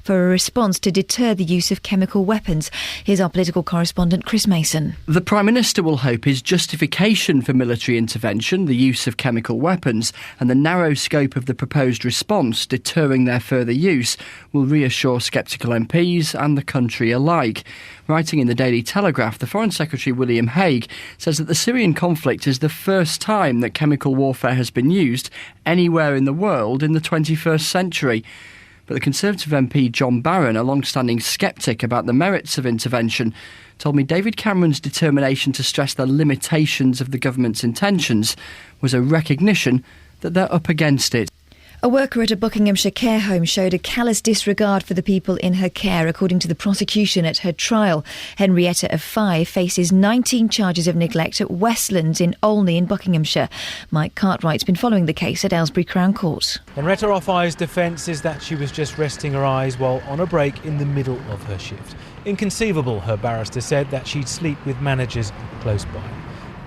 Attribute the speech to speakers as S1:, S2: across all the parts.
S1: for a response to deter the use of chemical weapons. Here's our political correspondent Chris Mason.
S2: The Prime Minister will hope his justification for military intervention, the use of chemical weapons, and the narrow scope of the proposed response, deterring their further use, will reassure sceptical MPs and the country alike. Writing in the Daily Telegraph, the Foreign Secretary William Hague says that the Syrian conflict is the first time that chemical warfare has been used anywhere in the world in the 21st century. But the Conservative MP John Barron, a long-standing sceptic about the merits of intervention, told me David Cameron's determination to stress the limitations of the government's intentions was a recognition that they're up against it.
S1: A worker at a Buckinghamshire care home showed a callous disregard for the people in her care, according to the prosecution at her trial. Henrietta of 5 faces 19 charges of neglect at Westlands in Olney in Buckinghamshire. Mike Cartwright's been following the case at Aylesbury Crown Court.
S3: Henrietta of 5's defence is that she was just resting her eyes while on a break in the middle of her shift. Inconceivable, her barrister said, that she'd sleep with managers close by.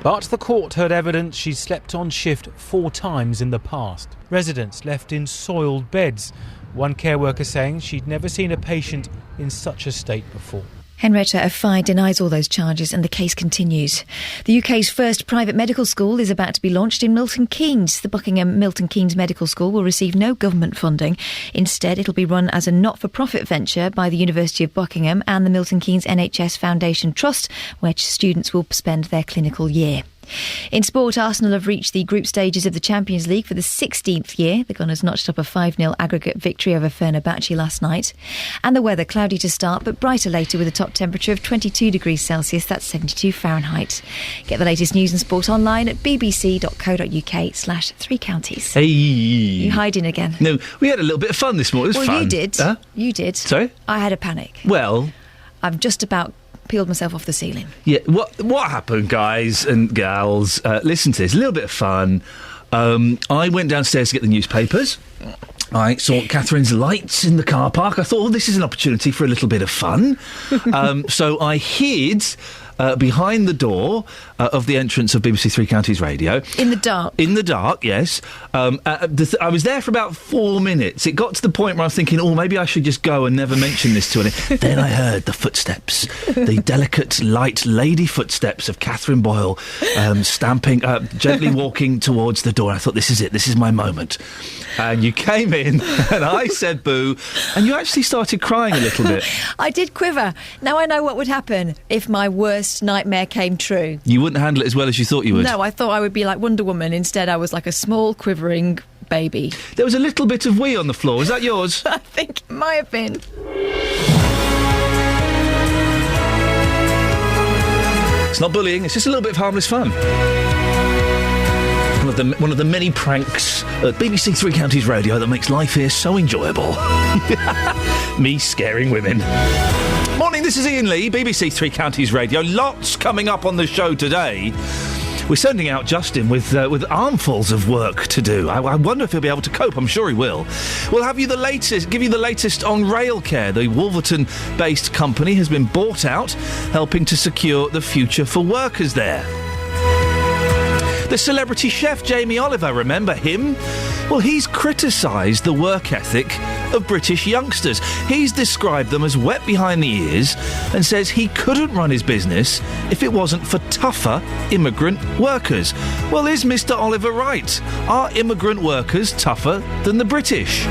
S3: But the court heard evidence she'd slept on shift 4 times in the past. Residents left in soiled beds. One care worker saying she'd never seen a patient in such a state before.
S1: Henrietta of 5 denies all those charges and the case continues. The UK's first private medical school is about to be launched in Milton Keynes. The Buckingham Milton Keynes Medical School will receive no government funding. Instead, it'll be run as a not-for-profit venture by the University of Buckingham and the Milton Keynes NHS Foundation Trust, where students will spend their clinical year. In sport, Arsenal have reached the group stages of the Champions League for the 16th year. The Gunners notched up a 5-0 aggregate victory over Fenerbahce last night. And the weather, cloudy to start but brighter later with a top temperature of 22 degrees Celsius, that's 72 Fahrenheit. Get the latest news and sport online at bbc.co.uk/3counties.
S4: Hey.
S1: You hiding again?
S4: No, we had a little bit of fun this morning. It was fun.
S1: You did.
S4: Huh?
S1: You did.
S4: Sorry?
S1: I had a panic.
S4: Well,
S1: I've just about peeled myself off the ceiling.
S4: Yeah, what happened, guys and gals? Listen to this, a little bit of fun. I went downstairs to get the newspapers. I saw Catherine's lights in the car park. I thought, this is an opportunity for a little bit of fun. So I hid behind the door of the entrance of BBC Three Counties Radio.
S1: In the dark? In the dark,
S4: yes. I was there for about 4 minutes. It got to the point where I was thinking, maybe I should just go and never mention this to anyone. Then I heard the footsteps, the delicate, light lady footsteps of Catherine Boyle stamping, gently walking towards the door. I thought, this is it, this is my moment. And you came in and I said boo, and you actually started crying a little bit.
S1: I did quiver. Now I know what would happen if my worst nightmare came true.
S4: You wouldn't handle it as well as you thought you would?
S1: No, I thought I would be like Wonder Woman. Instead, I was like a small, quivering baby.
S4: There was a little bit of wee on the floor. Was that yours?
S1: I think it might have been.
S4: It's not bullying, it's just a little bit of harmless fun. One of the many pranks at BBC Three Counties Radio that makes life here so enjoyable. Me scaring women. Morning, this is Iain Lee, BBC Three Counties Radio. Lots coming up on the show today. We're sending out Justin with armfuls of work to do. I wonder if he'll be able to cope. I'm sure he will. We'll give you the latest on Railcare. The Wolverton-based company has been bought out, helping to secure the future for workers there. The celebrity chef Jamie Oliver, remember him? Well, he's criticised the work ethic of British youngsters. He's described them as wet behind the ears and says he couldn't run his business if it wasn't for tougher immigrant workers. Well, is Mr. Oliver right? Are immigrant workers tougher than the British?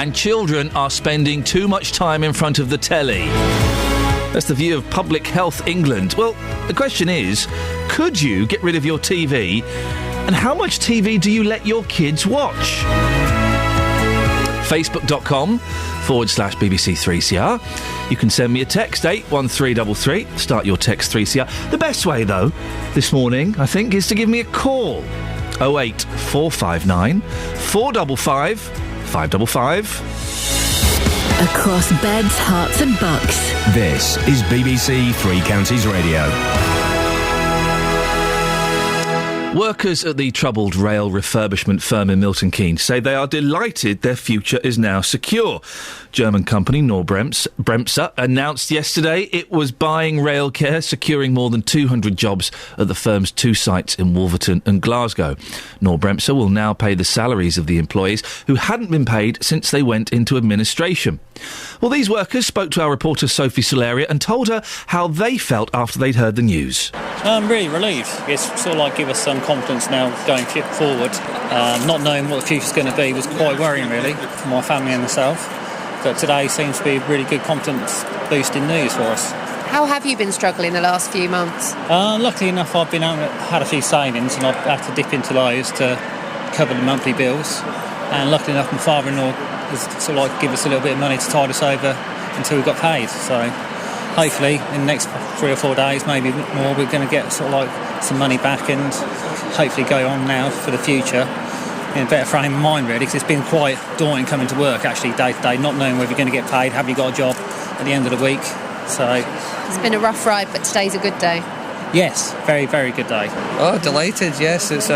S4: And children are spending too much time in front of the telly. That's the view of Public Health England. Well, the question is, could you get rid of your TV? And how much TV do you let your kids watch? Facebook.com/BBC3CR. You can send me a text, 81333. Start your text 3CR. The best way, though, this morning, I think, is to give me a call. 08459 455 555.
S5: Across beds, hearts and bucks.
S6: This is BBC Three Counties Radio.
S4: Workers at the troubled rail refurbishment firm in Milton Keynes say they are delighted their future is now secure. German company Knorr-Bremse announced yesterday it was buying Railcare, securing more than 200 jobs at the firm's 2 sites in Wolverton and Glasgow. Knorr-Bremse will now pay the salaries of the employees who hadn't been paid since they went into administration. Well, these workers spoke to our reporter Sophie Solaria and told her how they felt after they'd heard the news.
S6: I'm really relieved. It's sort of like give us some confidence now going forward. Not knowing what the future's going to be was quite worrying, really, for my family and myself. But today seems to be really good confidence-boosting news for us.
S7: How have you been struggling the last few months?
S6: Luckily enough, I've had a few savings and I've had to dip into those to cover the monthly bills. And luckily enough, my father-in-law has sort of like give us a little bit of money to tide us over until we got paid. So hopefully in the next 3 or 4 days, maybe more, we're going to get sort of like some money back and hopefully go on now for the future in a better frame of mind, really, because it's been quite daunting coming to work actually day to day, not knowing whether you're going to get paid, have you got a job at the end of the week. So
S7: it's been a rough ride, but today's a good day.
S6: Yes, very, very good day.
S8: Oh, delighted, yes. It's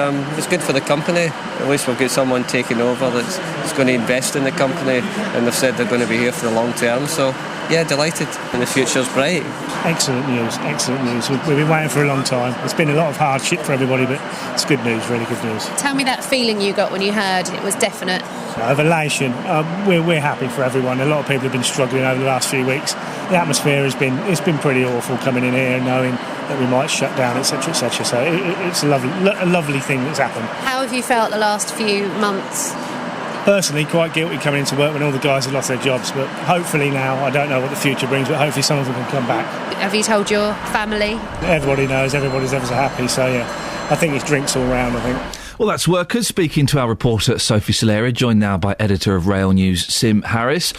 S8: good for the company. At least we'll get someone taking over that's going to invest in the company, and they've said they're going to be here for the long term, so yeah, delighted. And the future's bright.
S9: Excellent news, excellent news. We've been waiting for a long time. It's been a lot of hardship for everybody, but it's good news, really good news.
S7: Tell me that feeling you got when you heard it was definite.
S9: Of elation. We're happy for everyone. A lot of people have been struggling over the last few weeks. The atmosphere it's been pretty awful coming in here and knowing that we might shut down, etc., etc. So it's a lovely thing that's happened.
S7: How have you felt the last few months?
S9: Personally, quite guilty coming into work when all the guys have lost their jobs, but hopefully now, I don't know what the future brings, but hopefully some of them can come back.
S7: Have you told your family?
S9: Everybody knows, everybody's ever so happy, so yeah, I think it's drinks all round, I think.
S4: Well, that's workers speaking to our reporter Sophie Solaria, joined now by editor of Rail News, Sim Harris.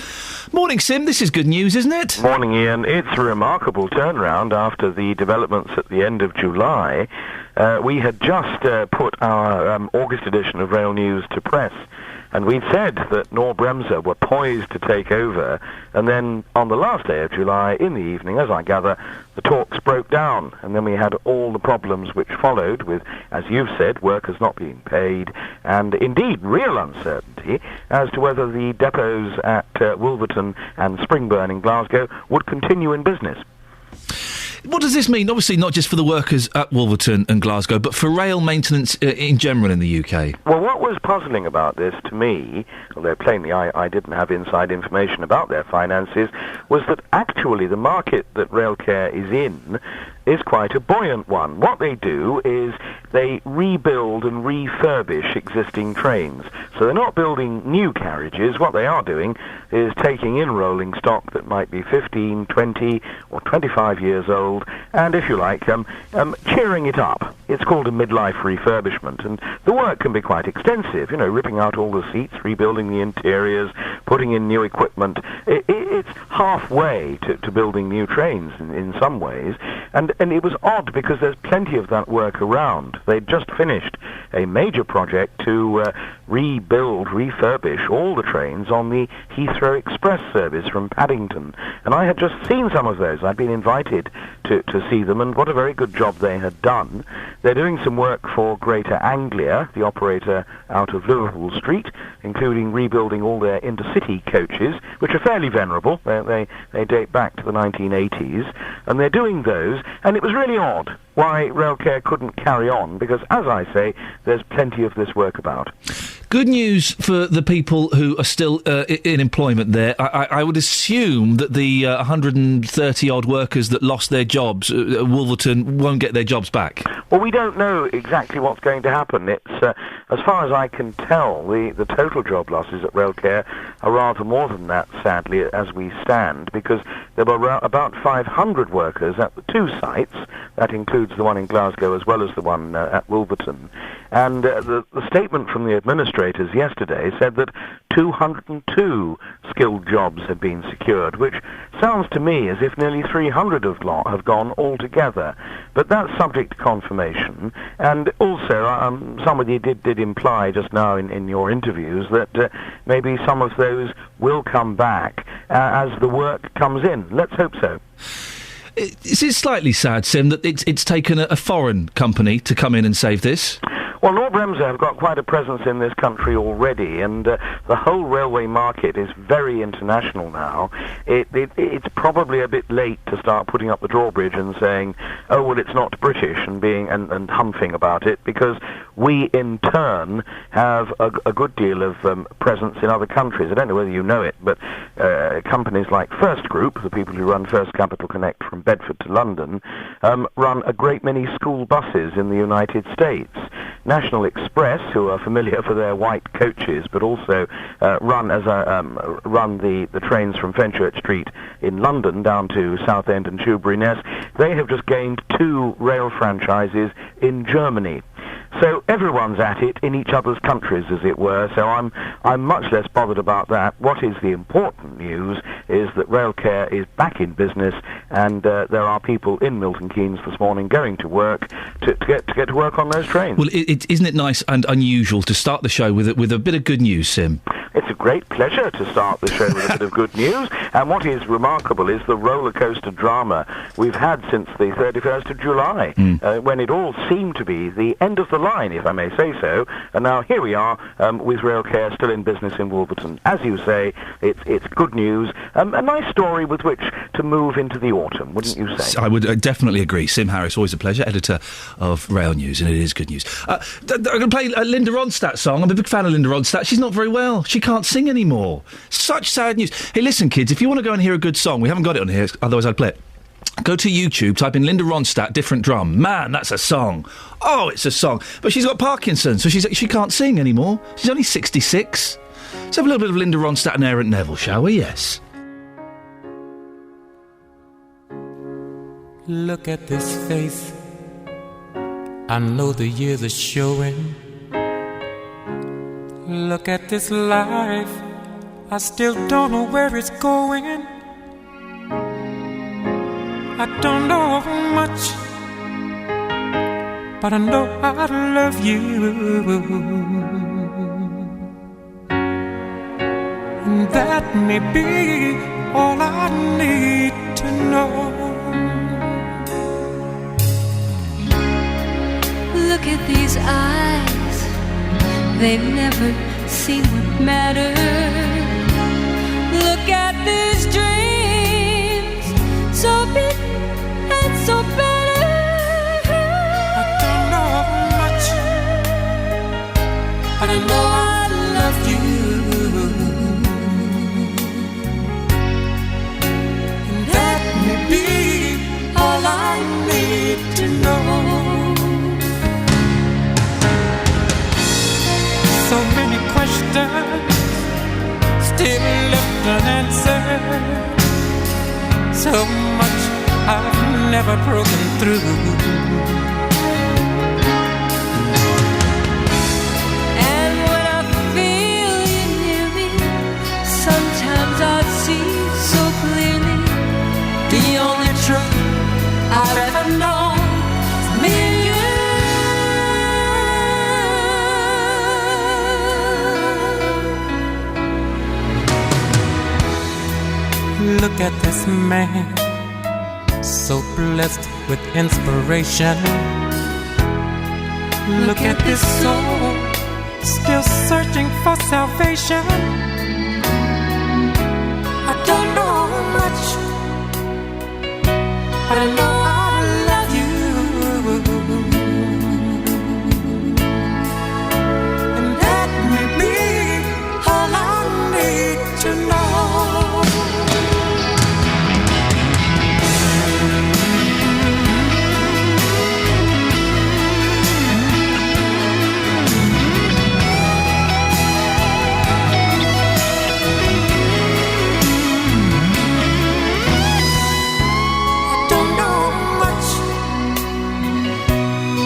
S4: Morning, Sim. This is good news, isn't it?
S10: Morning, Ian. It's a remarkable turnaround after the developments at the end of July. We had just put our August edition of Rail News to press, and we'd said that Knorr-Bremse were poised to take over, and then on the last day of July, in the evening, as I gather, the talks broke down, and then we had all the problems which followed with, as you've said, workers not being paid, and indeed real uncertainty as to whether the depots at Wolverton and Springburn in Glasgow would continue in business.
S4: What does this mean? Obviously not just for the workers at Wolverton and Glasgow, but for rail maintenance in general in the UK.
S10: Well, what was puzzling about this to me, although plainly I didn't have inside information about their finances, was that actually the market that Railcare is in is quite a buoyant one. What they do is they rebuild and refurbish existing trains. So they're not building new carriages. What they are doing is taking in rolling stock that might be 15, 20 or 25 years old and, if you like, cheering it up. It's called a midlife refurbishment, and the work can be quite extensive, you know, ripping out all the seats, rebuilding the interiors, putting in new equipment. It's halfway to building new trains in some ways, and it was odd because there's plenty of that work around. They'd just finished a major project to rebuild, refurbish all the trains on the Heathrow Express service from Paddington, and I had just seen some of those. I'd been invited to see them, and what a very good job they had done. They're doing some work for Greater Anglia, the operator out of Liverpool Street, including rebuilding all their intercity coaches, which are fairly venerable. They date back to the 1980s, and they're doing those, and it was really odd why Railcare couldn't carry on, because, as I say, there's plenty of this work about.
S4: Good news for the people who are still in employment there. I would assume that the 130-odd workers that lost their jobs at Wolverton won't get their jobs back.
S10: Well, we don't know exactly what's going to happen. It's, as far as I can tell, the total job losses at Railcare are rather more than that, sadly, as we stand, because there were about 500 workers at the 2 sites. That includes the one in Glasgow as well as the one at Wolverton. And the statement from the administrators yesterday said that 202 skilled jobs had been secured, which sounds to me as if nearly 300 have gone altogether. But that's subject to confirmation. And also, somebody did imply just now in your interviews that maybe some of those will come back as the work comes in. Let's hope so.
S4: It's slightly sad, Sim, that it's taken a foreign company to come in and save this.
S10: Well, Knorr-Bremse have got quite a presence in this country already, and the whole railway market is very international now. It's probably a bit late to start putting up the drawbridge and saying, oh, well, it's not British, and humping about it, because we, in turn, have a good deal of presence in other countries. I don't know whether you know it, but companies like First Group, the people who run First Capital Connect from Bedford to London, run a great many school buses in the United States. National Express, who are familiar for their white coaches, but also run the trains from Fenchurch Street in London down to Southend and Shoebury Ness. They have just gained 2 rail franchises in Germany. So everyone's at it in each other's countries, as it were, so I'm much less bothered about that. What is the important news is that Railcare is back in business, and there are people in Milton Keynes this morning going to work to get to work on those trains.
S4: Well, isn't it nice and unusual to start the show with a bit of good news, Sim?
S10: It's a great pleasure to start the show with a bit of good news, and what is remarkable is the roller coaster drama we've had since the 31st of July, when it all seemed to be the end of the line, if I may say so, and now here we are with Railcare still in business in Wolverton. As you say, it's good news, a nice story with which to move into the autumn, wouldn't you say?
S4: I would definitely agree. Sim Harris, always a pleasure, editor of Rail News, and it is good news. I'm going to play a Linda Ronstadt song. I'm a big fan of Linda Ronstadt. She's not very well. She can't sing anymore. Such sad news. Hey, listen, kids, if you want to go and hear a good song, we haven't got it on here, otherwise I'd play it. Go to YouTube, type in Linda Ronstadt, different drum. Man, that's a song. Oh, it's a song. But she's got Parkinson's, so she can't sing anymore. She's only 66. Let's have a little bit of Linda Ronstadt and Aaron Neville, shall we? Yes.
S11: Look at this face. I know the years are showing. Look at this life. I still don't know where it's going. I don't know much, but I know I love you. And that may be all I need to know.
S12: Look at these eyes, they've never seen what matters. Look at these dreams, so big and so better.
S11: I don't know much, but I know I love you. And that may be all I need to know. So many questions still left unanswered. So much I've never broken through.
S12: And when I feel you near me, sometimes I see so clearly the only truth I've ever known is me and you.
S11: Look at this man, so blessed with inspiration. Look at this soul, still searching for salvation. I don't know much, but I know I love you. And that may be all I need to know.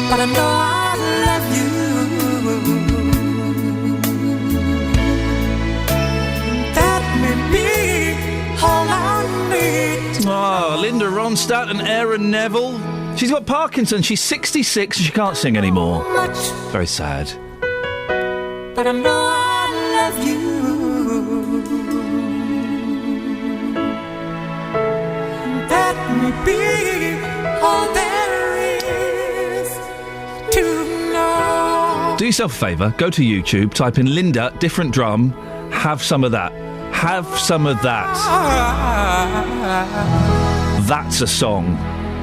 S11: But I know I love you. That may be all I need.
S4: Oh, Linda Ronstadt and Aaron Neville. She's got Parkinson's. She's 66 and she can't sing anymore. Very sad.
S11: But I know I love you. That may be all there is to know.
S4: Do yourself a favour, go to YouTube, type in Linda, different drum, have some of that. Have some of that. That's a song,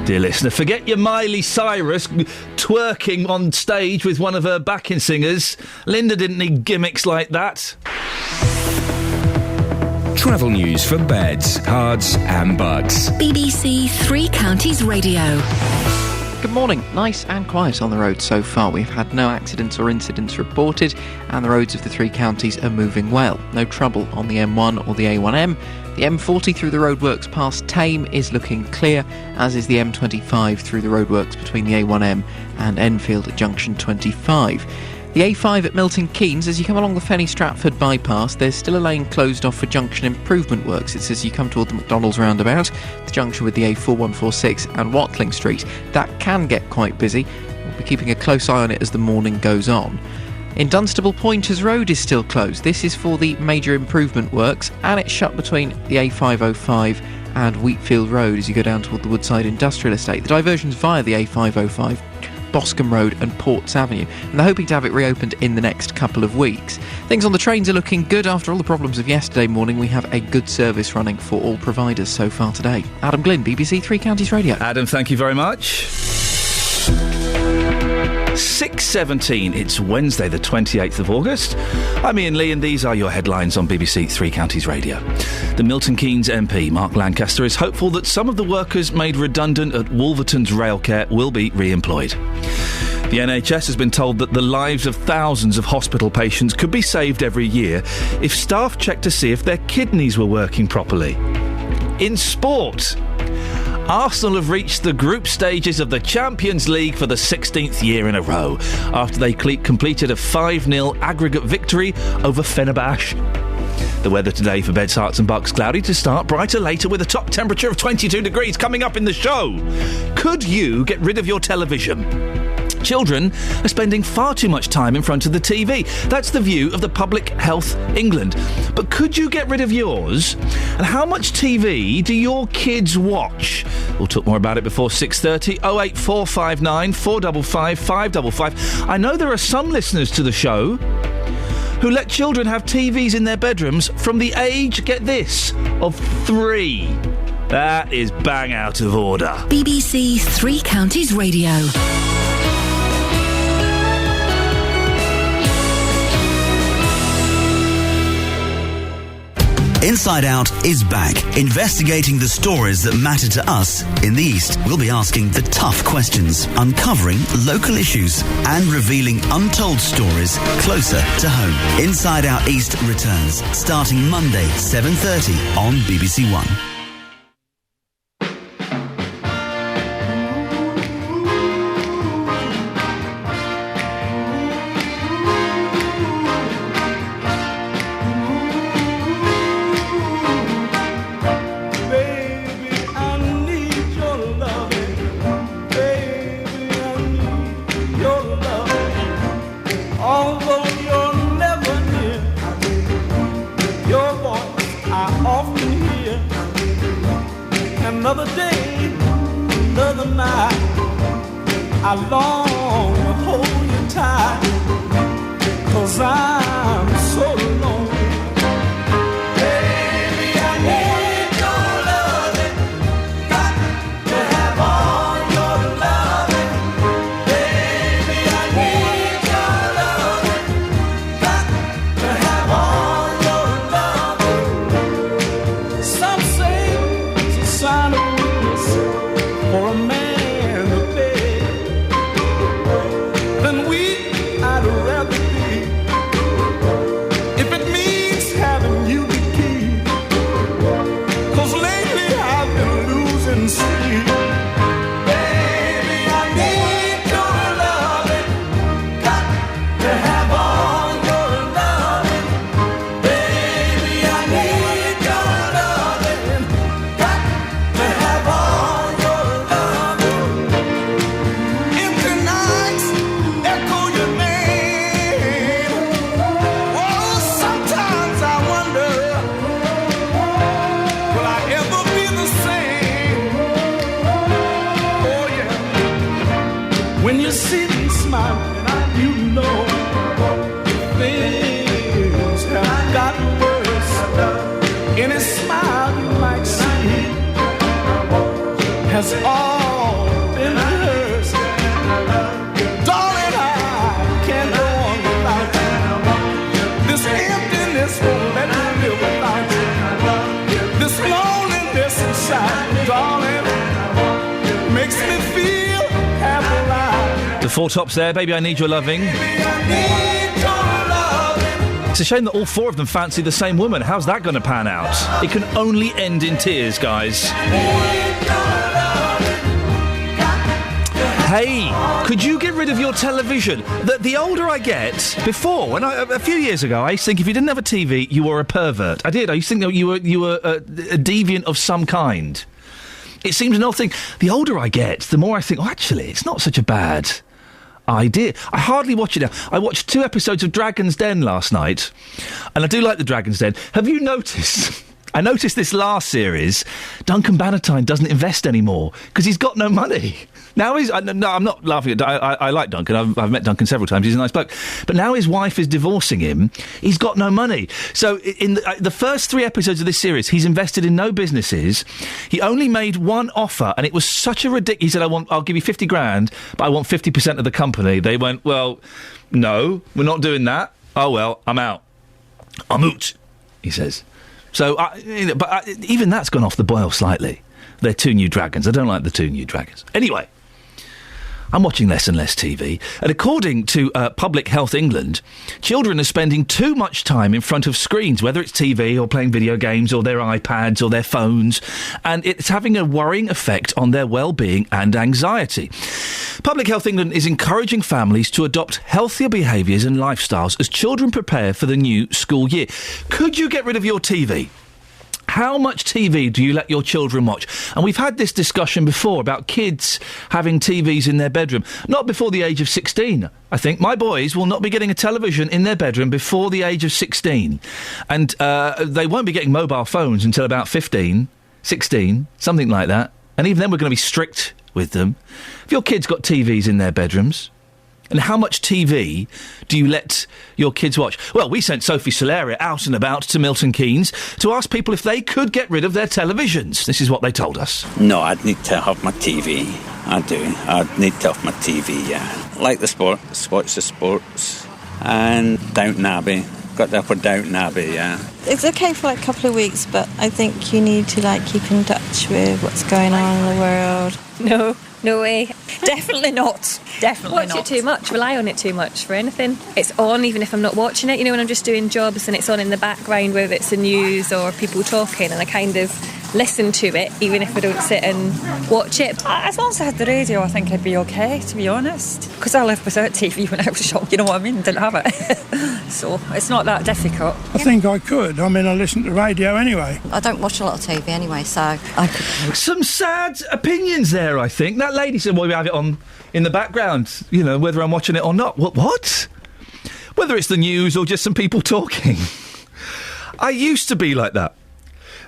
S4: dear listener. Forget your Miley Cyrus twerking on stage with one of her backing singers. Linda didn't need gimmicks like that.
S13: Travel news for beds, cards and bugs.
S5: BBC Three Counties Radio.
S14: Good morning. Nice and quiet on the road so far. We've had no accidents or incidents reported, and the roads of the three counties are moving well. No trouble on the M1 or the A1M. The M40 through the roadworks past Tame is looking clear, as is the M25 through the roadworks between the A1M and Enfield at junction 25. The A5 at Milton Keynes, as you come along the Fenny Stratford bypass, there's still a lane closed off for junction improvement works. It's as you come toward the McDonald's roundabout, the junction with the A4146 and Watling Street. That can get quite busy. We'll be keeping a close eye on it as the morning goes on. In Dunstable, Pointers Road is still closed. This is for the major improvement works, and it's shut between the A505 and Wheatfield Road as you go down toward the Woodside Industrial Estate. The diversion's via the A505, Boscombe Road and Ports Avenue, and they're hoping to have it reopened in the next couple of weeks. Things on the trains are looking good. After all the problems of yesterday morning, we have a good service running for all providers so far today. Adam Glynn, BBC Three Counties Radio.
S4: Adam, thank you very much. 6:17, it's Wednesday the 28th of August. I'm Iain Lee and these are your headlines on BBC Three Counties Radio. The Milton Keynes MP, Mark Lancaster, is hopeful that some of the workers made redundant at Wolverton's Railcare will be re-employed. The NHS has been told that the lives of thousands of hospital patients could be saved every year if staff checked to see if their kidneys were working properly. In sport, Arsenal have reached the group stages of the Champions League for the 16th year in a row after they completed a 5-0 aggregate victory over Fenerbahce. The weather today for Beds, Herts and Bucks, cloudy to start, brighter later with a top temperature of 22 degrees coming up in the show. Could you get rid of your television? Children are spending far too much time in front of the TV. That's the view of the Public Health England. But could you get rid of yours? And how much TV do your kids watch? We'll talk more about it before 6:30. 08459 455 555. I know there are some listeners to the show who let children have TVs in their bedrooms from the age, get this, of 3. That is bang out of order.
S5: BBC Three Counties Radio.
S15: Inside Out is back, investigating the stories that matter to us in the East. We'll be asking the tough questions, uncovering local issues, and revealing untold stories closer to home. Inside Out East returns, starting Monday, 7:30 on BBC One.
S11: Another day, another night, I long to hold you tight, 'cause I'm so lonely. Baby, I need your loving, got to have all your loving. Baby, I need your loving, got to have all your loving. Some say it's a sign of weakness for a man to beg. Then weak I'd rather be, if it means having you to keep. 'Cause lately I've been losing sleep. Baby, I need your loving, got to have all your loving. Baby, I need your loving, got to have all your loving. Empty nights echo your name. Oh, sometimes I wonder, will I ever be the same? smile you might see has all been hers. Darling, I can't go on without you. This emptiness won't let me live without you. This loneliness inside, darling, makes me feel half alive.
S4: The Four Tops there, Baby I Need Your Loving. It's a shame that all four of them fancy the same woman. How's that going to pan out? It can only end in tears, guys. Hey, could you get rid of your television? The older I get, before, a few years ago, I used to think if you didn't have a TV, you were a pervert. I did. I used to think that you were a deviant of some kind. It seems an odd thing. The older I get, the more I think, oh, actually, it's not such a bad idea. I hardly watch it now. I watched 2 episodes of Dragon's Den last night, and I do like the Dragon's Den. Have you noticed? I noticed this last series, Duncan Bannatyne doesn't invest anymore because he's got no money. Now he's... No, I'm not laughing at... I like Duncan. I've met Duncan several times. He's a nice bloke. But now his wife is divorcing him. He's got no money. So in the first 3 episodes of this series, he's invested in no businesses. He only made one offer, and it was such a ridiculous... He said, I'll give you 50 grand, but I want 50% of the company. They went, well, no, we're not doing that. Oh, well, I'm out. I'm out, he says. So, even that's gone off the boil slightly. They're 2 new dragons. I don't like the 2 new dragons. Anyway, I'm watching less and less TV. And according to Public Health England, children are spending too much time in front of screens, whether it's TV or playing video games or their iPads or their phones. And it's having a worrying effect on their well-being and anxiety. Public Health England is encouraging families to adopt healthier behaviours and lifestyles as children prepare for the new school year. Could you get rid of your TV? How much TV do you let your children watch? And we've had this discussion before about kids having TVs in their bedroom. Not before the age of 16, I think. My boys will not be getting a television in their bedroom before the age of 16. And they won't be getting mobile phones until about 15, 16, something like that. And even then we're going to be strict with them. Have your kids got TVs in their bedrooms? And how much TV do you let your kids watch? Well, we sent Sophie Solaria out and about to Milton Keynes to ask people if they could get rid of their televisions. This is what they told us.
S16: No, I'd need to have my TV. I do. I'd need to have my TV, yeah. Like the sports, watch the sports. And Downton Abbey. Got that for Downton Abbey, yeah.
S17: It's okay for like a couple of weeks, but I think you need to like keep in touch with what's going on in the world.
S18: No way. Definitely not. Definitely not. Watch it too much, rely on it too much for anything. It's on even if I'm not watching it, you know, when I'm just doing jobs and it's on in the background, whether it's the news or people talking, and I kind of listen to it even if I don't sit and watch it.
S19: As long as I had the radio, I think I'd be okay, to be honest. Because I lived without TV when I was young, you know what I mean? Didn't have it. So it's not that difficult.
S20: I think I could. I mean, I listen to the radio anyway.
S21: I don't watch a lot of TV anyway, so I could.
S4: Some sad opinions there, I think. That lady said, well, we have it on in the background, you know, whether I'm watching it or not. What? Whether it's the news or just some people talking. I used to be like that.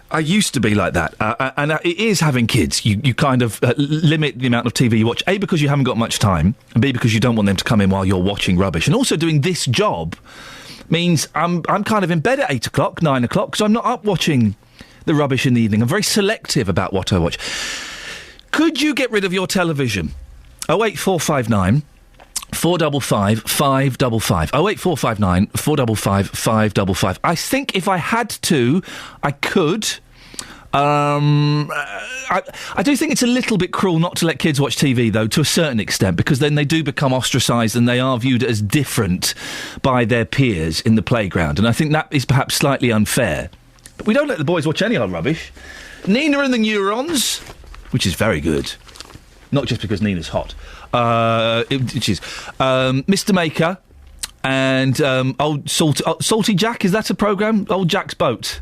S4: And it is having kids. You kind of limit the amount of TV you watch, A, because you haven't got much time, and B, because you don't want them to come in while you're watching rubbish. And also doing this job means I'm kind of in bed at 8 o'clock, 9 o'clock, because I'm not up watching the rubbish in the evening. I'm very selective about what I watch. Could you get rid of your television? 08459 455 555. 08459 455 555. I think if I had to, I could. I do think it's a little bit cruel not to let kids watch TV, though, to a certain extent, because then they do become ostracised and they are viewed as different by their peers in the playground. And I think that is perhaps slightly unfair. But we don't let the boys watch any old rubbish. Nina and the Neurons, which is very good. Not just because Nina's hot. Which is Mr. Maker and Old Salty Jack. Is that a programme? Old Jack's Boat.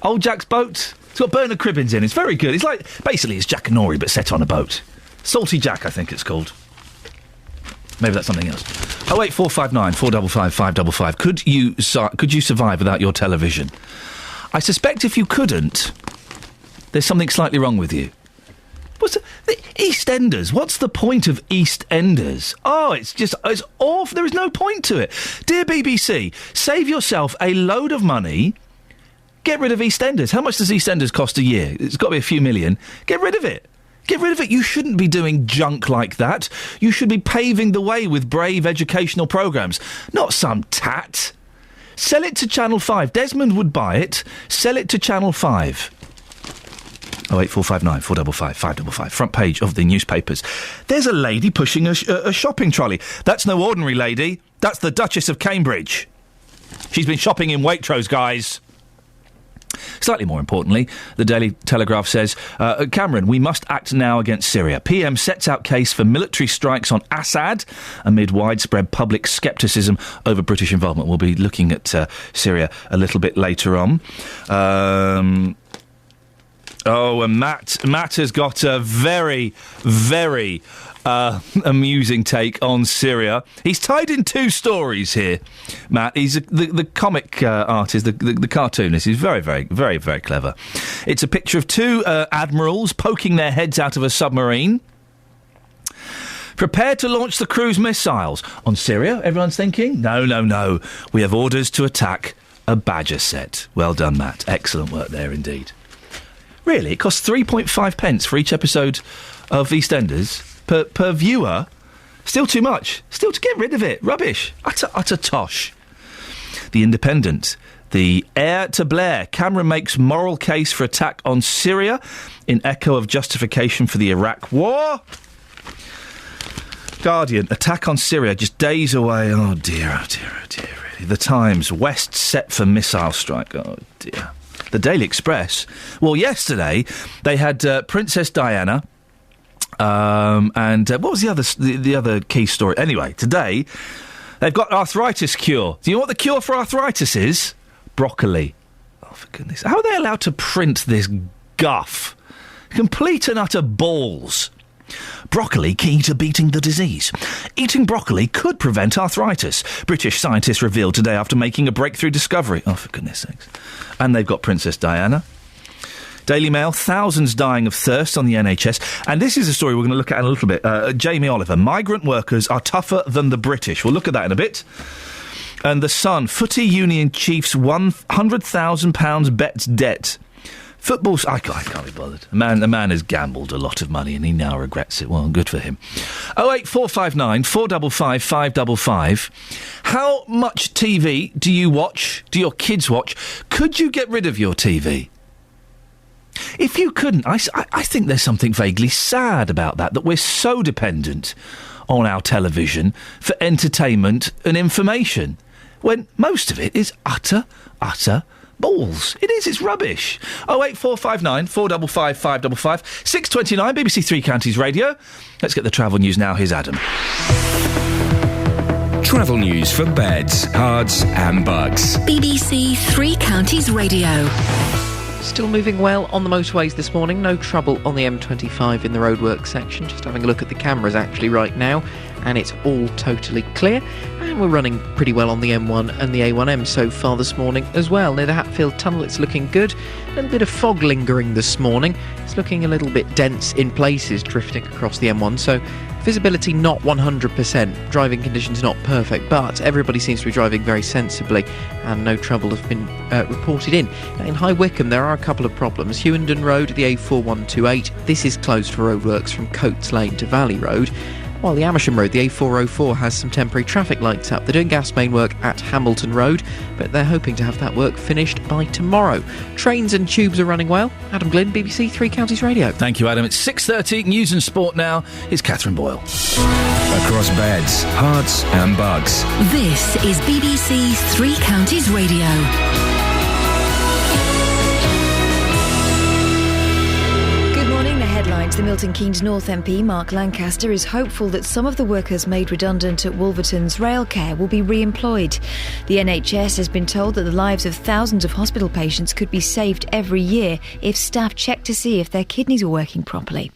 S4: Old Jack's Boat. It's got Bernard Cribbins in. It's very good. It's like, basically, it's Jack and Nori, but set on a boat. Salty Jack, I think it's called. Maybe that's something else. 08459 455 555. Could you survive without your television? I suspect if you couldn't, there's something slightly wrong with you. What's the EastEnders? What's the point of EastEnders? Oh, it's awful. There is no point to it. Dear BBC, save yourself a load of money Get rid of EastEnders. How much does EastEnders cost a year? It's got to be a few million. Get rid of it. Get rid of it. You shouldn't be doing junk like that. You should be paving the way with brave educational programmes, not some tat. Sell it to Channel 5. Desmond would buy it. Sell it to Channel 5. 08459 455 555. Front page of the newspapers. There's a lady pushing a shopping trolley. That's no ordinary lady. That's the Duchess of Cambridge. She's been shopping in Waitrose, guys. Slightly more importantly, the Daily Telegraph says, Cameron, we must act now against Syria. PM sets out case for military strikes on Assad amid widespread public scepticism over British involvement. We'll be looking at Syria a little bit later on. And Matt has got a very, very amusing take on Syria. He's tied in two stories here, Matt. He's the comic artist, the cartoonist. He's very, very, very, very clever. It's a picture of two admirals poking their heads out of a submarine, prepared to launch the cruise missiles on Syria. Everyone's thinking, no. We have orders to attack a Badger set. Well done, Matt. Excellent work there indeed. Really, it costs 3.5 pence for each episode of EastEnders per viewer. Still too much. Still to get rid of it. Rubbish. Utter tosh. The Independent. The heir to Blair. Cameron makes moral case for attack on Syria in echo of justification for the Iraq War. Guardian. Attack on Syria just days away. Oh dear. Really. The Times. West set for missile strike. Oh dear. The Daily Express. Well, yesterday they had Princess Diana. And what was the other key story? Anyway, today they've got arthritis cure. Do you know what the cure for arthritis is? Broccoli. Oh, for goodness. How are they allowed to print this guff? Complete and utter balls. Broccoli key to beating the disease. Eating broccoli could prevent arthritis. British scientists revealed today after making a breakthrough discovery. Oh, for goodness sakes. And they've got Princess Diana. Daily Mail, thousands dying of thirst on the NHS. And this is a story we're going to look at in a little bit. Jamie Oliver, migrant workers are tougher than the British. We'll look at that in a bit. And The Sun, footy union chiefs £100,000 bets debt. Football's... I can't be bothered. A man has gambled a lot of money and he now regrets it. Well, good for him. 08459 455 555. How much TV do you watch? Do your kids watch? Could you get rid of your TV? If you couldn't, I think there's something vaguely sad about that we're so dependent on our television for entertainment and information, when most of it is utter balls. It is, it's rubbish. 08459 455 555. 6:29, BBC Three Counties Radio. Let's get the travel news now. Here's Adam.
S13: Travel news for beds, cards and bugs.
S5: BBC Three Counties Radio.
S14: Still moving well on the motorways this morning. No trouble on the M25 in the roadworks section. Just having a look at the cameras actually right now, and it's all totally clear. And we're running pretty well on the M1 and the A1M so far this morning as well. Near the Hatfield Tunnel, it's looking good. A little bit of fog lingering this morning. It's looking a little bit dense in places, drifting across the M1. So visibility not 100%, driving conditions not perfect, but everybody seems to be driving very sensibly and no trouble has been reported in. Now, in High Wycombe there are a couple of problems. Hewenden Road, the A4128, this is closed for roadworks from Coates Lane to Valley Road. While the Amersham Road, the A404, has some temporary traffic lights up. They're doing gas main work at Hamilton Road, but they're hoping to have that work finished by tomorrow. Trains and tubes are running well. Adam Glynn, BBC Three Counties Radio.
S4: Thank you, Adam. It's 6:30, News and Sport now. Here's Catherine Boyle.
S13: Across beds, hearts and bugs.
S5: This is BBC Three Counties Radio.
S1: Headlines. The Milton Keynes North MP, Mark Lancaster, is hopeful that some of the workers made redundant at Wolverton's Railcare will be re-employed. The NHS has been told that the lives of thousands of hospital patients could be saved every year if staff check to see if their kidneys are working properly.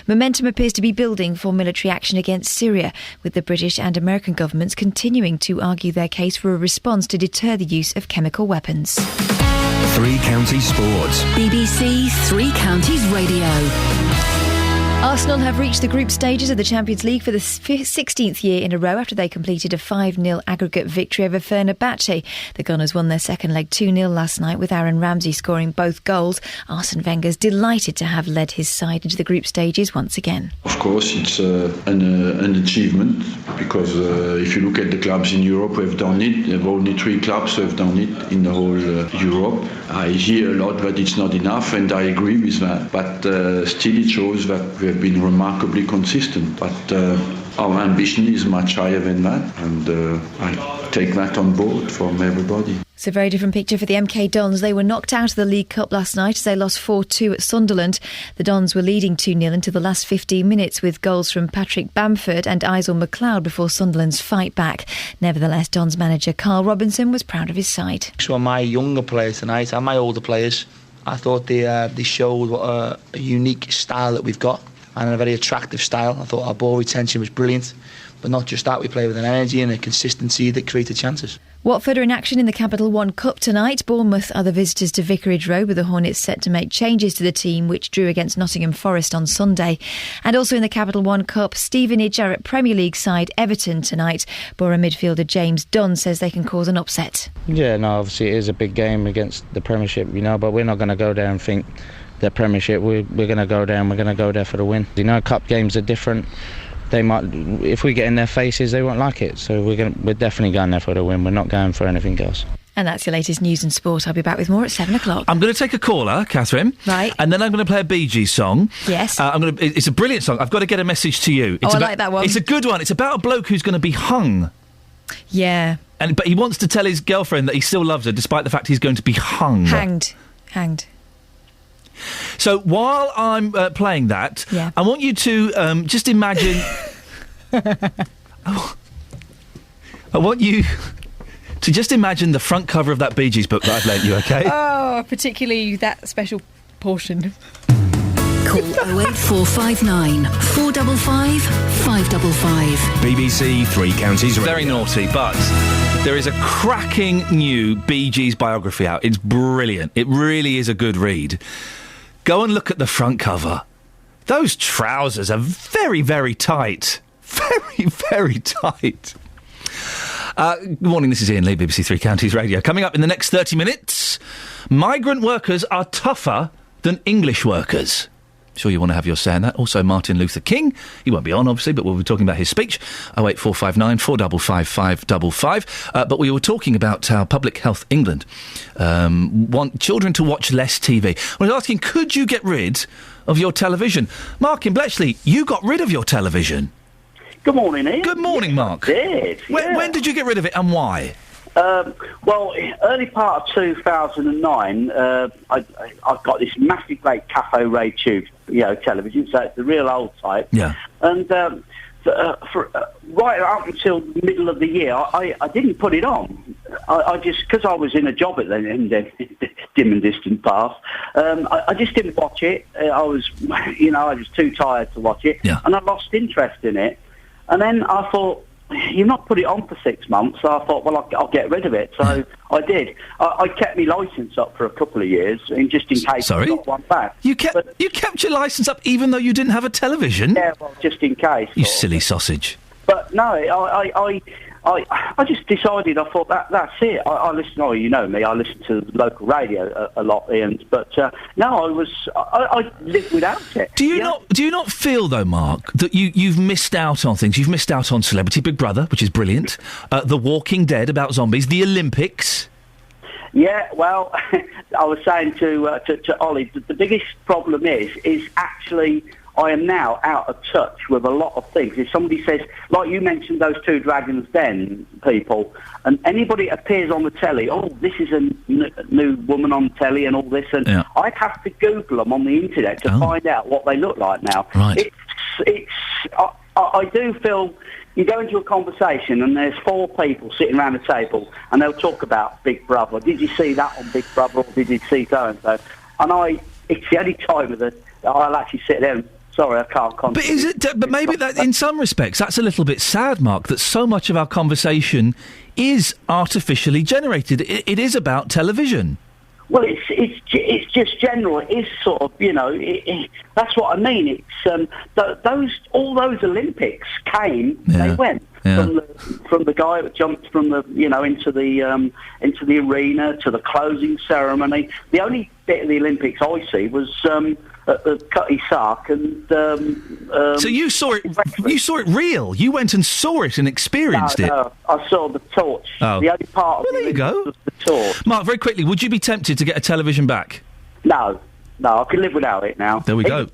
S1: Momentum appears to be building for military action against Syria, with the British and American governments continuing to argue their case for a response to deter the use of chemical weapons.
S13: Three Counties Sports.
S5: BBC Three Counties Radio.
S1: Arsenal have reached the group stages of the Champions League for the 16th year in a row after they completed a 5-0 aggregate victory over Fenerbahce. The Gunners won their second leg 2-0 last night with Aaron Ramsey scoring both goals. Arsene Wenger's delighted to have led his side into the group stages once again.
S2: Of course, it's an achievement because if you look at the clubs in Europe who have done it, there are only 3 clubs who have done it in the whole Europe. I hear a lot that it's not enough, and I agree with that. But still, it shows that we have been remarkably consistent. But our ambition is much higher than that, and I take that on board from everybody.
S1: It's a very different picture for the MK Dons. They were knocked out of the League Cup last night as they lost 4-2 at Sunderland. The Dons were leading 2-0 until the last 15 minutes with goals from Patrick Bamford and Isel McLeod before Sunderland's fight back. Nevertheless, Dons manager Carl Robinson was proud of his side.
S22: So my younger players tonight and my older players, I thought they showed what a unique style that we've got, and a very attractive style. I thought our ball retention was brilliant, but not just that, we play with an energy and a consistency that created chances.
S1: Watford are in action in the Capital One Cup tonight. Bournemouth are the visitors to Vicarage Road, with the Hornets set to make changes to the team, which drew against Nottingham Forest on Sunday. And also in the Capital One Cup, Stevenage are at Premier League side Everton tonight. Borough midfielder James Dunn says they can cause an upset.
S22: Yeah, no, obviously it is a big game against the Premiership, but we're not going to go there and think the Premiership, we're going to go there and we're going to go there for the win. Cup games are different. They might, if we get in their faces, they won't like it. So we're definitely going there for the win. We're not going for anything else.
S1: And that's your latest news and sport. I'll be back with more at 7 o'clock.
S4: I'm going to take a caller, Catherine.
S1: Right.
S4: And then I'm going to play a Bee Gees song.
S1: Yes.
S4: It's a brilliant song. I've got to get a message to you.
S1: I like that one.
S4: It's a good one. It's about a bloke who's going to be hung.
S1: Yeah.
S4: But he wants to tell his girlfriend that he still loves her, despite the fact he's going to be hung.
S1: Hanged.
S4: So while I'm playing that, I want you to just imagine... I want you to just imagine the front cover of that Bee Gees book that I've lent you, OK?
S1: Oh, particularly that special portion.
S5: Call 08459 455 555.
S13: BBC Three Counties Radio.
S4: Very naughty, but there is a cracking new Bee Gees biography out. It's brilliant. It really is a good read. Go and look at the front cover. Those trousers are very, very tight. Very, very tight. Good morning, this is Iain Lee, BBC Three Counties Radio. Coming up in the next 30 minutes, migrant workers are tougher than English workers. Sure you want to have your say in that. Also, Martin Luther King. He won't be on, obviously, but we'll be talking about his speech. 08459 455 555. But we were talking about how Public Health England want children to watch less TV. I was asking, could you get rid of your television? Mark in Bletchley, you got rid of your television.
S23: Good morning, Ian.
S4: Good morning, Mark.
S23: I did, yeah.
S4: When did you get rid of it and why?
S23: Well, early part of 2009, I got this massive, great Cafe Ray Tube, television, so it's the real old type.
S4: Yeah.
S23: And right up until the middle of the year, I didn't put it on. I just, because I was in a job at the dim and distant past, I just didn't watch it. I was too tired to watch it, and I lost interest in it. And then I thought, you've not put it on for 6 months, so I thought, well, I'll get rid of it. So I did. I kept my licence up for a couple of years, just in case I got one back.
S4: You kept your licence up even though you didn't have a television?
S23: Yeah, well, just in case.
S4: You silly sausage.
S23: But no, I just decided, I thought, that's it. I listen, you know me, I listen to local radio a lot, Ian, but no, I lived without it.
S4: Do you not feel, though, Mark, that you've missed out on things? You've missed out on Celebrity Big Brother, which is brilliant, The Walking Dead about zombies, the Olympics.
S23: Yeah, well, I was saying to Ollie, the biggest problem is actually I am now out of touch with a lot of things. If somebody says, like you mentioned those two Dragons Den people, and anybody appears on the telly, this is a new woman on telly and all this, and I'd have to Google them on the internet to find out what they look like now.
S4: Right.
S23: I do feel you go into a conversation and there's 4 people sitting around the table and they'll talk about Big Brother. Did you see that on Big Brother, or did you see so-and-so? And it's the only time that I'll actually sit there and, sorry, I can't concentrate.
S4: But maybe that, in some respects, that's a little bit sad, Mark, that so much of our conversation is artificially generated. It is about television.
S23: Well, it's just general. It is sort of, that's what I mean. It's all those Olympics came, they went from the guy that jumped from the into the arena to the closing ceremony. The only bit of the Olympics I see was at the Cutty Sark and.
S4: So you saw it? You saw it real? You went and saw it and experienced it?
S23: No, I saw the torch.
S4: Oh.
S23: The only part of
S4: there you go.
S23: was the torch.
S4: Mark, very quickly, would you be tempted to get a television back?
S23: No, I can live without it now.
S4: There we go.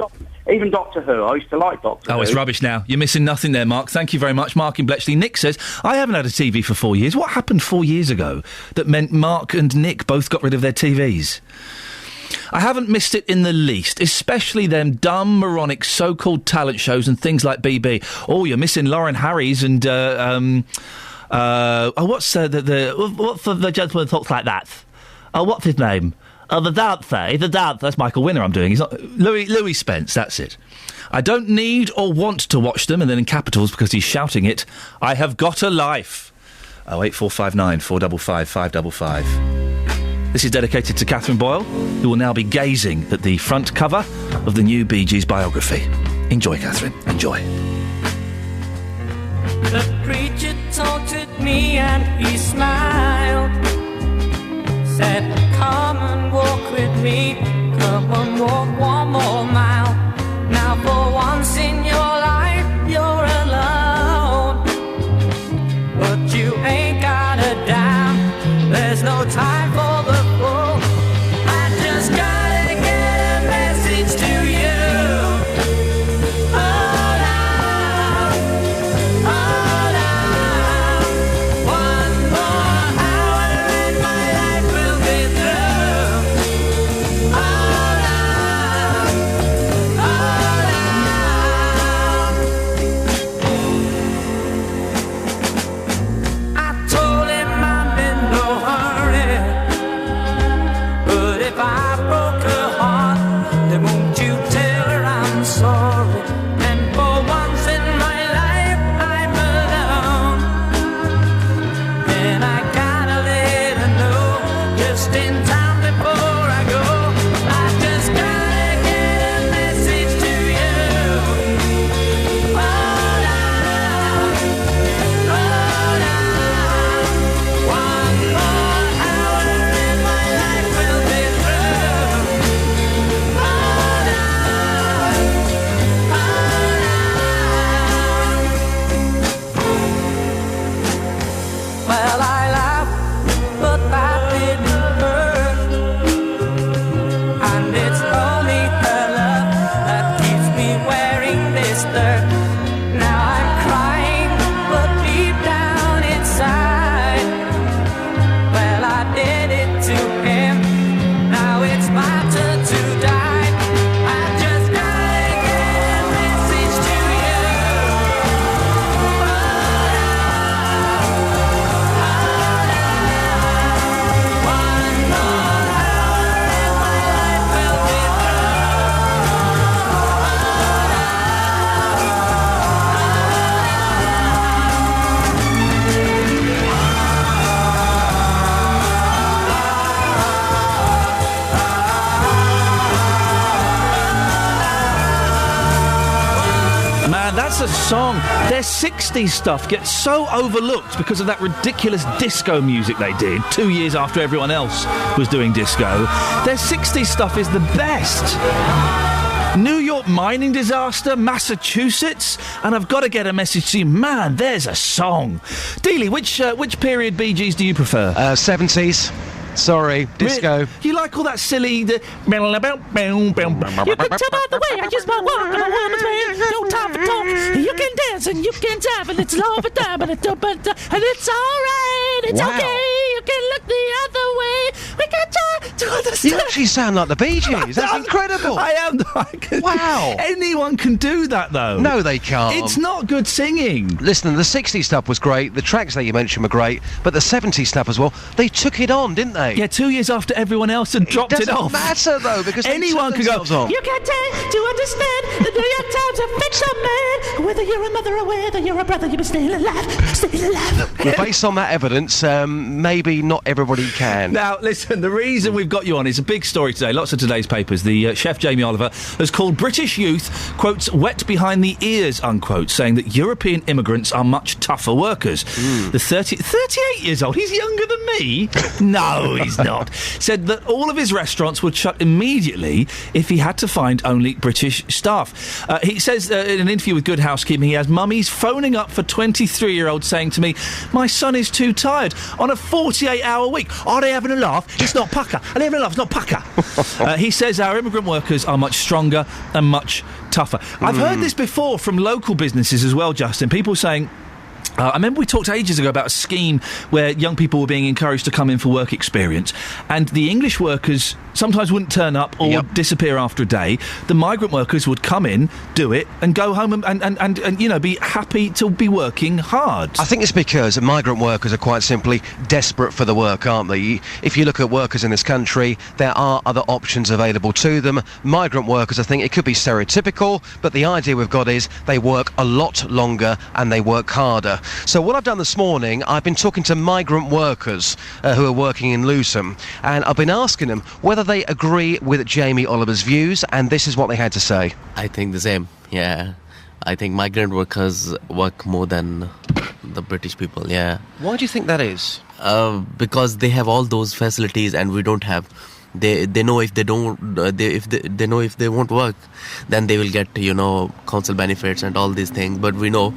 S23: Even Doctor Who. I used to like Doctor Who.
S4: Oh, it's rubbish now. You're missing nothing there, Mark. Thank you very much. Mark in Bletchley. Nick says, I haven't had a TV for 4 years. What happened 4 years ago that meant Mark and Nick both got rid of their TVs? I haven't missed it in the least, especially them dumb, moronic, so-called talent shows and things like BB. Oh, you're missing Lauren Harries and, what's the gentleman that talks like that? Oh, what's his name? The dancer, that's Michael Winner I'm doing. He's not Louis Spence, that's it. I don't need or want to watch them, and then in capitals because he's shouting it, I have got a life. 08459 455 555. This is dedicated to Catherine Boyle, who will now be gazing at the front cover of the new Bee Gees biography. Enjoy, Catherine. Enjoy.
S12: The preacher taunted me and he smiled. Said, come and walk with me. Come and walk one more mile. Now for once in your life you're alone. But you ain't got a dime. There's no time for the fool. I just gotta get a message to you. Hold on, hold on. One more hour and my life will be through. Hold on, hold on. I told him I'm in no hurry, but if I broke her heart, then won't you tell her I'm sorry? And for once in my life I'm alone, and I gotta let her know just in time before I go. I just gotta get a message to you. Hold on, hold on. One more hour and my life will be through. Hold on, well, I laughed, but that didn't hurt. And it's only her love that keeps me wearing this dirt. Now I'm crying, but deep down inside, well, I did it to him. Now it's my turn to die. I just gotta get a message to you. One more hour and my life will be
S4: Man, that's a song. Their 60s stuff gets so overlooked because of that ridiculous disco music they did 2 years after everyone else was doing disco. Their 60s stuff is the best. New York mining disaster, Massachusetts, and I've got to get a message to you. Man, there's a song. Dealey, which period Bee Gees do you prefer?
S3: 70s. Sorry, disco.
S4: You like all that silly... You can tell by the way I use my walk, I'm a woman's man. No time for talk. You can dance and you can jive and it's love and time and it's alright. It's
S3: Wow.
S4: okay. You can look the other way. We can try to understand.
S3: You actually sound like the Bee Gees. That's incredible.
S4: I am.
S3: Wow.
S4: Anyone can do that, though.
S3: No, they can't.
S4: It's not good singing.
S3: Listen, the 60s stuff was great. The tracks that you mentioned were great. But the 70s stuff as well, they took it on, didn't they?
S4: Yeah, 2 years after everyone else had dropped it off.
S3: It doesn't matter, though, because
S4: anyone
S3: they
S4: could
S3: took
S4: go,
S3: themselves on.
S4: you can tell to understand the New York Times have fixed a man. Whether you're a mother or whether you're a brother, you're still alive. Still alive.
S3: Well, based on that evidence, maybe not everybody can.
S4: Now, listen, the reason we've we've got you on is a big story today. Lots of today's papers. The chef Jamie Oliver has called British youth, quotes, wet behind the ears, unquote, saying that European immigrants are much tougher workers. The 38 years old, he's younger than me. No, he's not. Said that all of his restaurants would shut immediately if he had to find only British staff. He says in an interview with Good Housekeeping, he has mummies phoning up for 23-year-olds saying to me, my son is too tired on a 48-hour week. Are they having a laugh? It's not pucker. Are they having a laugh? It's not pucker. He says our immigrant workers are much stronger and much tougher. I've heard this before from local businesses as well, Justin. People saying, I remember we talked ages ago about a scheme where young people were being encouraged to come in for work experience, and the English workers sometimes wouldn't turn up or would disappear after a day. The migrant workers would come in, do it, and go home and you know, be happy to be working hard.
S3: I think it's because migrant workers are quite simply desperate for the work, aren't they? If you look at workers in this country, there are other options available to them. Migrant workers, I think it could be stereotypical, but the idea we've got is they work a lot longer and they work harder. So what I've done this morning, I've been talking to migrant workers who are working in Lewisham, and I've been asking them whether they agree with Jamie Oliver's views, and this is what they had to say.
S6: I think the same, yeah. I think migrant workers work more than the British people, yeah.
S3: Why do you think that is?
S6: Because they have all those facilities and we don't have. They know if they don't they know if they won't work, then they will get, you know, council benefits and all these things. But we know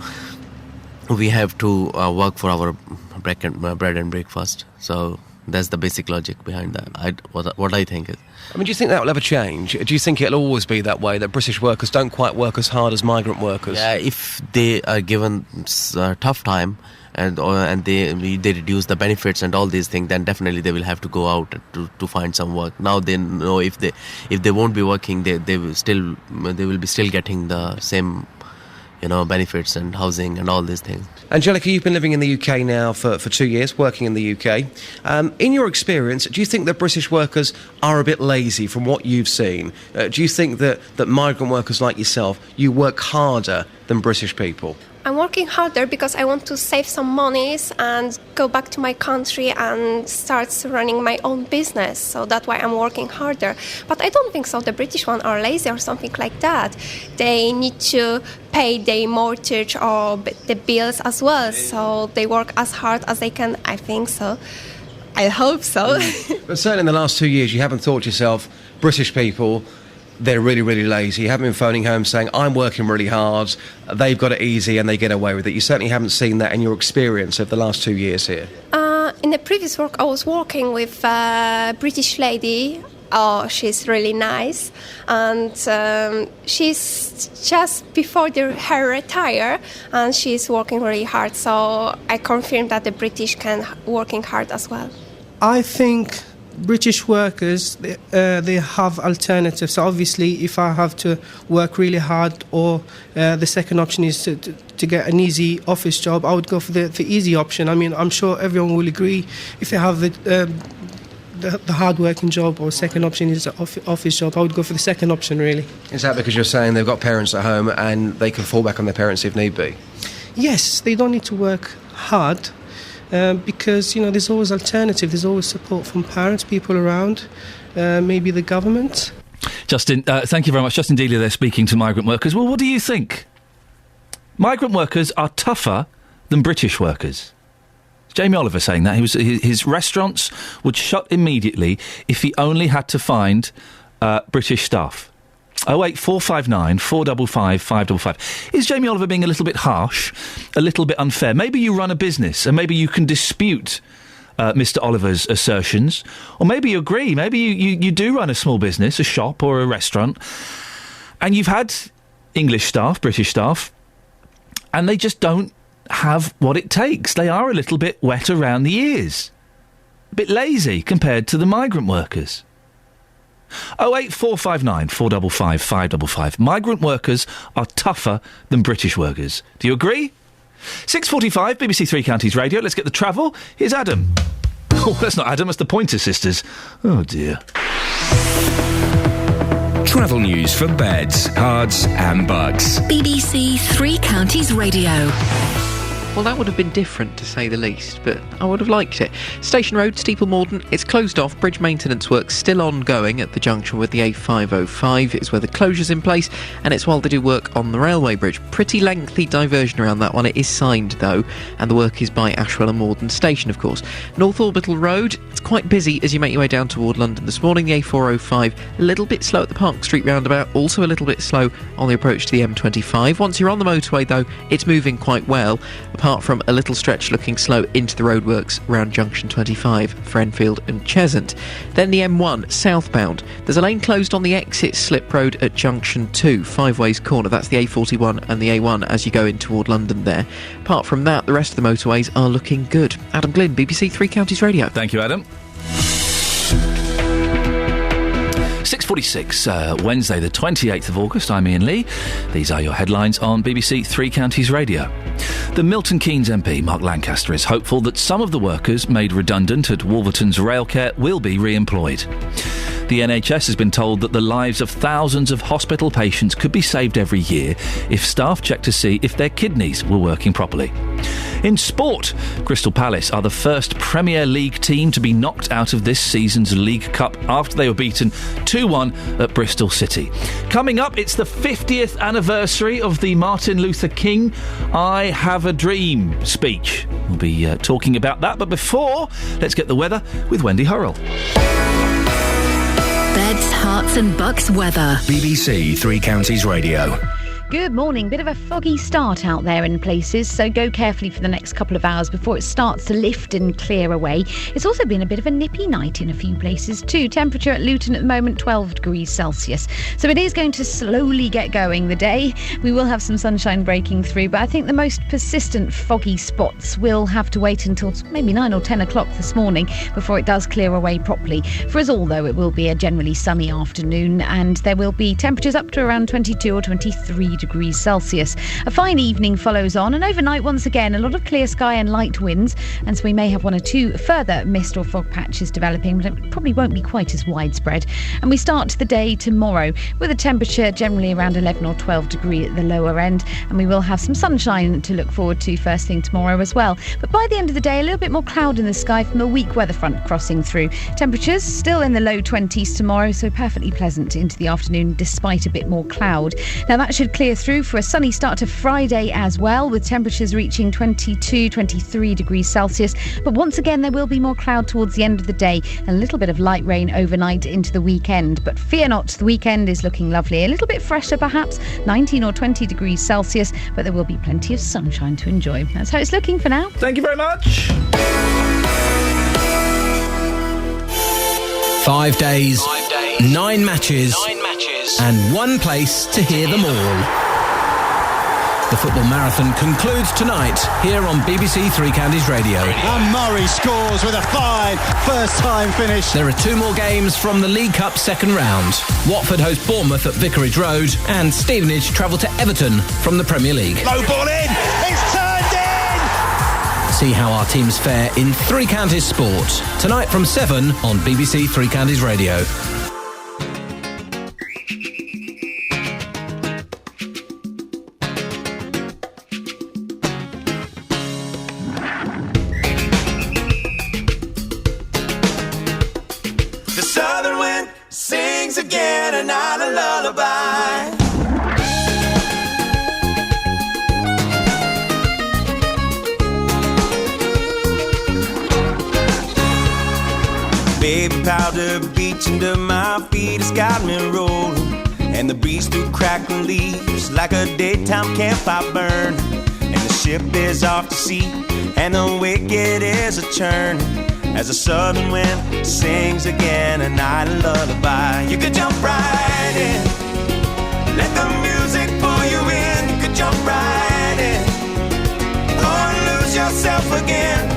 S6: we have to work for our bread and breakfast. So that's the basic logic behind that. What I think is.
S3: I mean, do you think that will ever change? Do you think it'll always be that way, that British workers don't quite work as hard as migrant workers?
S6: Yeah, if they are given a tough time and they reduce the benefits and all these things, then definitely they will have to go out to find some work. Now they know if they won't be working, they will be still getting the same, you know, benefits and housing and all these things.
S3: Angelica, you've been living in the UK now for 2 years, working in the UK. In your experience, do you think that British workers are a bit lazy from what you've seen? Do you think that migrant workers like yourself, you work harder than British people?
S7: I'm working harder because I want to save some monies and go back to my country and start running my own business. So that's why I'm working harder. But I don't think so. The British one are lazy or something like that. They need to pay their mortgage or the bills as well. So they work as hard as they can. I think so. I hope so.
S3: But certainly in the last 2 years, you haven't thought to yourself, British people, they're really, really lazy. You haven't been phoning home saying, I'm working really hard, they've got it easy and they get away with it. You certainly haven't seen that in your experience of the last 2 years here.
S7: In the previous work, I was working with a British lady. Oh, she's really nice. And she's just before her retire, and she's working really hard. So I confirm that the British can working hard as well.
S8: I think British workers, they have alternatives. So obviously, if I have to work really hard, or the second option is to get an easy office job, I would go for the easy option. I mean, I'm sure everyone will agree if they have the hard-working job, or second option is an office job, I would go for the second option, really.
S3: Is that because you're saying they've got parents at home and they can fall back on their parents if need be?
S8: Yes, they don't need to work hard. Because, you know, there's always alternative, there's always support from parents, people around, maybe the government.
S4: Justin, thank you very much. Justin Dealey there speaking to migrant workers. Well, what do you think? Migrant workers are tougher than British workers. Jamie Oliver saying that. His restaurants would shut immediately if he only had to find British staff. 08459 455 555. Is Jamie Oliver being a little bit harsh, a little bit unfair? Maybe you run a business and maybe you can dispute Mr. Oliver's assertions, or maybe you agree. Maybe you do run a small business, a shop or a restaurant, and you've had English staff, British staff, and they just don't have what it takes. They are a little bit wet around the ears, a bit lazy compared to the migrant workers. 08459 455 555. Migrant workers are tougher than British workers. Do you agree? 6:45, BBC Three Counties Radio. Let's get the travel. Here's Adam. Oh, that's not Adam, that's the Pointer Sisters. Oh, dear.
S13: Travel news for beds, cards and bugs.
S5: BBC Three Counties Radio.
S14: Well, that would have been different, to say the least, but I would have liked it. Station Road, Steeple Morden, it's closed off. Bridge maintenance work still ongoing at the junction with the A505 is where the closure's in place, and it's while they do work on the railway bridge. Pretty lengthy diversion around that one. It is signed, though, and the work is by Ashwell and Morden Station, of course. North Orbital Road, it's quite busy as you make your way down toward London this morning. The A405, a little bit slow at the Park Street roundabout, also a little bit slow on the approach to the M25. Once you're on the motorway, though, it's moving quite well, apart from a little stretch looking slow into the roadworks around Junction 25 for Enfield and Cheshunt. Then the M1 southbound. There's a lane closed on the exit slip road at Junction 2, Five Ways Corner. That's the A41 and the A1 as you go in toward London there. Apart from that, the rest of the motorways are looking good. Adam Glynn, BBC Three Counties Radio.
S4: Thank you, Adam. 6:46, Wednesday the 28th of August. I'm Iain Lee. These are your headlines on BBC Three Counties Radio. The Milton Keynes MP, Mark Lancaster, is hopeful that some of the workers made redundant at Wolverton's Railcare will be re-employed. The NHS has been told that the lives of thousands of hospital patients could be saved every year if staff check to see if their kidneys were working properly. In sport, Crystal Palace are the first Premier League team to be knocked out of this season's League Cup after they were beaten 2-1 at Bristol City. Coming up, it's the 50th anniversary of the Martin Luther King I Have a Dream speech. We'll be talking about that, but before, let's get the weather with Wendy Hurrell.
S5: Beds, Herts and Bucks weather.
S13: BBC Three Counties Radio.
S9: Good morning. Bit of a foggy start out there in places, so go carefully for the next couple of hours before it starts to lift and clear away. It's also been a bit of a nippy night in a few places too. Temperature at Luton at the moment 12 degrees Celsius. So it is going to slowly get going the day. We will have some sunshine breaking through, but I think the most persistent foggy spots will have to wait until maybe 9 or 10 o'clock this morning before it does clear away properly. For us all, though, it will be a generally sunny afternoon, and there will be temperatures up to around 22 or 23 degrees Celsius. A fine evening follows on, and overnight once again a lot of clear sky and light winds, and so we may have one or two further mist or fog patches developing, but it probably won't be quite as widespread. And we start the day tomorrow with a temperature generally around 11 or 12 degrees at the lower end, and we will have some sunshine to look forward to first thing tomorrow as well. But by the end of the day, a little bit more cloud in the sky from a weak weather front crossing through. Temperatures still in the low 20s tomorrow, so perfectly pleasant into the afternoon despite a bit more cloud. Now that should clear through for a sunny start to Friday as well, with temperatures reaching 22, 23 degrees Celsius. But once again, there will be more cloud towards the end of the day and a little bit of light rain overnight into the weekend. But fear not, the weekend is looking lovely. A little bit fresher perhaps, 19 or 20 degrees Celsius, but there will be plenty of sunshine to enjoy. That's how it's looking for now.
S4: Thank you very much.
S10: 5 days, 9 matches, and one place to hear them all. The football marathon concludes tonight here on BBC Three Counties Radio.
S15: And Murray scores with a fine first-time finish.
S10: There are 2 more games from the League Cup second round. Watford host Bournemouth at Vicarage Road, and Stevenage travel to Everton from the Premier League.
S15: Low ball in, it's turned in!
S10: See how our teams fare in Three Counties Sport. Tonight from 7 on BBC Three Counties Radio.
S11: Again, and not a lullaby. Baby powder beach under my feet has got me rolling, and the breeze through crackling leaves like a daytime campfire burn. And the ship is off to sea, and the wicked is a churn. As the southern wind sings again a night lullaby. You could jump right in, let the music pull you in. You could jump right in, or lose yourself again.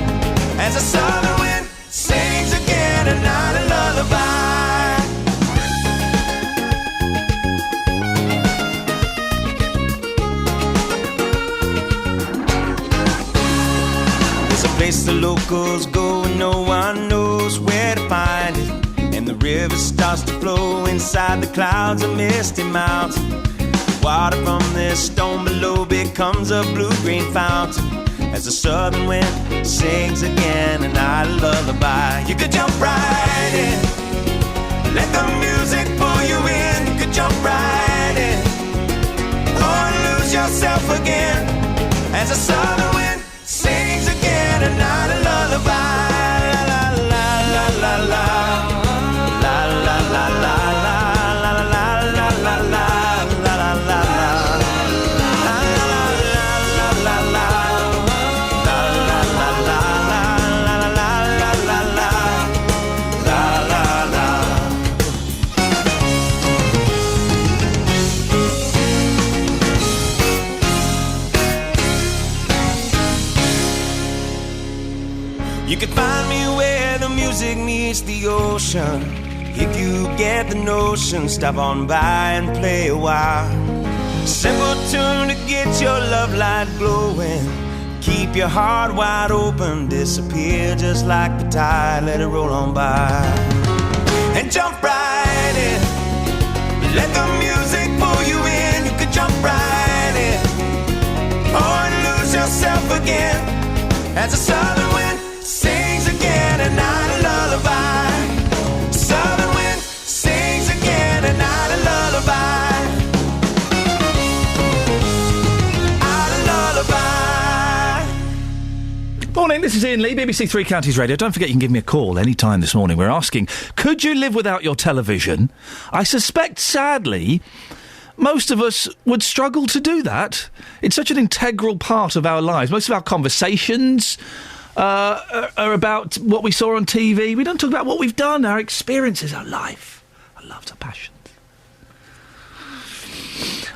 S11: As the southern wind sings again a night lullaby. There's a place the locals go and no one knows where to find it. And the river starts to flow inside the clouds of misty mountain. The water from this stone below becomes a blue-green fountain. as the southern wind sings again a night lullaby. You could jump right in, let the music pull you in. You could jump right in, or lose yourself again as the southern wind sings again a night a lullaby. La la la la la la la la la la la la la la la la la la. You can find me where the music meets the ocean. If you get the notion, stop on by and play a while. Simple tune to get your love light glowing. Keep your heart wide open, disappear just like the tide, let it roll on by. And jump right in, let the music pull you in. You can jump right in, or lose yourself again as the southern wind sings again a night a lullaby. Southern wind sings again a night a lullaby.
S4: Morning, this is Iain Lee, BBC Three Counties Radio. Don't forget you can give me a call any time this morning. We're asking, could you live without your television? I suspect, sadly, most of us would struggle to do that. It's such an integral part of our lives. Most of our conversations are about what we saw on TV. We don't talk about what we've done, our experiences, our life, our loves, our passions.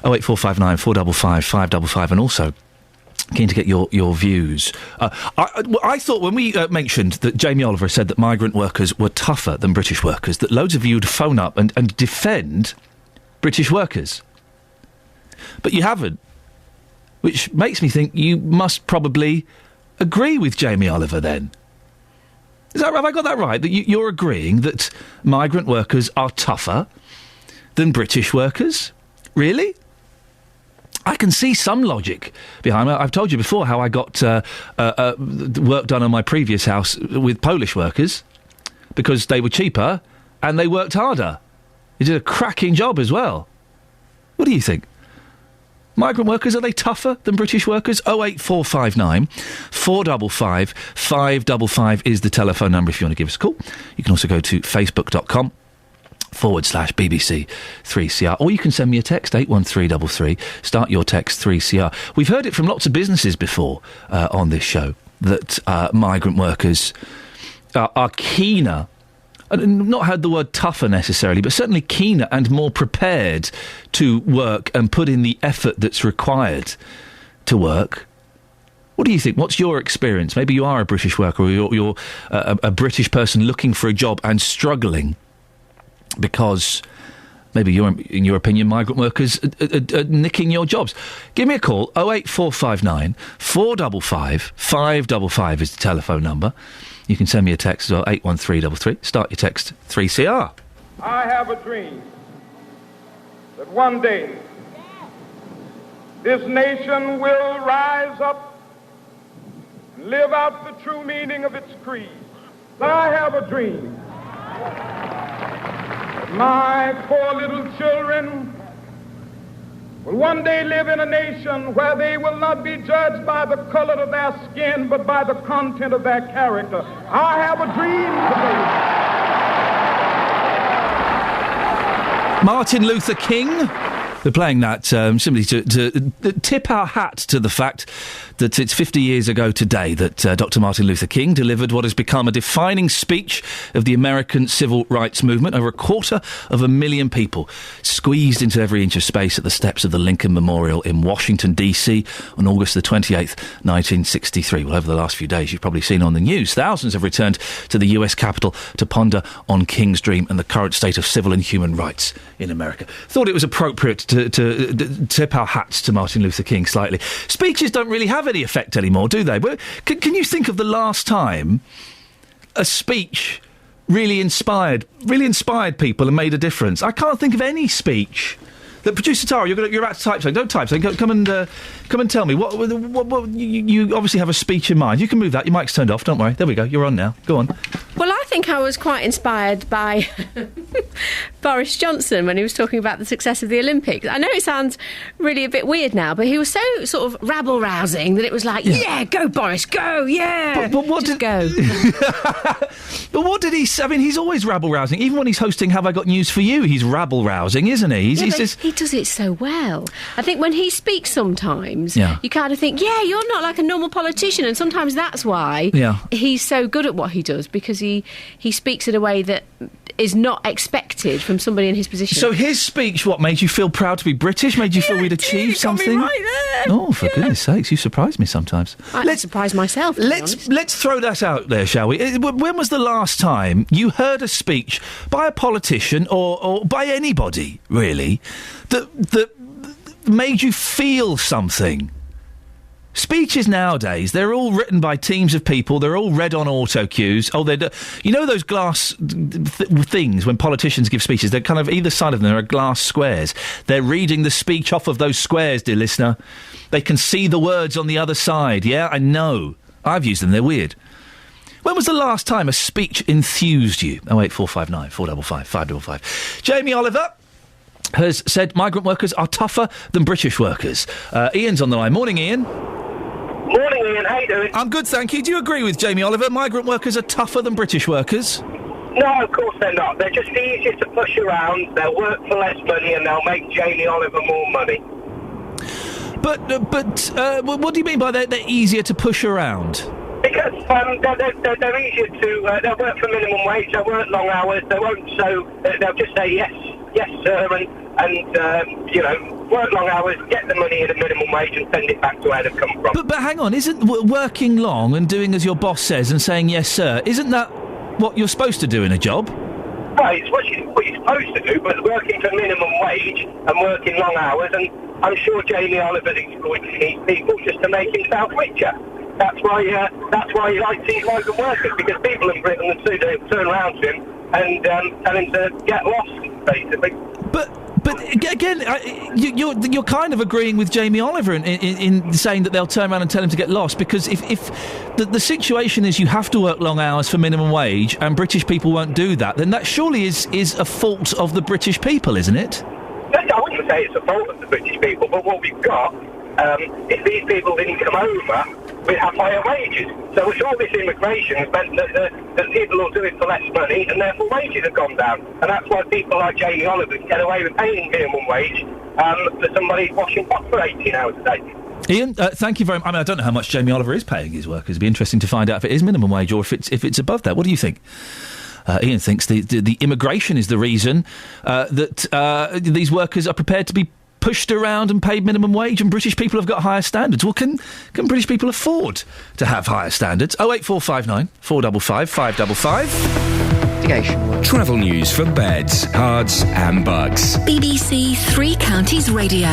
S4: 08459 455 555, and also keen to get your views. I thought when we mentioned that Jamie Oliver said that migrant workers were tougher than British workers, that loads of you would phone up and defend British workers. But you haven't, which makes me think you must probably agree with Jamie Oliver then. Have I got that right? That you're agreeing that migrant workers are tougher than British workers? Really? I can see some logic behind it. I've told you before how I got work done on my previous house with Polish workers because they were cheaper and they worked harder. They did a cracking job as well. What do you think? Migrant workers, are they tougher than British workers? 08459 455 555 is the telephone number if you want to give us a call. You can also go to facebook.com/BBC 3CR, or you can send me a text 81333. Start your text 3CR. We've heard it from lots of businesses before on this show that migrant workers are keener. I've not heard the word tougher necessarily, but certainly keener and more prepared to work and put in the effort that's required to work. What do you think? What's your experience? Maybe you are a British worker, or you're a British person looking for a job and struggling because maybe in your opinion, migrant workers are nicking your jobs. Give me a call, 08459 455 555 is the telephone number. You can send me a text as well, 81333. Start your text 3CR.
S16: I have a dream that one day this nation will rise up and live out the true meaning of its creed. I have a dream that my poor little children will one day live in a nation where they will not be judged by the color of their skin, but by the content of their character. I have a dream today.
S4: Martin Luther King. We're playing that simply to tip our hat to the fact that it's 50 years ago today that Dr. Martin Luther King delivered what has become a defining speech of the American civil rights movement. Over 250,000 people squeezed into every inch of space at the steps of the Lincoln Memorial in Washington, D.C. on August the 28th, 1963. Well, over the last few days, you've probably seen on the news, thousands have returned to the US Capitol to ponder on King's dream and the current state of civil and human rights in America. Thought it was appropriate to tip our hats to Martin Luther King slightly. Speeches don't really have any effect anymore, do they? Can you think of the last time a speech really inspired people and made a difference? I can't think of any speech Producer Tara, you're about to type something. Don't type something. Come and tell me. What you obviously have a speech in mind. You can move that. Your mic's turned off. Don't worry. There we go. You're on now. Go on.
S17: Well, I think I was quite inspired by Boris Johnson when he was talking about the success of the Olympics. I know it sounds really a bit weird now, but he was so sort of rabble-rousing that it was like, yeah go Boris, go, yeah,
S4: but what
S17: just go.
S4: But what did he say? I mean, he's always rabble-rousing. Even when he's hosting Have I Got News For You, he's rabble-rousing, isn't he? He
S17: does it so well. I think when he speaks sometimes, you kind of think, yeah, you're not like a normal politician, and sometimes that's why he's so good at what he does, because he speaks in a way that is not expected from somebody in his position.
S4: So his speech, what, made you feel proud to be British? Made you feel we'd achieved something?
S17: Right there.
S4: Oh, for goodness sakes, you surprise me sometimes.
S17: Let's surprise myself.
S4: Let's throw that out there, shall we? When was the last time you heard a speech by a politician or by anybody, really, that made you feel something? Speeches nowadays, they're all written by teams of people. They're all read on auto cues. Oh, you know those glass things when politicians give speeches? They're kind of either side of them. There are glass squares. They're reading the speech off of those squares, dear listener. They can see the words on the other side. Yeah, I know. I've used them. They're weird. When was the last time a speech enthused you? 08459 455 555. Jamie Oliver has said migrant workers are tougher than British workers. Ian's on the line. Morning, Ian.
S18: Morning, Ian. How you doing?
S4: I'm good, thank you. Do you agree with Jamie Oliver? Migrant workers are tougher than British workers?
S18: No, of course they're not. They're just easier to push around. They'll work for less money and they'll make Jamie Oliver more money.
S4: But what do you mean by they're easier to push around?
S18: Because they're easier to... they'll work for minimum wage, they'll work long hours, they won't they'll just say yes, sir, and work long hours, get the money at a minimum wage and send it back to where they've come from.
S4: But hang on, isn't working long and doing as your boss says and saying yes, sir, isn't that what you're supposed to do in a job?
S18: Well, it's what you're supposed to do, but working for minimum wage and working long hours, and I'm sure Jamie Oliver's exploiting these people just to make himself richer. That's why he likes these migrant workers, because people in Britain will turn around to him and tell him to get lost, basically.
S4: But again, you're kind of agreeing with Jamie Oliver in saying that they'll turn around and tell him to get lost, because if the situation is you have to work long hours for minimum wage and British people won't do that, then that surely is a fault of the British people, isn't it?
S18: I wouldn't say it's a fault of the British people, but what we've got, if these people didn't come over, we'd have higher wages. So all this immigration has meant that people will do it for less money, and therefore wages have gone down. And that's why people like Jamie Oliver get away with paying minimum wage for somebody washing pots for 18 hours a day.
S4: Ian, thank you very much. I mean, I don't know how much Jamie Oliver is paying his workers. It'd be interesting to find out if it is minimum wage or if it's above that. What do you think? Ian thinks the immigration is the reason that these workers are prepared to be pushed around and paid minimum wage, and British people have got higher standards. Well, can British people afford to have higher standards? 08459 455 555.
S13: Travel news for beds, cards and bugs.
S5: BBC Three Counties Radio.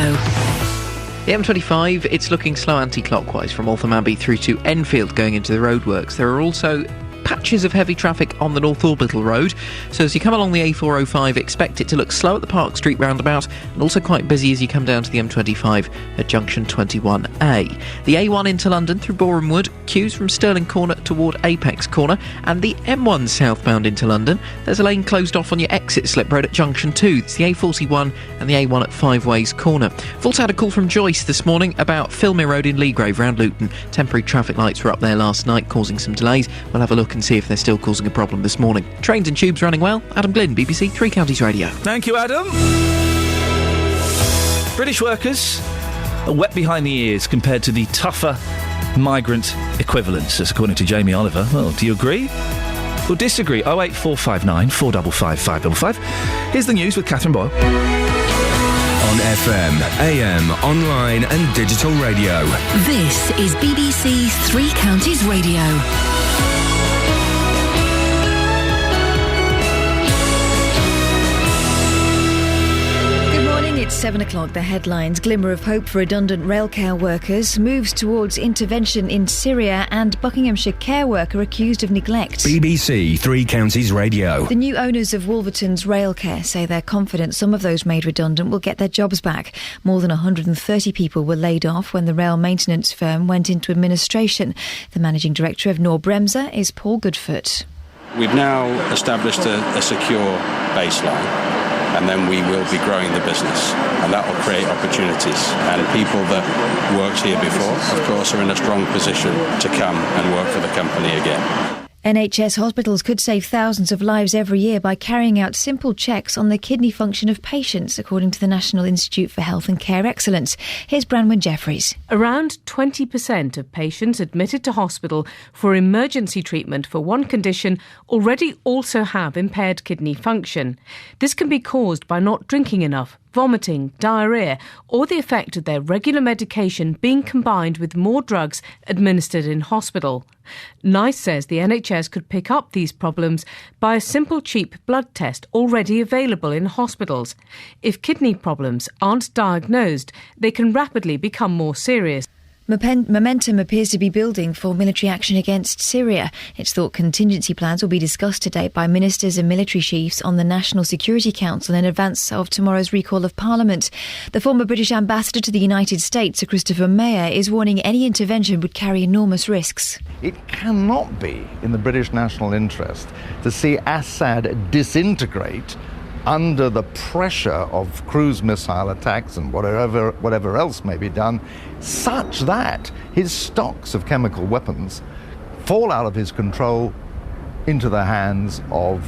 S14: The M25, it's looking slow anti-clockwise from Waltham Abbey through to Enfield going into the roadworks. There are also patches of heavy traffic on the North Orbital Road, so as you come along the A405, expect it to look slow at the Park Street roundabout and also quite busy as you come down to the M25 at junction 21A. The A1 into London through Boreham Wood, queues from Stirling Corner toward Apex Corner, and the M1 southbound into London, there's a lane closed off on your exit slip road at junction 2. It's the A41 and the A1 at Five Ways Corner. We've also had a call from Joyce this morning about Filmere Road in Leagrave round Luton. Temporary traffic lights were up there last night causing some delays. We'll have a look and see if they're still causing a problem this morning. Trains and tubes running well. Adam Glynn, BBC Three Counties Radio.
S4: Thank you, Adam. British workers are wet behind the ears compared to the tougher migrant equivalents, as according to Jamie Oliver. Well, do you agree or disagree? 08459 455 555. Here's the news with Catherine Boyle.
S13: On FM, AM, online and digital radio.
S5: This is BBC Three Counties Radio.
S1: It's 7 o'clock, the headlines. Glimmer of hope for redundant railcare workers, moves towards intervention in Syria, and Buckinghamshire care worker accused of neglect.
S13: BBC Three Counties Radio.
S1: The new owners of Wolverton's Railcare say they're confident some of those made redundant will get their jobs back. More than 130 people were laid off when the rail maintenance firm went into administration. The managing director of Nor Bremser is Paul Goodfoot.
S19: We've now established a secure baseline, and then we will be growing the business, and that will create opportunities. And people that worked here before, of course, are in a strong position to come and work for the company again.
S1: NHS hospitals could save thousands of lives every year by carrying out simple checks on the kidney function of patients, according to the National Institute for Health and Care Excellence. Here's Branwen Jeffries.
S20: Around 20% of patients admitted to hospital for emergency treatment for one condition already also have impaired kidney function. This can be caused by not drinking enough, vomiting, diarrhoea, or the effect of their regular medication being combined with more drugs administered in hospital. NICE says the NHS could pick up these problems by a simple, cheap blood test already available in hospitals. If kidney problems aren't diagnosed, they can rapidly become more serious.
S1: Momentum appears to be building for military action against Syria. It's thought contingency plans will be discussed today by ministers and military chiefs on the National Security Council in advance of tomorrow's recall of Parliament. The former British ambassador to the United States, Sir Christopher Mayer, is warning any intervention would carry enormous risks.
S21: It cannot be in the British national interest to see Assad disintegrate under the pressure of cruise missile attacks and whatever else may be done, such that his stocks of chemical weapons fall out of his control into the hands of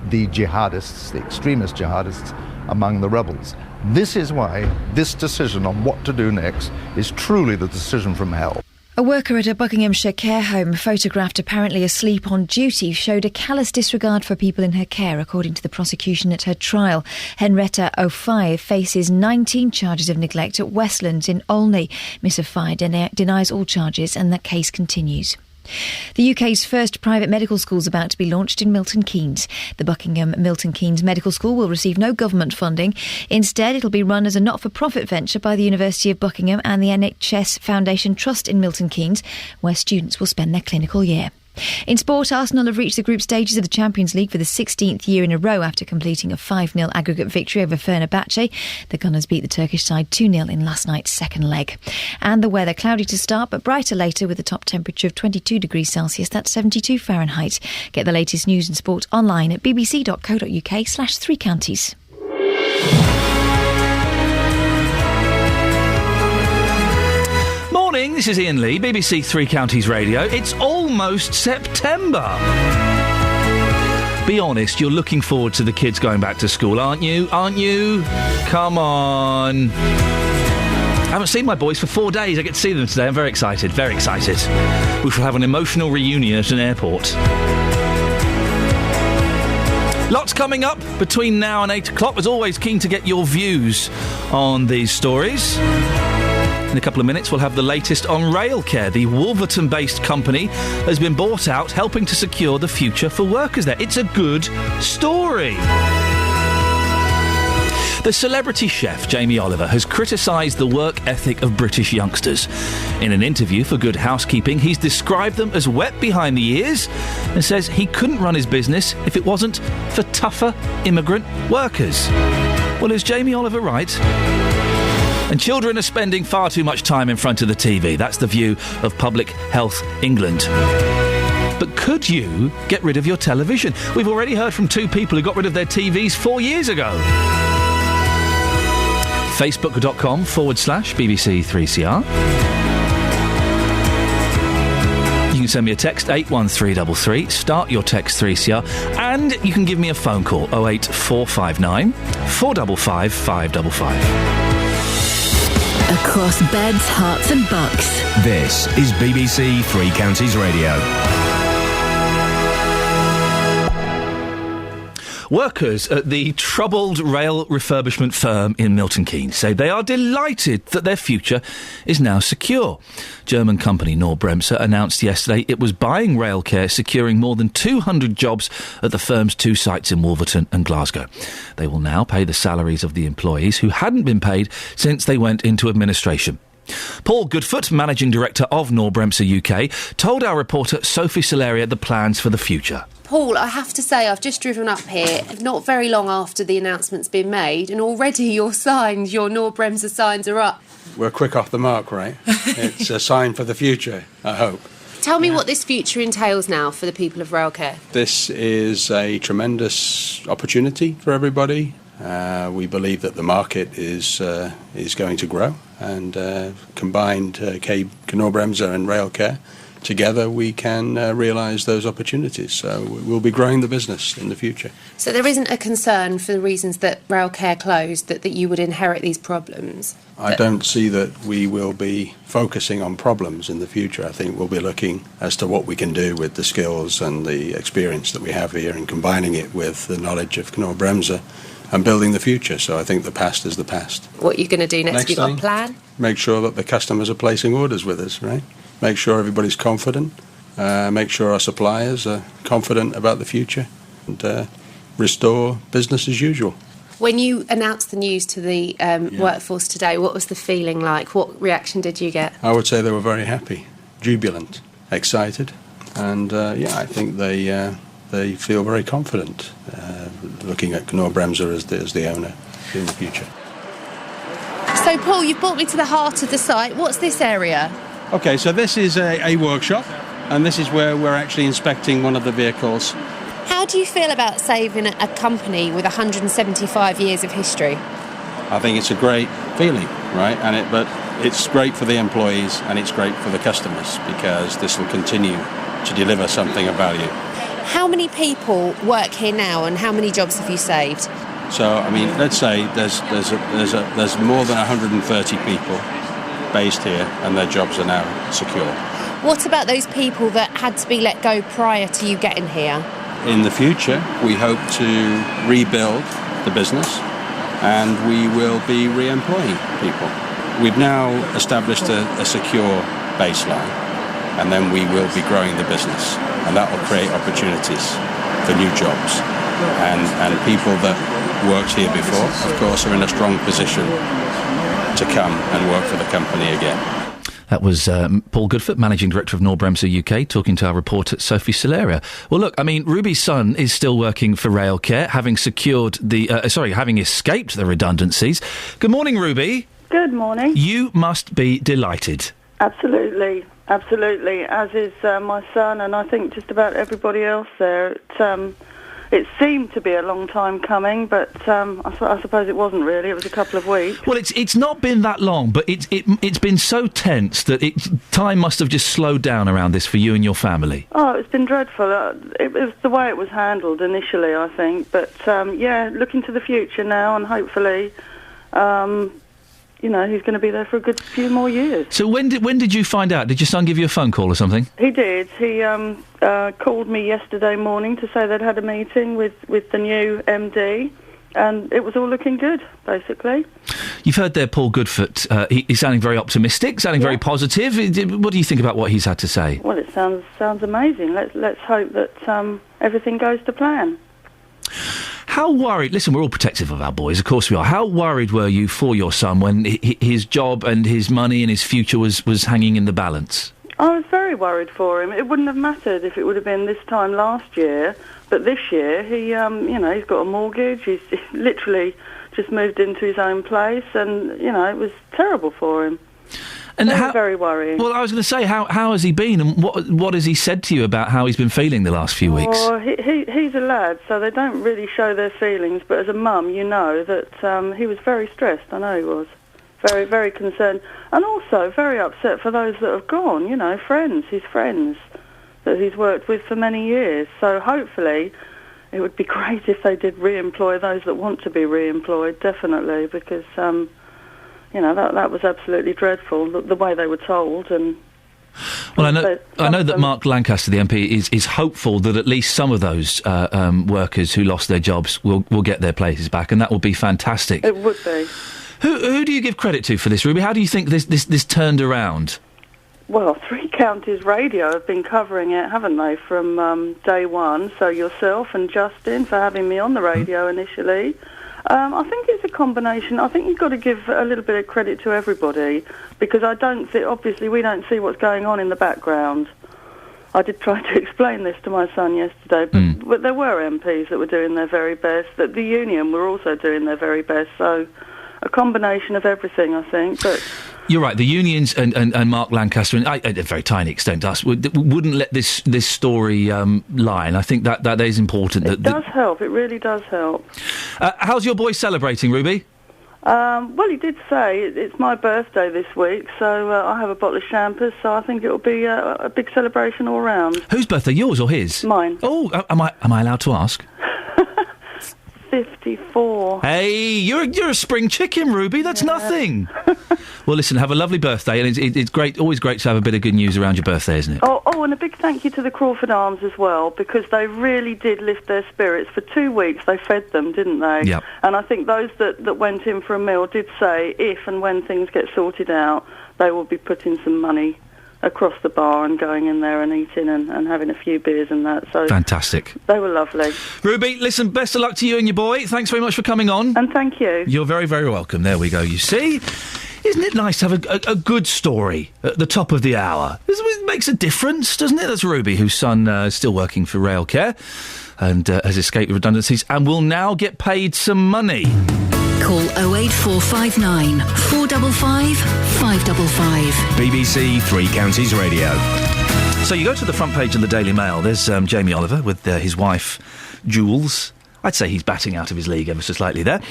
S21: the jihadists, the extremist jihadists among the rebels. This is why this decision on what to do next is truly the decision from hell.
S1: A worker at a Buckinghamshire care home, photographed apparently asleep on duty, showed a callous disregard for people in her care, according to the prosecution at her trial. Henrietta O'Fire faces 19 charges of neglect at Westlands in Olney. Miss O'Fire denies all charges, and that case continues. The UK's first private medical school is about to be launched in Milton Keynes. The Buckingham Milton Keynes Medical School will receive no government funding. Instead, it'll be run as a not-for-profit venture by the University of Buckingham and the NHS Foundation Trust in Milton Keynes, where students will spend their clinical year. In sport, Arsenal have reached the group stages of the Champions League for the 16th year in a row after completing a 5-0 aggregate victory over Fenerbahce. The Gunners beat the Turkish side 2-0 in last night's second leg. And the weather, cloudy to start but brighter later with a top temperature of 22 degrees Celsius, that's 72 Fahrenheit. Get the latest news and sport online at bbc.co.uk/3 counties.
S4: Morning, this is Iain Lee, BBC Three Counties Radio. It's almost September. Be honest, you're looking forward to the kids going back to school, aren't you? Aren't you? Come on. I haven't seen my boys for 4 days. I get to see them today. I'm very excited, very excited. We shall have an emotional reunion at an airport. Lots coming up between now and 8 o'clock. As always, keen to get your views on these stories. In a couple of minutes, we'll have the latest on Railcare. The Wolverton-based company has been bought out, helping to secure the future for workers there. It's a good story. The celebrity chef Jamie Oliver has criticised the work ethic of British youngsters. In an interview for Good Housekeeping, he's described them as wet behind the ears and says he couldn't run his business if it wasn't for tougher immigrant workers. Well, is Jamie Oliver right? And children are spending far too much time in front of the TV. That's the view of Public Health England. But could you get rid of your television? We've already heard from 2 people who got rid of their TVs 4 years ago. Facebook.com/BBC3CR. You can send me a text, 81333. Start your text 3CR. And you can give me a phone call, 08459 455 555.
S5: Across beds, hearts and bucks.
S13: This is BBC Three Counties Radio.
S4: Workers at the troubled rail refurbishment firm in Milton Keynes say they are delighted that their future is now secure. German company Knorr-Bremse announced yesterday it was buying Railcare, securing more than 200 jobs at the firm's 2 sites in Wolverton and Glasgow. They will now pay the salaries of the employees who hadn't been paid since they went into administration. Paul Goodfoot, Managing Director of Knorr-Bremse UK, told our reporter Sophie Solaria the plans for the future.
S2: Paul, I have to say, I've just driven up here, not very long after the announcement's been made, and already your Knorr-Bremse signs are up.
S19: We're quick off the mark, right? It's a sign for the future, I hope.
S2: Tell me what this future entails now for the people of Railcare.
S19: This is a tremendous opportunity for everybody. We believe that the market is going to grow, and combined Knorr-Bremse and Railcare, together we can realise those opportunities. So we'll be growing the business in the future.
S2: So there isn't a concern for the reasons that Railcare closed, that you would inherit these problems?
S19: I don't see that we will be focusing on problems in the future. I think we'll be looking as to what we can do with the skills and the experience that we have here and combining it with the knowledge of Knorr-Bremse and building the future. So I think the past is the past.
S2: What are you going to do next? Have you got a
S19: thing,
S2: plan?
S19: Make sure that the customers are placing orders with us, right? Make sure everybody's confident. Make sure our suppliers are confident about the future, and restore business as usual.
S2: When you announced the news to the workforce today, what was the feeling like? What reaction did you get?
S19: I would say they were very happy, jubilant, excited, and I think they feel very confident looking at Knorr-Bremse as the owner in the future.
S2: So, Paul, you've brought me to the heart of the site. What's this area?
S19: Okay, so this is a workshop, and this is where we're actually inspecting one of the vehicles.
S2: How do you feel about saving a company with 175 years of history?
S19: I think it's a great feeling, right? But it's great for the employees and it's great for the customers, because this will continue to deliver something of value.
S2: How many people work here now, and how many jobs have you saved?
S19: So, I mean, let's say there's more than 130 people based here, and their jobs are now secure.
S2: What about those people that had to be let go prior to you getting here?
S19: In the future, we hope to rebuild the business, and we will be re-employing people. We've now established a secure baseline, and then we will be growing the business, and that will create opportunities for new jobs. And people that worked here before, of course, are in a strong position to come and work for the company again.
S4: That was Paul Goodfoot, Managing Director of Knorr-Bremse UK, talking to our reporter Sophie Solaria. Well, look, I mean, Ruby's son is still working for Railcare, having having escaped the redundancies. Good morning, Ruby.
S22: Good morning.
S4: You must be delighted.
S22: Absolutely, as is my son, and I think just about everybody else there. It seemed to be a long time coming, but I suppose it wasn't really. It was a couple of weeks.
S4: Well, it's not been that long, but it's been so tense that time must have just slowed down around this for you and your family.
S22: Oh, it's been dreadful. It was the way it was handled initially, I think. But, looking to the future now, and hopefully, he's going to be there for a good few more years.
S4: So when did you find out? Did your son give you a phone call or something?
S22: He did. He called me yesterday morning to say they'd had a meeting with the new MD, and it was all looking good, basically.
S4: You've heard there Paul Goodfoot. He's sounding very optimistic, sounding very positive. What do you think about what he's had to say?
S22: Well, it sounds amazing. Let's hope that everything goes to plan.
S4: How worried... Listen, we're all protective of our boys, of course we are. How worried were you for your son when his job and his money and his future was hanging in the balance?
S22: I was very worried for him. It wouldn't have mattered if it would have been this time last year, but this year, he's got a mortgage, he's literally just moved into his own place, and, it was terrible for him. And very worrying.
S4: Well, I was going to say, how has he been, and what has he said to you about how he's been feeling the last few weeks?
S22: Oh, he's a lad, so they don't really show their feelings, but as a mum, you know that he was very stressed. I know he was. Very, very concerned. And also very upset for those that have gone, his friends that he's worked with for many years. So hopefully it would be great if they did re-employ those that want to be re-employed, definitely, because... that was absolutely dreadful, the way they were told. And
S4: Well, I know that Mark Lancaster, the MP, is hopeful that at least some of those workers who lost their jobs will get their places back, and that would be fantastic.
S22: It would be.
S4: Who do you give credit to for this, Ruby? How do you think this turned around?
S22: Well, Three Counties Radio have been covering it, haven't they, from day one? So yourself and Justin for having me on the radio initially. I think it's a combination. I think you've got to give a little bit of credit to everybody, because obviously we don't see what's going on in the background. I did try to explain this to my son yesterday, but there were MPs that were doing their very best, that the union were also doing their very best, so a combination of everything, I think. But
S4: you're right, the unions and Mark Lancaster, and at a very tiny extent us, wouldn't let this story lie, and I think that is important.
S22: It does help, it really does help.
S4: How's your boy celebrating, Ruby?
S22: Well, he did say it's my birthday this week, so I have a bottle of champagne, so I think it'll be a big celebration all round.
S4: Whose birthday, yours or his?
S22: Mine.
S4: Oh, am I allowed to ask?
S22: 54.
S4: Hey, you're a spring chicken, Ruby. That's nothing. Well, listen, have a lovely birthday, and it's great, always great to have a bit of good news around your birthday, isn't it?
S22: Oh, and a big thank you to the Crawford Arms as well, because they really did lift their spirits. For 2 weeks they fed them, didn't they?
S4: Yep.
S22: And I think those that went in for a meal did say if and when things get sorted out, they will be putting some money across the bar and going in there and eating and having a few beers and that. So
S4: fantastic.
S22: They were lovely.
S4: Ruby, listen, best of luck to you and your boy. Thanks very much for coming on.
S22: And thank you.
S4: You're very, very welcome. There we go, you see. Isn't it nice to have a good story at the top of the hour? It makes a difference, doesn't it? That's Ruby, whose son is still working for Railcare and has escaped redundancies and will now get paid some money.
S5: Call 08459 455 555.
S13: BBC Three Counties Radio.
S4: So you go to the front page of the Daily Mail. There's Jamie Oliver with his wife, Jules. I'd say he's batting out of his league ever so slightly there.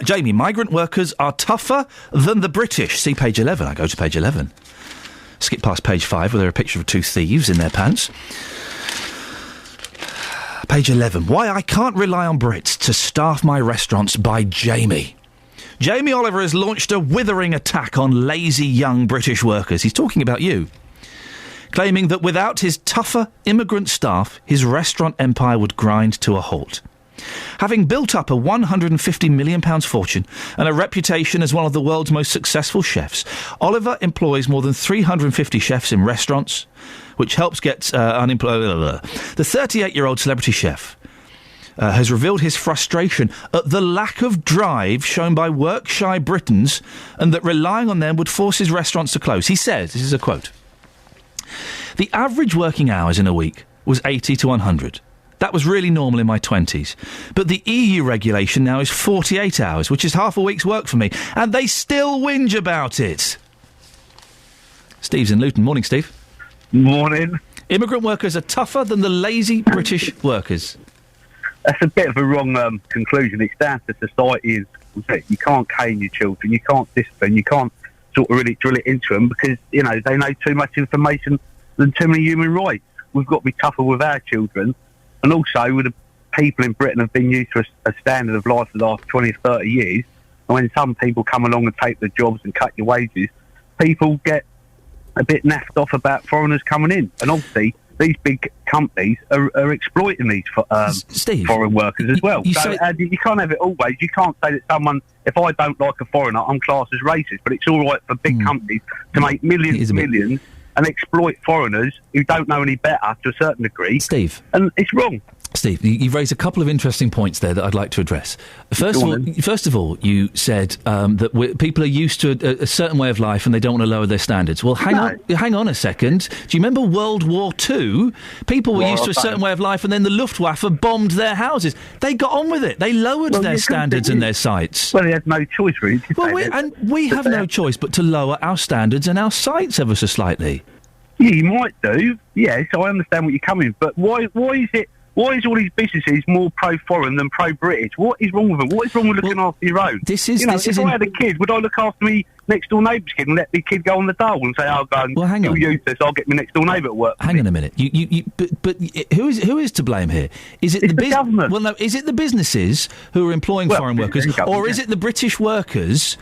S4: Jamie, migrant workers are tougher than the British. See page 11. I go to page 11. Skip past page 5 where there are a picture of two thieves in their pants. Page 11. Why I can't rely on Brits to staff my restaurants by Jamie. Jamie Oliver has launched a withering attack on lazy young British workers. He's talking about you. Claiming that without his tougher immigrant staff, his restaurant empire would grind to a halt. Having built up a £150 million fortune and a reputation as one of the world's most successful chefs, Oliver employs more than 350 chefs in restaurants, which helps get unemployed. The 38-year-old celebrity chef has revealed his frustration at the lack of drive shown by work-shy Britons and that relying on them would force his restaurants to close. He says, this is a quote, "The average working hours in a week was 80 to 100. That was really normal in my 20s. But the EU regulation now is 48 hours, which is half a week's work for me. And they still whinge about it." Steve's in Luton. Morning, Steve.
S6: Morning.
S4: Immigrant workers are tougher than the lazy British workers.
S6: That's a bit of a wrong conclusion. It's down to society. You can't cane your children. You can't discipline. You can't sort of really drill it into them because, you know, they know too much information and too many human rights. We've got to be tougher with our children. And also, with the people in Britain have been used to a standard of life for the last 20 or 30 years, and when some people come along and take the jobs and cut your wages, people get a bit naffed off about foreigners coming in. And obviously, these big companies are exploiting these foreign workers as well. You can't have it always. You can't say that someone, if I don't like a foreigner, I'm classed as racist, but it's all right for big companies to make millions and millions and exploit foreigners who don't know any better to a certain degree.
S4: Steve.
S6: And it's wrong.
S4: Steve, you've raised a couple of interesting points there that I'd like to address. First of all, you said that people are used to a certain way of life and they don't want to lower their standards. Well, hang on a second. Do you remember World War II? People were used to a certain way of life and then the Luftwaffe bombed their houses. They got on with it. They lowered their standards and their sites.
S6: Well, they had no choice, really.
S4: We have no choice but to lower our standards and our sites ever so slightly.
S6: Yeah, you might do. Yes, I understand what you're coming with. But why is all these businesses more pro-foreign than pro-British? What is wrong with them? What is wrong with looking after your own? If I had a kid, would I look after me next-door neighbour's kid and let the kid go on the dole and say, "I'll go and do useless, I'll get my next-door neighbour to work"?
S4: Hang on a minute. But who is to blame here? Is it the
S6: government?
S4: Well, no. Is it the businesses who are employing foreign workers, or is it the British workers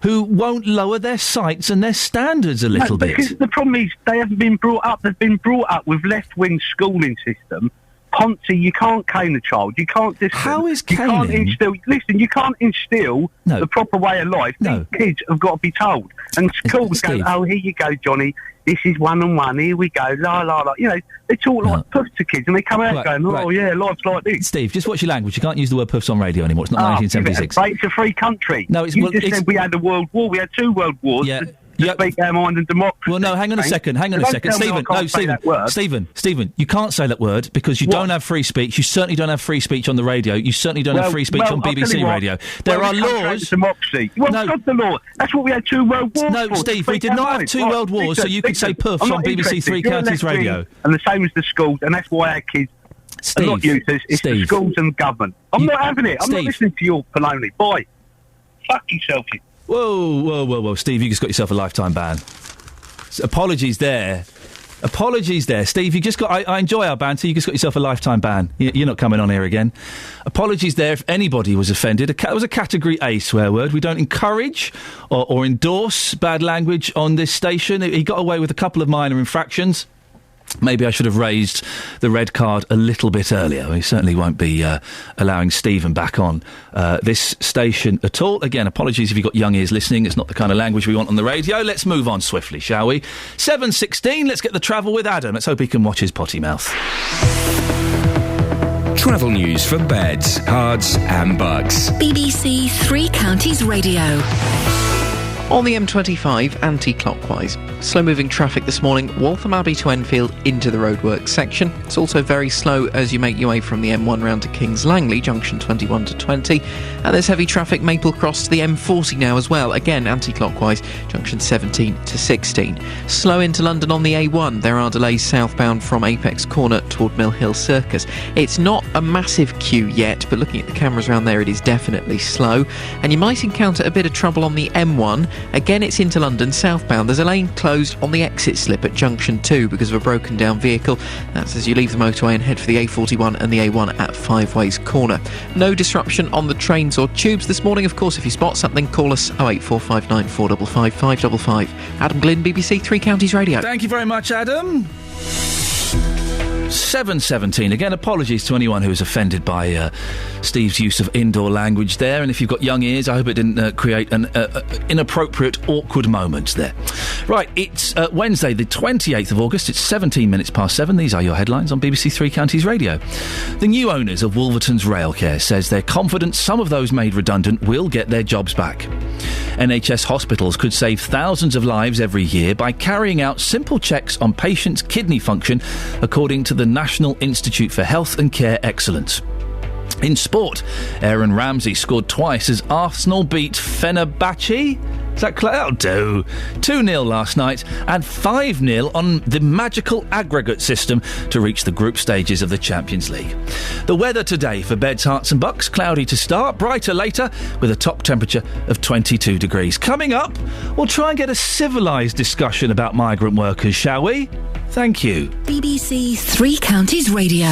S4: who won't lower their sights and their standards a little bit.
S6: Because the problem is they haven't been brought up. They've been brought up with left-wing schooling system. Ponty, you can't cane a child. You can't discipline.
S4: How is
S6: caning? You can't instill. Listen, you can't instill the proper way of life.
S4: No.
S6: These kids have got to be told. And schools go, "Oh, here you go, Johnny. This is 1-on-1. Here we go. La la la." You know, they talk like puffs to kids, and they come out going, "Oh yeah, life's like this."
S4: Steve, just watch your language. You can't use the word puffs on radio anymore. It's not 1976.
S6: It's a free country.
S4: No, it's
S6: you just said we had a world war. We had 2 world wars.
S4: Yeah.
S6: To speak our mind and democracy.
S4: Well, no, hang on a second. Stephen, you can't say that word because you don't have free speech. You certainly don't have free speech on the radio. You certainly don't have free speech on BBC radio. There are laws.
S6: Democracy. Well, stop the law. That's what we had 2 world wars.
S4: No, Steve, we did not have 2 world wars, so you could say puffs on BBC Three Counties radio.
S6: And the same as the schools, and that's why our kids are not useless. It's the schools and government. I'm not having it. I'm not listening to your baloney. Bye. Fuck yourself, you.
S4: Whoa, Steve, you just got yourself a lifetime ban. Apologies there, Steve. You just got. I enjoy our banter. You just got yourself a lifetime ban. You're not coming on here again. Apologies there if anybody was offended. It was a Category A swear word. We don't encourage or endorse bad language on this station. He got away with a couple of minor infractions. Maybe I should have raised the red card a little bit earlier. We certainly won't be allowing Stephen back on this station at all. Again, apologies if you've got young ears listening. It's not the kind of language we want on the radio. Let's move on swiftly, shall we? 7:16, let's get the travel with Adam. Let's hope he can watch his potty mouth.
S13: Travel news for beds, cards and bugs.
S5: BBC Three Counties Radio.
S14: On the M25, anti-clockwise. Slow-moving traffic this morning, Waltham Abbey to Enfield into the roadworks section. It's also very slow as you make your way from the M1 round to Kings Langley, junction 21 to 20. And there's heavy traffic Maple Cross to the M40 now as well. Again, anti-clockwise, junction 17 to 16. Slow into London on the A1. There are delays southbound from Apex Corner toward Mill Hill Circus. It's not a massive queue yet, but looking at the cameras around there, it is definitely slow. And you might encounter a bit of trouble on the M1. Again, it's into London southbound. There's a lane closed on the exit slip at junction 2 because of a broken down vehicle. That's as you leave the motorway and head for the A41 and the A1 at Five Ways Corner. No disruption on the trains or tubes this morning. Of course, if you spot something, call us 08459 455 555. Adam Glynn, BBC Three Counties Radio.
S4: Thank you very much, Adam. 7:17. Again, apologies to anyone who was offended by Steve's use of indoor language there. And if you've got young ears, I hope it didn't create an inappropriate, awkward moment there. Right, it's Wednesday, the 28th of August. It's 17 minutes past 7. These are your headlines on BBC Three Counties Radio. The new owners of Wolverton's Railcare says they're confident some of those made redundant will get their jobs back. NHS hospitals could save thousands of lives every year by carrying out simple checks on patients' kidney function, according to the National Institute for Health and Care Excellence. In sport, Aaron Ramsey scored twice as Arsenal beat Fenerbahce. Is that clear? That'll do. 2-0 last night and 5-0 on the magical aggregate system to reach the group stages of the Champions League. The weather today for Beds, Herts and Bucks, cloudy to start, brighter later with a top temperature of 22 degrees. Coming up, we'll try and get a civilised discussion about migrant workers, shall we? Thank you.
S5: BBC Three Counties Radio.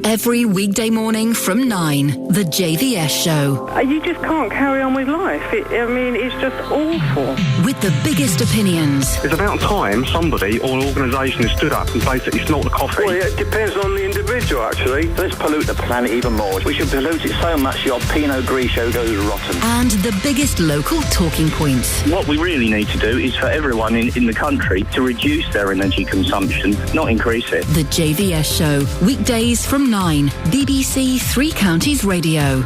S5: Every weekday morning from 9, the JVS Show.
S22: You just can't carry on with life. It's just awful.
S5: With the biggest opinions.
S7: It's about time somebody or an organisation stood up and basically snort the coffee.
S12: Well, it depends on the individual, actually. Let's pollute the planet even more. We should pollute it so much your Pinot Grigio goes rotten.
S5: And the biggest local talking points.
S7: What we really need to do is for everyone in the country to reduce their energy consumption, not increase it.
S5: The JVS Show, weekdays from 9, BBC Three Counties Radio.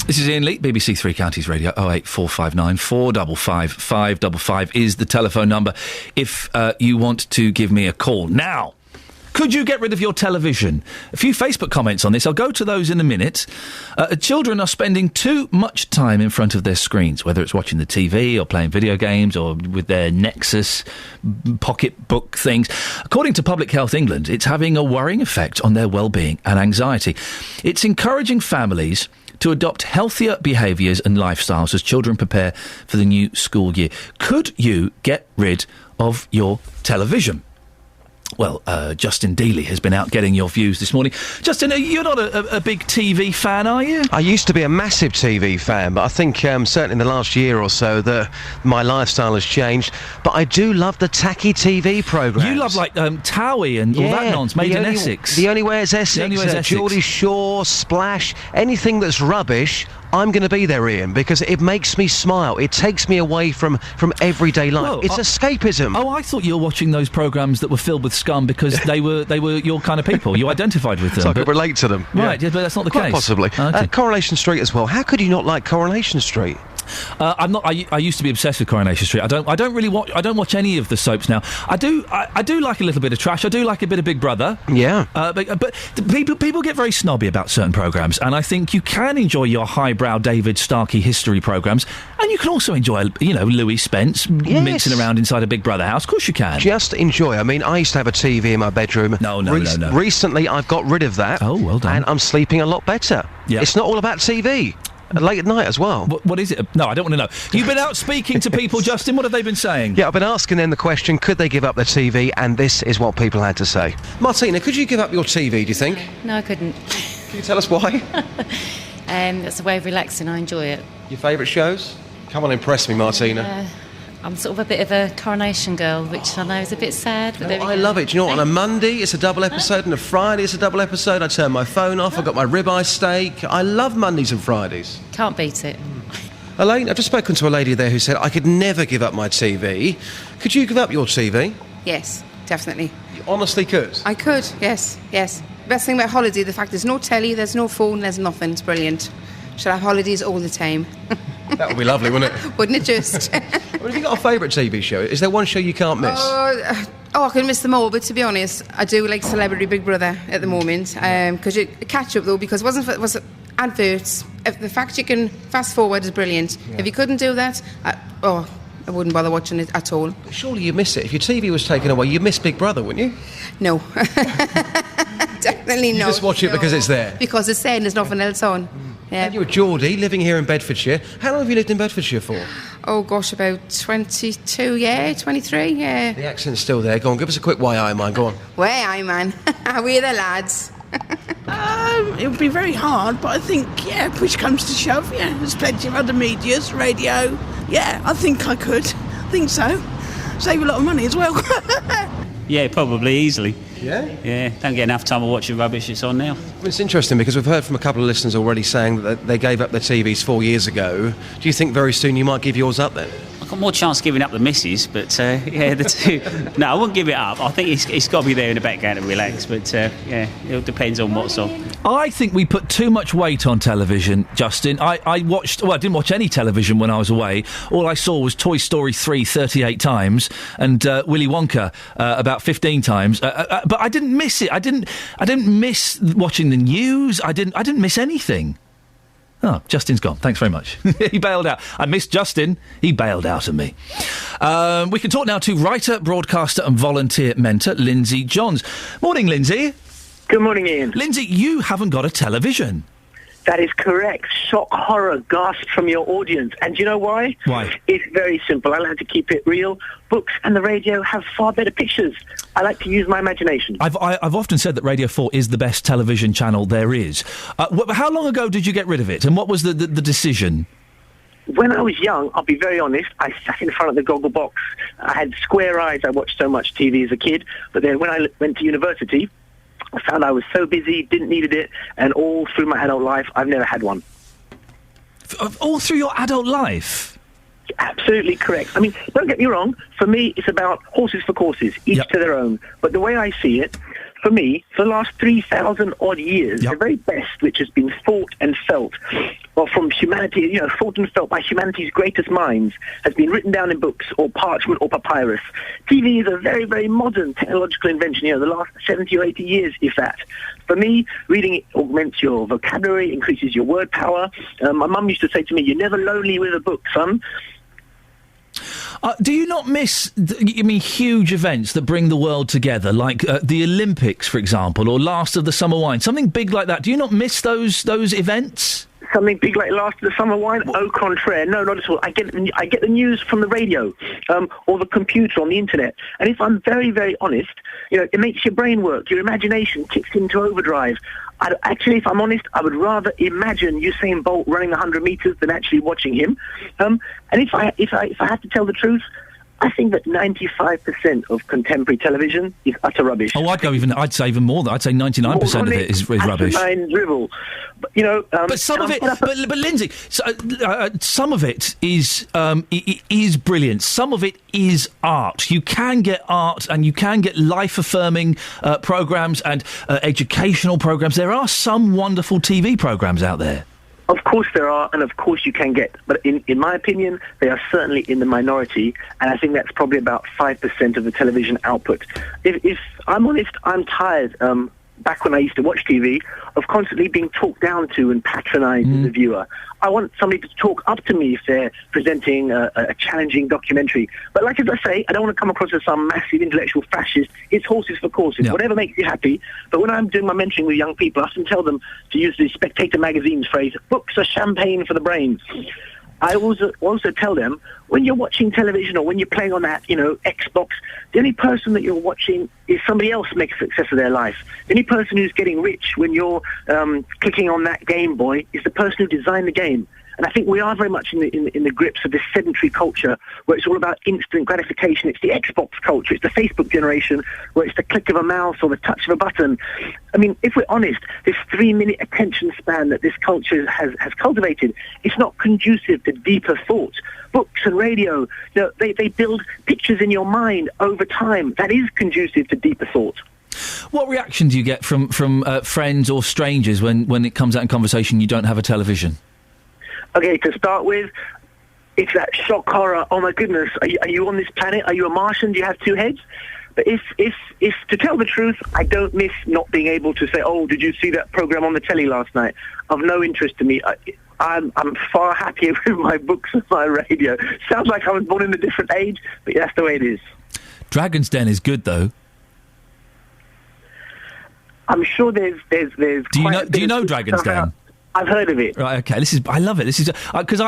S4: This is Iain Lee, BBC Three Counties Radio. 08459 455 555 is the telephone number if you want to give me a call. Now, could you get rid of your television? A few Facebook comments on this. I'll go to those in a minute. Children are spending too much time in front of their screens, whether it's watching the TV or playing video games or with their Nexus pocketbook things. According to Public Health England, it's having a worrying effect on their well-being and anxiety. It's encouraging families to adopt healthier behaviours and lifestyles as children prepare for the new school year. Could you get rid of your television? Well, Justin Dealey has been out getting your views this morning. Justin, you're not a big TV fan, are you?
S3: I used to be a massive TV fan, but I think certainly in the last year or so that my lifestyle has changed. But I do love the tacky TV programmes.
S4: You love, like, Towie and all that nonsense, Made in Essex.
S3: The Only Way is Essex,
S4: The Only Way is Essex.
S3: Geordie Shore, Splash, anything that's rubbish, I'm going to be there, Ian, because it makes me smile. It takes me away from everyday life.
S4: Whoa,
S3: it's escapism.
S4: Oh, I thought you were watching those programmes that were filled with scum because they were your kind of people. You identified with them.
S3: So I could relate to them.
S4: Right, yeah, but that's not the
S3: Quite
S4: case.
S3: possibly.
S4: Okay.
S3: Coronation Street as well. How could you not like Coronation Street?
S4: I'm not. I used to be obsessed with Coronation Street. I don't really watch. I don't watch any of the soaps now. I do like a little bit of trash. I do like a bit of Big Brother.
S3: Yeah.
S4: But people get very snobby about certain programmes, and I think you can enjoy your highbrow David Starkey history programmes, and you can also enjoy, Louis Spence mincing around inside a Big Brother house. Of course you can.
S3: Just enjoy. I mean, I used to have a TV in my bedroom.
S4: No.
S3: Recently, I've got rid of that.
S4: Oh, well done.
S3: And I'm sleeping a lot better.
S4: Yeah.
S3: It's not all about TV. Late at night as well.
S4: What is it? No, I don't want to know. You've been out speaking to people, Justin. What have they been saying?
S3: Yeah, I've been asking them the question, could they give up their TV? And this is what people had to say. Martina, could you give up your TV, do you think?
S8: No, I couldn't.
S3: Can you tell us why?
S8: That's a way of relaxing. I enjoy it.
S3: Your favourite shows? Come on, impress me, Martina.
S8: I'm sort of a bit of a Coronation girl, which I know is a bit sad. But
S3: I love it. Do you know what? On a Monday, it's a double episode, and a Friday, it's a double episode. I turn my phone off. I've got my ribeye steak. I love Mondays and Fridays.
S8: Can't beat it.
S3: Elaine, I've just spoken to a lady there who said, I could never give up my TV. Could you give up your TV?
S23: Yes, definitely.
S3: You honestly could?
S23: I could, yes. Best thing about holiday, the fact there's no telly, there's no phone, there's nothing. It's brilliant. Should have holidays all the time.
S3: That would be lovely, wouldn't it?
S23: Wouldn't it just?
S3: Have you got a favourite TV show? Is there one show you can't miss?
S23: I can miss them all, but to be honest, I do like Celebrity Big Brother at the moment. Because you catch up, though, because it was adverts. The fact you can fast forward is brilliant. Yeah. If you couldn't do that, I wouldn't bother watching it at all.
S3: Surely you miss it. If your TV was taken away, you'd miss Big Brother, wouldn't you?
S23: No. Definitely
S3: you
S23: not.
S3: Just watch it because it's there?
S23: Because it's there and there's nothing else on. Yeah.
S3: And you're a Geordie, living here in Bedfordshire. How long have you lived in Bedfordshire for?
S23: Oh, gosh, about 22, 23, yeah.
S3: The accent's still there. Go on, give us a quick why, man. Go on.
S23: Why, man? We're the lads.
S24: It would be very hard, but I think, push comes to shove, there's plenty of other medias, radio. Yeah, I think I could. I think so. Save a lot of money as well.
S25: Yeah, probably, easily.
S3: Yeah?
S25: Yeah, don't get enough time of watching rubbish it's on now.
S3: Well, it's interesting because we've heard from a couple of listeners already saying that they gave up their TVs 4 years ago. Do you think very soon you might give yours up then?
S25: I've got more chance of giving up the missus, but the two... No, I wouldn't give it up. I think it's got to be there in the background to relax, but it depends on what's on.
S4: I think we put too much weight on television, Justin. I didn't watch any television when I was away. All I saw was Toy Story 3 38 times and Willy Wonka about 15 times. But I didn't miss it. I didn't miss watching the news. I didn't miss anything. Oh, Justin's gone. Thanks very much. He bailed out. I missed Justin. He bailed out of me. We can talk now to writer, broadcaster and volunteer mentor, Lindsay Johns. Morning, Lindsay.
S26: Good morning, Ian.
S4: Lindsay, you haven't got a television.
S26: That is correct. Shock, horror, gasp from your audience. And do you know why?
S4: Why?
S26: It's very simple. I like to keep it real. Books and the radio have far better pictures. I like to use my imagination.
S4: I've often said that Radio 4 is the best television channel there is. How long ago did you get rid of it? And what was the decision?
S26: When I was young, I'll be very honest, I sat in front of the goggle box. I had square eyes. I watched so much TV as a kid. But then when I went to university, I found I was so busy, didn't need it, and all through my adult life, I've never had one.
S4: All through your adult life?
S26: Absolutely correct. I mean, don't get me wrong. For me, it's about horses for courses, each to their own. But the way I see it, for me, for the last 3,000 odd years, the very best which has been thought and felt, or from humanity, thought and felt by humanity's greatest minds, has been written down in books or parchment or papyrus. TV is a very, very modern technological invention, the last 70 or 80 years, if that. For me, reading it augments your vocabulary, increases your word power. My mum used to say to me, "You're never lonely with a book, son."
S4: Do you not miss, huge events that bring the world together, like the Olympics, for example, or Last of the Summer Wine, something big like that? Do you not miss those events?
S26: something big like last of the summer wine? Au contraire, no, not at all. I get the news from the radio, or the computer on the internet. And if I'm very, very honest, it makes your brain work. Your imagination kicks into overdrive. Actually, if I'm honest, I would rather imagine Usain Bolt running 100 meters than actually watching him. And if I have to tell the truth, I think that 95% of contemporary television is utter rubbish.
S4: Oh, I'd say even more. I'd say 99% of it is rubbish.
S26: Drivel. But,
S4: but some of it, but Lindsay, some of it is brilliant. Some of it is art. You can get art, and you can get life-affirming programmes and educational programmes. There are some wonderful TV programmes out there.
S26: Of course there are, and of course you can get. But in my opinion, they are certainly in the minority, and I think that's probably about 5% of the television output. If I'm honest, I'm tired, back when I used to watch TV, of constantly being talked down to and patronised as a viewer. I want somebody to talk up to me if they're presenting a challenging documentary. But like as I say, I don't want to come across as some massive intellectual fascist. It's horses for courses, whatever makes you happy. But when I'm doing my mentoring with young people, I often tell them to use the Spectator magazine's phrase, books are champagne for the brain. I also tell them, when you're watching television or when you're playing on that, Xbox, the only person that you're watching is somebody else make a success of their life. The only person who's getting rich when you're clicking on that Game Boy is the person who designed the game. And I think we are very much in the grips of this sedentary culture where it's all about instant gratification. It's the Xbox culture. It's the Facebook generation where it's the click of a mouse or the touch of a button. I mean, if we're honest, this 3-minute attention span that this culture has cultivated, it's not conducive to deeper thought. Books and radio, they build pictures in your mind over time. That is conducive to deeper thought.
S4: What reaction do you get from friends or strangers when it comes out in conversation you don't have a television?
S26: Okay, to start with, it's that shock horror. Oh my goodness, are you on this planet? Are you a Martian? Do you have two heads? But if to tell the truth, I don't miss not being able to say, oh, did you see that program on the telly last night? Of no interest to me. I'm far happier with my books and my radio. Sounds like I was born in a different age, but that's the way it is.
S4: Dragon's Den is good, though.
S26: I'm sure there's.
S4: Do you know Dragon's Den?
S26: I've heard of it.
S4: Right, okay. I love it. This is because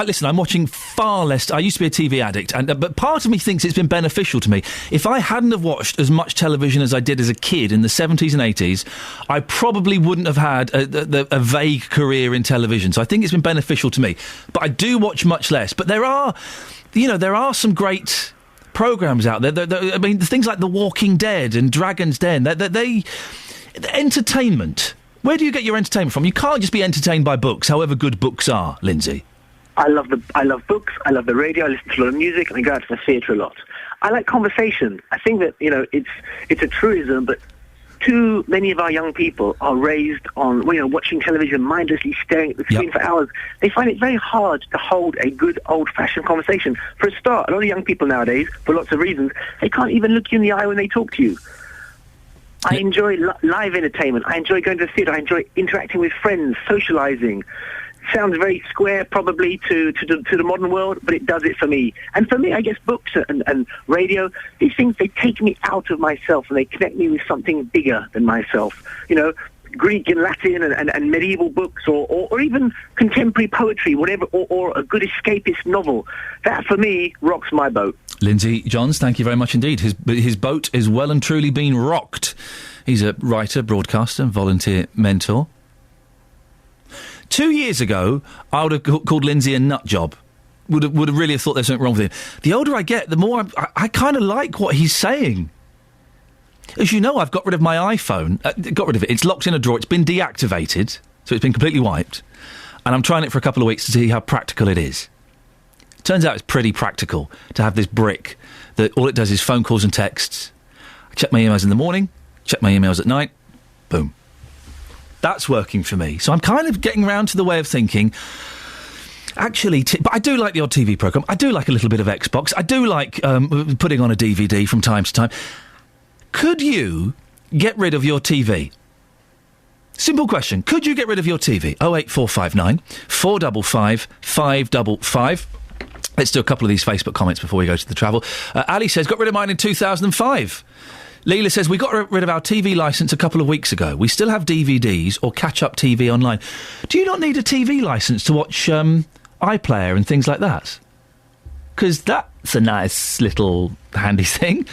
S4: listen. I'm watching far less. I used to be a TV addict, but part of me thinks it's been beneficial to me. If I hadn't have watched as much television as I did as a kid in the 70s and 80s, I probably wouldn't have had a vague career in television. So I think it's been beneficial to me. But I do watch much less. But there are some great programmes out there. I mean, things like The Walking Dead and Dragon's Den. They entertainment. Where do you get your entertainment from? You can't just be entertained by books, however good books are, Lindsay.
S26: I love books, I love the radio, I listen to a lot of music, and I go out to the theatre a lot. I like conversation. I think that, it's a truism, but too many of our young people are raised on, watching television, mindlessly staring at the screen for hours. They find it very hard to hold a good old-fashioned conversation. For a start, a lot of young people nowadays, for lots of reasons, they can't even look you in the eye when they talk to you. I enjoy live entertainment. I enjoy going to the theatre. I enjoy interacting with friends, socialising. Sounds very square, probably, to the modern world, but it does it for me. And for me, I guess books and radio, these things, they take me out of myself and they connect me with something bigger than myself. Greek and Latin and medieval books or even contemporary poetry, whatever, or a good escapist novel. That, for me, rocks my boat.
S4: Lindsay Johns, thank you very much indeed. His boat is well and truly being rocked. He's a writer, broadcaster, volunteer mentor. 2 years ago, I would have called Lindsay a nut job. Would have really thought there's something wrong with him. The older I get, the more I kind of like what he's saying. As you know, I've got rid of my iPhone. Got rid of it. It's locked in a drawer. It's been deactivated, so it's been completely wiped. And I'm trying it for a couple of weeks to see how practical it is. Turns out it's pretty practical to have this brick that all it does is phone calls and texts. I check my emails in the morning, check my emails at night, boom. That's working for me. So I'm kind of getting round to the way of thinking, actually, but I do like the odd TV programme. I do like a little bit of Xbox. I do like putting on a DVD from time to time. Could you get rid of your TV? Simple question. Could you get rid of your TV? 08459 455 555. Let's do a couple of these Facebook comments before we go to the travel. Ali says, got rid of mine in 2005. Leela says, we got rid of our TV licence a couple of weeks ago. We still have DVDs or catch-up TV online. Do you not need a TV licence to watch iPlayer and things like that? Because that's a nice little handy thing.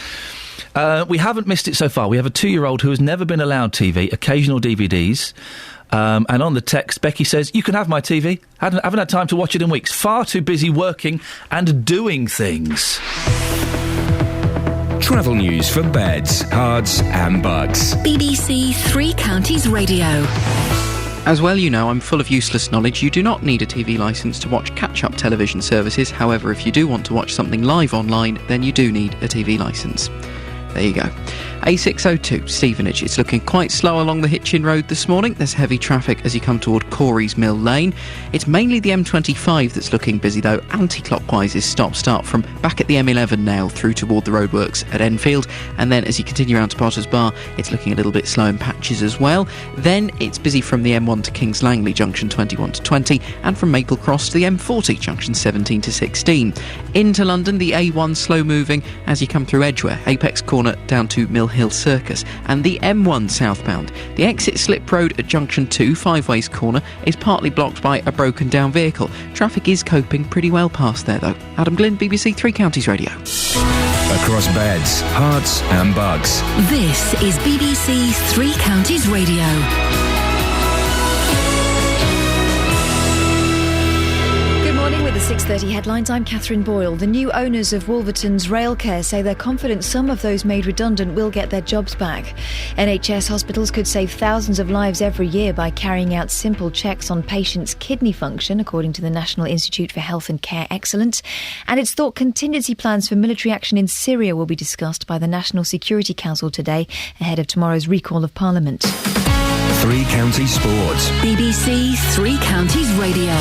S4: We haven't missed it so far. We have a 2-year-old who has never been allowed TV, occasional DVDs. And on the text, Becky says, you can have my TV. Haven't had time to watch it in weeks. Far too busy working and doing things.
S13: Travel news for beds, cards and bugs.
S5: BBC Three Counties Radio.
S14: As well, you know, I'm full of useless knowledge. You do not need a TV licence to watch catch-up television services. However, if you do want to watch something live online, then you do need a TV licence. There you go. A602, Stevenage. It's looking quite slow along the Hitchin Road this morning. There's heavy traffic as you come toward Corey's Mill Lane. It's mainly the M25 that's looking busy, though. Anti-clockwise is stop-start from back at the M11 now through toward the roadworks at Enfield. And then as you continue around to Potter's Bar, it's looking a little bit slow in patches as well. Then it's busy from the M1 to Kings Langley, junction 21 to 20, and from Maple Cross to the M40, junction 17 to 16. Into London, the A1 slow-moving as you come through Edgware, Apex Corner down to Mill Hill Circus, and the M1 southbound. The exit slip road at junction 2, Five Ways Corner, is partly blocked by a broken down vehicle. Traffic is coping pretty well past there though. Adam Glynn, BBC Three Counties Radio.
S13: Across beds, hearts and bugs.
S5: This is BBC Three Counties Radio.
S1: With the 6:30 headlines, I'm Catherine Boyle. The new owners of Wolverton's Railcare say they're confident some of those made redundant will get their jobs back. NHS hospitals could save thousands of lives every year by carrying out simple checks on patients' kidney function, according to the National Institute for Health and Care Excellence. And it's thought contingency plans for military action in Syria will be discussed by the National Security Council today, ahead of tomorrow's recall of Parliament.
S13: Three Counties Sports.
S5: BBC Three Counties Radio.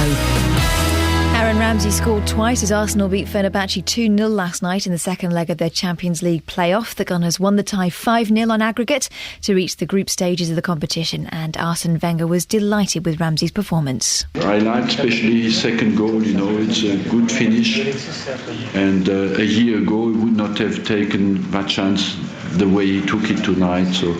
S1: Aaron Ramsey scored twice as Arsenal beat Fenerbahce 2-0 last night in the second leg of their Champions League playoff. The Gunners won the tie 5-0 on aggregate to reach the group stages of the competition, and Arsene Wenger was delighted with Ramsey's performance.
S9: I liked especially his second goal, it's a good finish, and a year ago he would not have taken that chance the way he took it tonight, so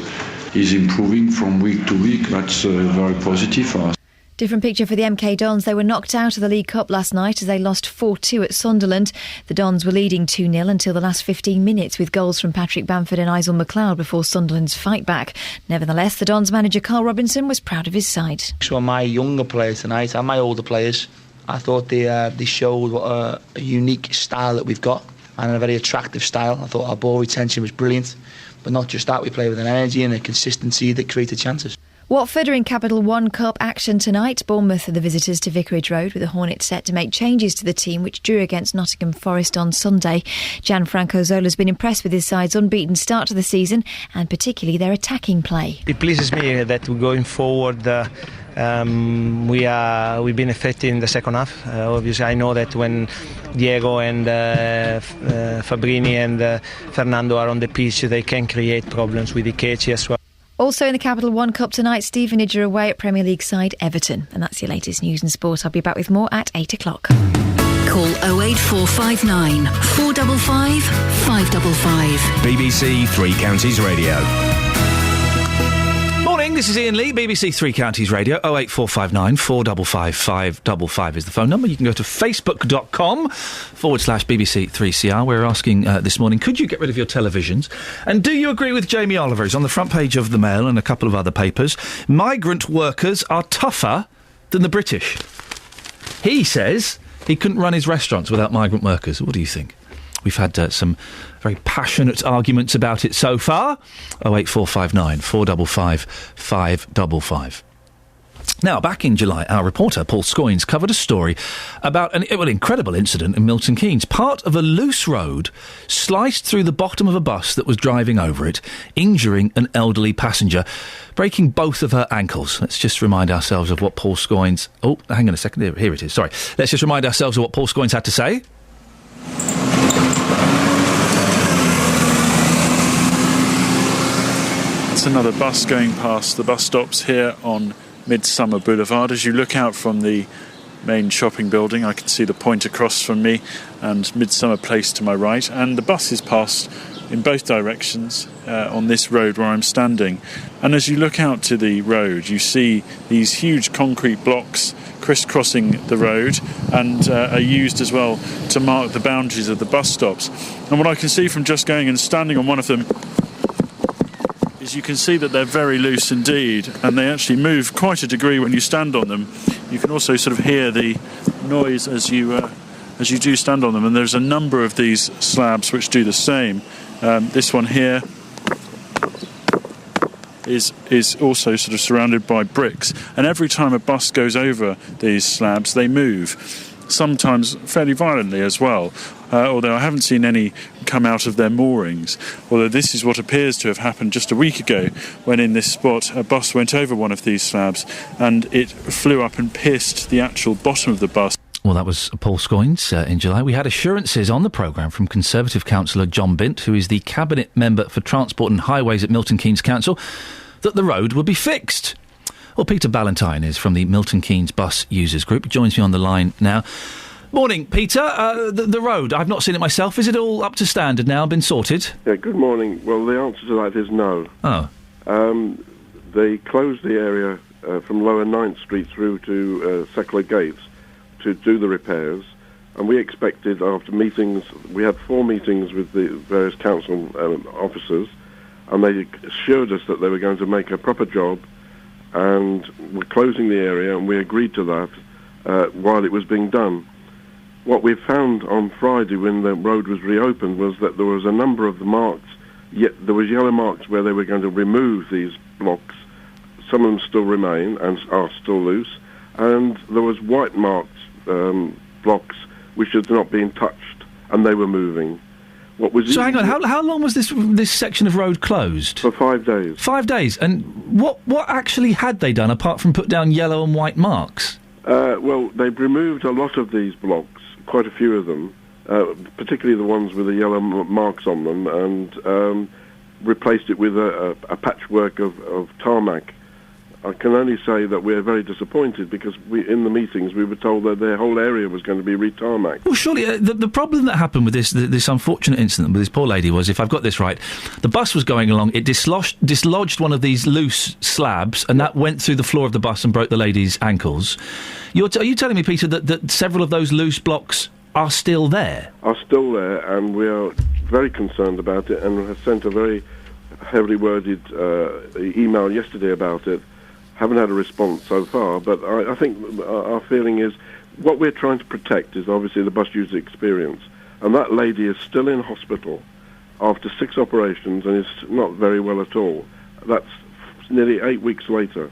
S9: he's improving from week to week. That's very positive for us.
S1: Different picture for the MK Dons. They were knocked out of the League Cup last night as they lost 4-2 at Sunderland. The Dons were leading 2-0 until the last 15 minutes with goals from Patrick Bamford and Isel McLeod before Sunderland's fight back. Nevertheless, the Dons manager Carl Robinson was proud of his side.
S10: So my younger players tonight and my older players, I thought they showed what a unique style that we've got, and a very attractive style. I thought our ball retention was brilliant, but not just that, we play with an energy and a consistency that created chances.
S1: Watford are in Capital One Cup action tonight. Bournemouth are the visitors to Vicarage Road, with the Hornets set to make changes to the team, which drew against Nottingham Forest on Sunday. Gianfranco Zola's been impressed with his side's unbeaten start to the season, and particularly their attacking play.
S11: It pleases me that we're going forward. We've been effective in the second half. Obviously, I know that when Diego and Fabrini and Fernando are on the pitch, they can create problems with Ikechi as well.
S1: Also in the Capital One Cup tonight, Stevenage are away at Premier League side Everton. And that's your latest news and sport. I'll be back with more at 8 o'clock.
S5: Call 08459 455 555.
S13: BBC Three Counties Radio.
S4: Morning, this is Iain Lee, BBC Three Counties Radio. 08459 455 555 is the phone number. You can go to facebook.com/BBC 3CR. We're asking this morning, could you get rid of your televisions? And do you agree with Jamie Oliver? He's on the front page of the Mail and a couple of other papers. Migrant workers are tougher than the British. He says he couldn't run his restaurants without migrant workers. What do you think? We've had some very passionate arguments about it so far. 08459 455 555. Now, back in July, our reporter, Paul Scoynes, covered a story about an incredible incident in Milton Keynes. Part of a loose road sliced through the bottom of a bus that was driving over it, injuring an elderly passenger, breaking both of her ankles. Let's just remind ourselves of what Paul Scoynes... Oh, hang on a second. Here it is. Sorry. Let's just remind ourselves of what Paul Scoynes had to say.
S15: It's another bus going past the bus stops here on Midsummer Boulevard. As you look out from the main shopping building, I can see the point across from me and Midsummer Place to my right, and the bus is passed in both directions on this road where I'm standing. And as you look out to the road, you see these huge concrete blocks crisscrossing the road and are used as well to mark the boundaries of the bus stops. And what I can see from just going and standing on one of them is you can see that they're very loose indeed, and they actually move quite a degree when you stand on them. You can also sort of hear the noise as you do stand on them, and there's a number of these slabs which do the same. This one here is also sort of surrounded by bricks, and every time a bus goes over these slabs they move, sometimes fairly violently as well, although I haven't seen any come out of their moorings, although this is what appears to have happened just a week ago when in this spot a bus went over one of these slabs and it flew up and pierced the actual bottom of the bus.
S4: Well, that was Paul Scoynes in July. We had assurances on the programme from Conservative councillor John Bint, who is the Cabinet Member for Transport and Highways at Milton Keynes Council, that the road would be fixed. Well, Peter Ballantyne is from the Milton Keynes Bus Users Group. He joins me on the line now. Morning, Peter. The road, I've not seen it myself. Is it all up to standard now, been sorted?
S2: Yeah, good morning. Well, the answer to that is no.
S4: Oh.
S2: They closed the area from Lower 9th Street through to Seckler Gates to do the repairs, and we expected after meetings, we had 4 meetings with the various council officers, and they assured us that they were going to make a proper job and were closing the area, and we agreed to that while it was being done. What we found on Friday when the road was reopened was that there was a number of the marks, yet there was yellow marks where they were going to remove these blocks. Some of them still remain and are still loose, and there was white marked blocks which had not been touched, and they were moving. What was
S4: so hang on, how long was this section of road closed?
S2: For 5 days.
S4: 5 days, and what actually had they done apart from put down yellow and white marks?
S2: Well, they've removed a lot of these blocks, quite a few of them, particularly the ones with the yellow marks on them, and replaced it with a patchwork of tarmac. I can only say that we're very disappointed because in the meetings we were told that their whole area was going to be re-tarmacked.
S4: Well, surely the problem that happened with this unfortunate incident with this poor lady was, if I've got this right, the bus was going along, it dislodged one of these loose slabs, and that went through the floor of the bus and broke the lady's ankles. Are you telling me, Peter, that several of those loose blocks are still there?
S2: Are still there, and we are very concerned about it, and have sent a very heavily worded email yesterday about it. Haven't had a response so far, but I think our feeling is what we're trying to protect is obviously the bus user experience, and that lady is still in hospital after 6 operations and is not very well at all. That's nearly 8 weeks later,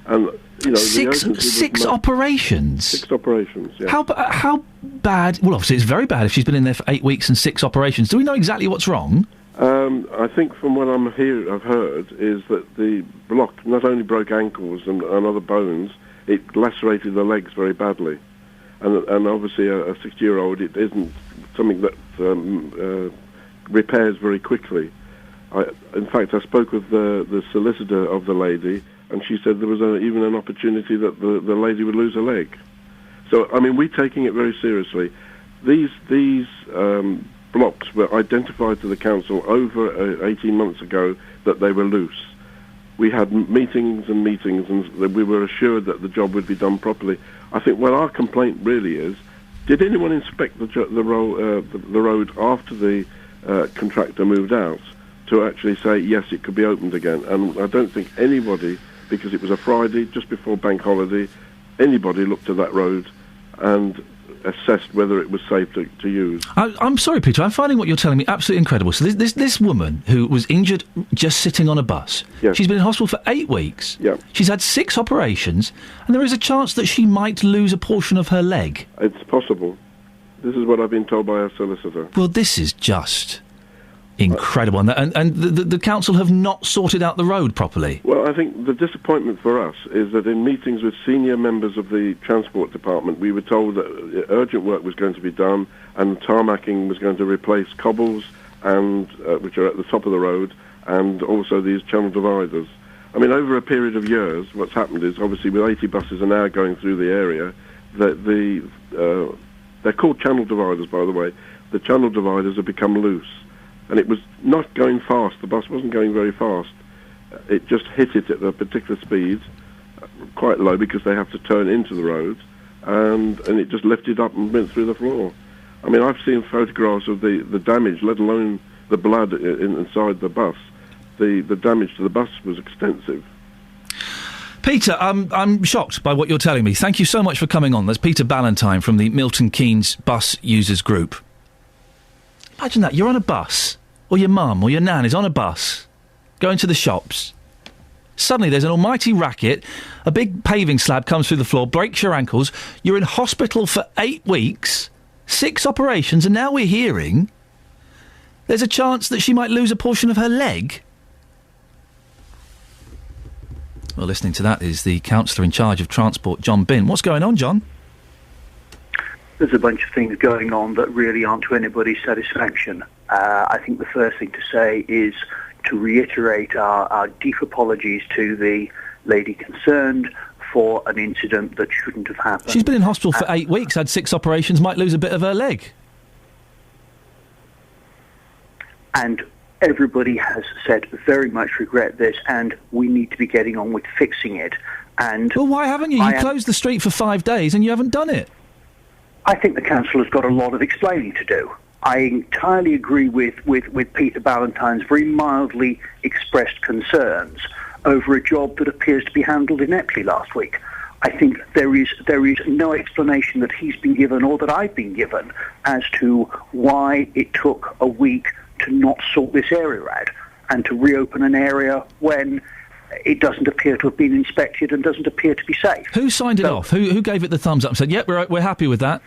S2: and you know,
S4: six operations.
S2: 6 operations. Yeah.
S4: How bad? Well, obviously it's very bad if she's been in there for 8 weeks and 6 operations. Do we know exactly what's wrong?
S2: I think from what I've heard is that the block not only broke ankles and other bones, it lacerated the legs very badly. And obviously a 60-year-old, it isn't something that repairs very quickly. In fact, I spoke with the solicitor of the lady, and she said there was even an opportunity that the lady would lose a leg. So, I mean, we're taking it very seriously. These blocks were identified to the council over 18 months ago that they were loose. We had meetings and we were assured that the job would be done properly. I think what our complaint really is, did anyone inspect the road after the contractor moved out to actually say, yes, it could be opened again? And I don't think anybody, because it was a Friday, just before bank holiday, anybody looked at that road and assessed whether it was safe to use.
S4: I'm sorry, Peter, I'm finding what you're telling me absolutely incredible. So this woman who was injured just sitting on a bus,
S2: yes.
S4: She's been in hospital for 8 weeks,
S2: yeah.
S4: She's had 6 operations, and there is a chance that she might lose a portion of her leg.
S2: It's possible. This is what I've been told by our solicitor.
S4: Well, this is just incredible, and the council have not sorted out the road properly.
S2: Well, I think the disappointment for us is that in meetings with senior members of the Transport Department, we were told that urgent work was going to be done, and tarmacking was going to replace cobbles, and which are at the top of the road, and also these channel dividers. I mean, over a period of years, what's happened is, obviously, with 80 buses an hour going through the area, they're called channel dividers, by the way. The channel dividers have become loose. and it was not going fast. The bus wasn't going very fast. It just hit it at a particular speed, quite low because they have to turn into the road, and it just lifted up and went through the floor. I mean, I've seen photographs of the damage, let alone the blood inside the bus. The damage to the bus was extensive.
S4: Peter, I'm shocked by what you're telling me. Thank you so much for coming on. There's Peter Ballantyne from the Milton Keynes Bus Users Group. Imagine that. You're on a bus, or your mum or your nan is on a bus, going to the shops. Suddenly there's an almighty racket, a big paving slab comes through the floor, breaks your ankles, you're in hospital for 8 weeks, 6 operations, and now we're hearing there's a chance that she might lose a portion of her leg. Well, listening to that is the councillor in charge of transport, John Bin. What's going on, John?
S16: There's a bunch of things going on that really aren't to anybody's satisfaction. I think the first thing to say is to reiterate our deep apologies to the lady concerned for an incident that shouldn't have happened.
S4: She's been in hospital for 8 weeks, had 6 operations, might lose a bit of her leg.
S16: And everybody has said very much regret this, and we need to be getting on with fixing it. And
S4: well, why haven't you? You closed the street for 5 days and you haven't done it.
S16: I think the council has got a lot of explaining to do. I entirely agree with Peter Ballantyne's very mildly expressed concerns over a job that appears to be handled ineptly last week. I think there is no explanation that he's been given or that I've been given as to why it took a week to not sort this area out and to reopen an area when it doesn't appear to have been inspected and doesn't appear to be safe.
S4: Who signed it off? Who gave it the thumbs up and said, yep, we're happy with that?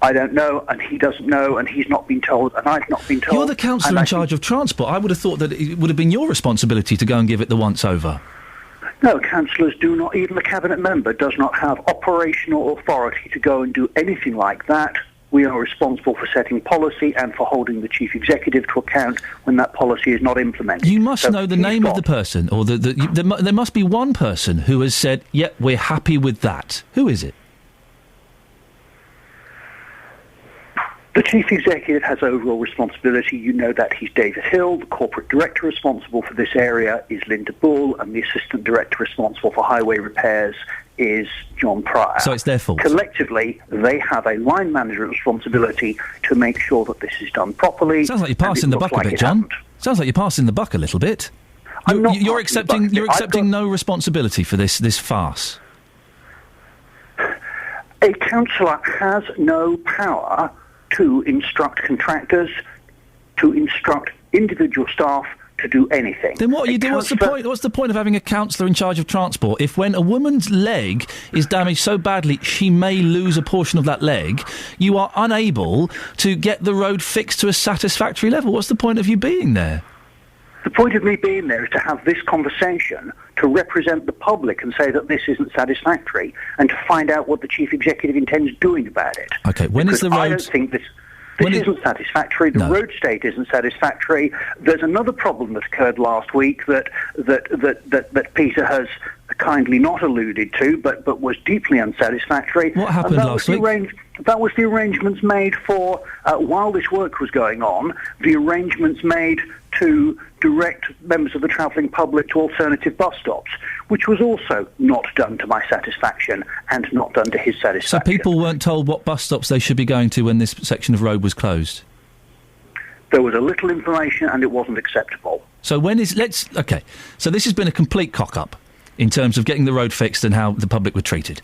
S16: I don't know, and he doesn't know, and he's not been told, and I've not been told.
S4: You're the councillor in charge of transport. I would have thought that it would have been your responsibility to go and give it the once-over.
S16: No, councillors do not, even the cabinet member does not have operational authority to go and do anything like that. We are responsible for setting policy and for holding the chief executive to account when that policy is not implemented.
S4: You must know the name of the person, or there must be one person who has said, yep, we're happy with that. Who is it?
S16: The chief executive has overall responsibility. You know that he's David Hill. The corporate director responsible for this area is Linda Bull, and the assistant director responsible for highway repairs is John Pryor.
S4: So it's their fault.
S16: Collectively, they have a line management responsibility to make sure that this is done properly.
S4: Sounds like you're passing the buck a bit, John. Sounds like you're passing the buck a little bit. You're accepting no responsibility for this farce.
S16: A councillor has no power to instruct contractors, to instruct individual staff to do anything.
S4: Then what are you doing? What's the point? What's the point of having a councillor in charge of transport if when a woman's leg is damaged so badly she may lose a portion of that leg, you are unable to get the road fixed to a satisfactory level? What's the point of you being there?
S16: The point of me being there is to have this conversation, to represent the public and say that this isn't satisfactory, and to find out what the chief executive intends doing about it.
S4: Okay, when is the road...
S16: I don't think this isn't satisfactory. The road state isn't satisfactory. There's another problem that occurred last week that Peter has kindly not alluded to, but was deeply unsatisfactory.
S4: What happened last week?
S16: That was the arrangements made for, while this work was going on, the arrangements made to direct members of the travelling public to alternative bus stops, which was also not done to my satisfaction and not done to his satisfaction.
S4: So people weren't told what bus stops they should be going to when this section of road was closed?
S16: There was a little information and it wasn't acceptable.
S4: So so this has been a complete cock-up in terms of getting the road fixed and how the public were treated.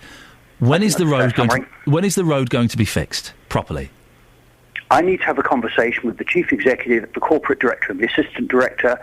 S4: When is the road going to be fixed properly?
S16: I need to have a conversation with the chief executive, the corporate director and the assistant director,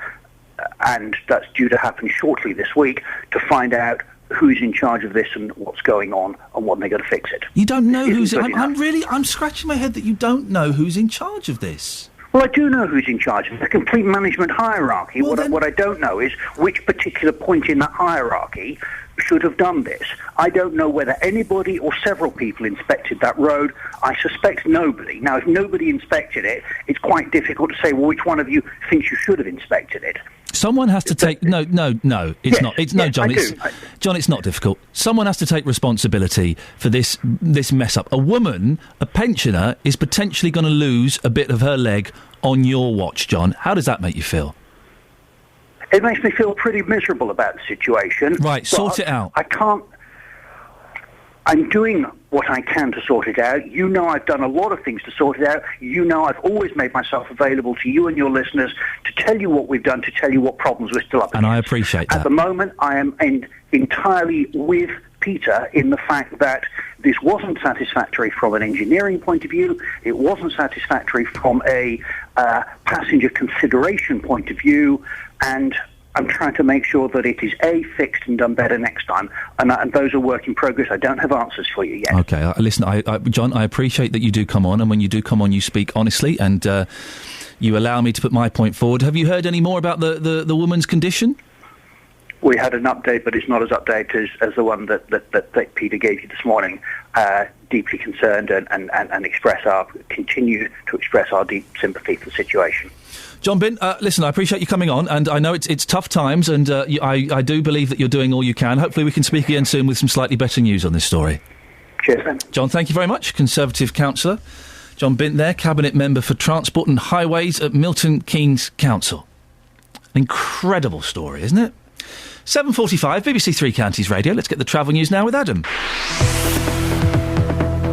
S16: and that's due to happen shortly this week, to find out who's in charge of this and what's going on and when they're going to fix it.
S4: You don't know who's... I'm scratching my head that you don't know who's in charge of this.
S16: Well, I do know who's in charge. It's a complete management hierarchy. What I don't know is which particular point in that hierarchy should have done this. I don't know whether anybody or several people inspected that road. I suspect nobody. Now, if nobody inspected it, it's quite difficult to say, well, which one of you thinks you should have inspected it?
S4: Someone has to take... No, it's not. John, John, it's not difficult. Someone has to take responsibility for this mess up. A woman, a pensioner, is potentially going to lose a bit of her leg on your watch, John. How does that make you feel?
S16: It makes me feel pretty miserable about the situation.
S4: Right, sort it out.
S16: I can't... I'm doing what I can to sort it out. You know I've done a lot of things to sort it out. You know I've always made myself available to you and your listeners to tell you what we've done, to tell you what problems we're still up against.
S4: And I appreciate that.
S16: At the moment, I am entirely with Peter in the fact that this wasn't satisfactory from an engineering point of view. It wasn't satisfactory from a passenger consideration point of view. And I'm trying to make sure that it is, A, fixed and done better next time. And those are work in progress. I don't have answers for you yet.
S4: OK, listen, John, I appreciate that you do come on, and when you do come on, you speak honestly, and you allow me to put my point forward. Have you heard any more about the woman's condition?
S16: We had an update, but it's not as updated as the one that Peter gave you this morning. Deeply concerned and continue to express our deep sympathy for the situation.
S4: John Bint, listen, I appreciate you coming on, and I know it's tough times, and I do believe that you're doing all you can. Hopefully we can speak again soon with some slightly better news on this story.
S16: Cheers, then.
S4: John, thank you very much. Conservative councillor John Bint there, Cabinet Member for Transport and Highways at Milton Keynes Council. An incredible story, isn't it? 7:45, BBC Three Counties Radio. Let's get the travel news now with Adam.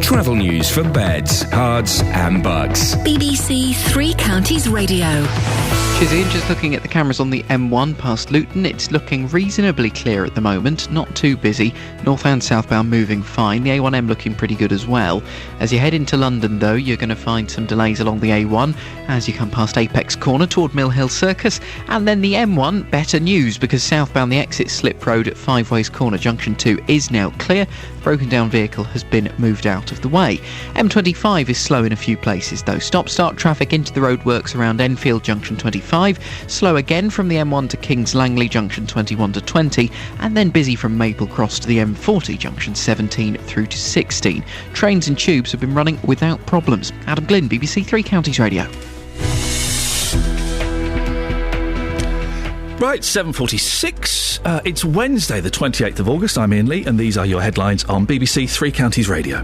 S13: Travel news for beds, cards and bugs.
S5: BBC Three Counties Radio.
S14: Cheers, Ian. Just looking at the cameras on the M1 past Luton, it's looking reasonably clear at the moment, not too busy. North and southbound moving fine. The A1M looking pretty good as well. As you head into London, though, you're going to find some delays along the A1 as you come past Apex Corner toward Mill Hill Circus. And then the M1, better news, because southbound the exit slip road at Five Ways Corner Junction 2 is now clear. Broken down vehicle has been moved out of the way. M25 is slow in a few places, though. Stop-start traffic into the roadworks around Enfield Junction 25. Slow again from the M1 to Kings Langley Junction 21 to 20, and then busy from Maple Cross to the M40 Junction 17 through to 16. Trains and tubes have been running without problems. Adam Glynn, BBC Three Counties Radio.
S4: Right, 7:46. It's Wednesday, the 28th of August. I'm Iain Lee, and these are your headlines on BBC Three Counties Radio.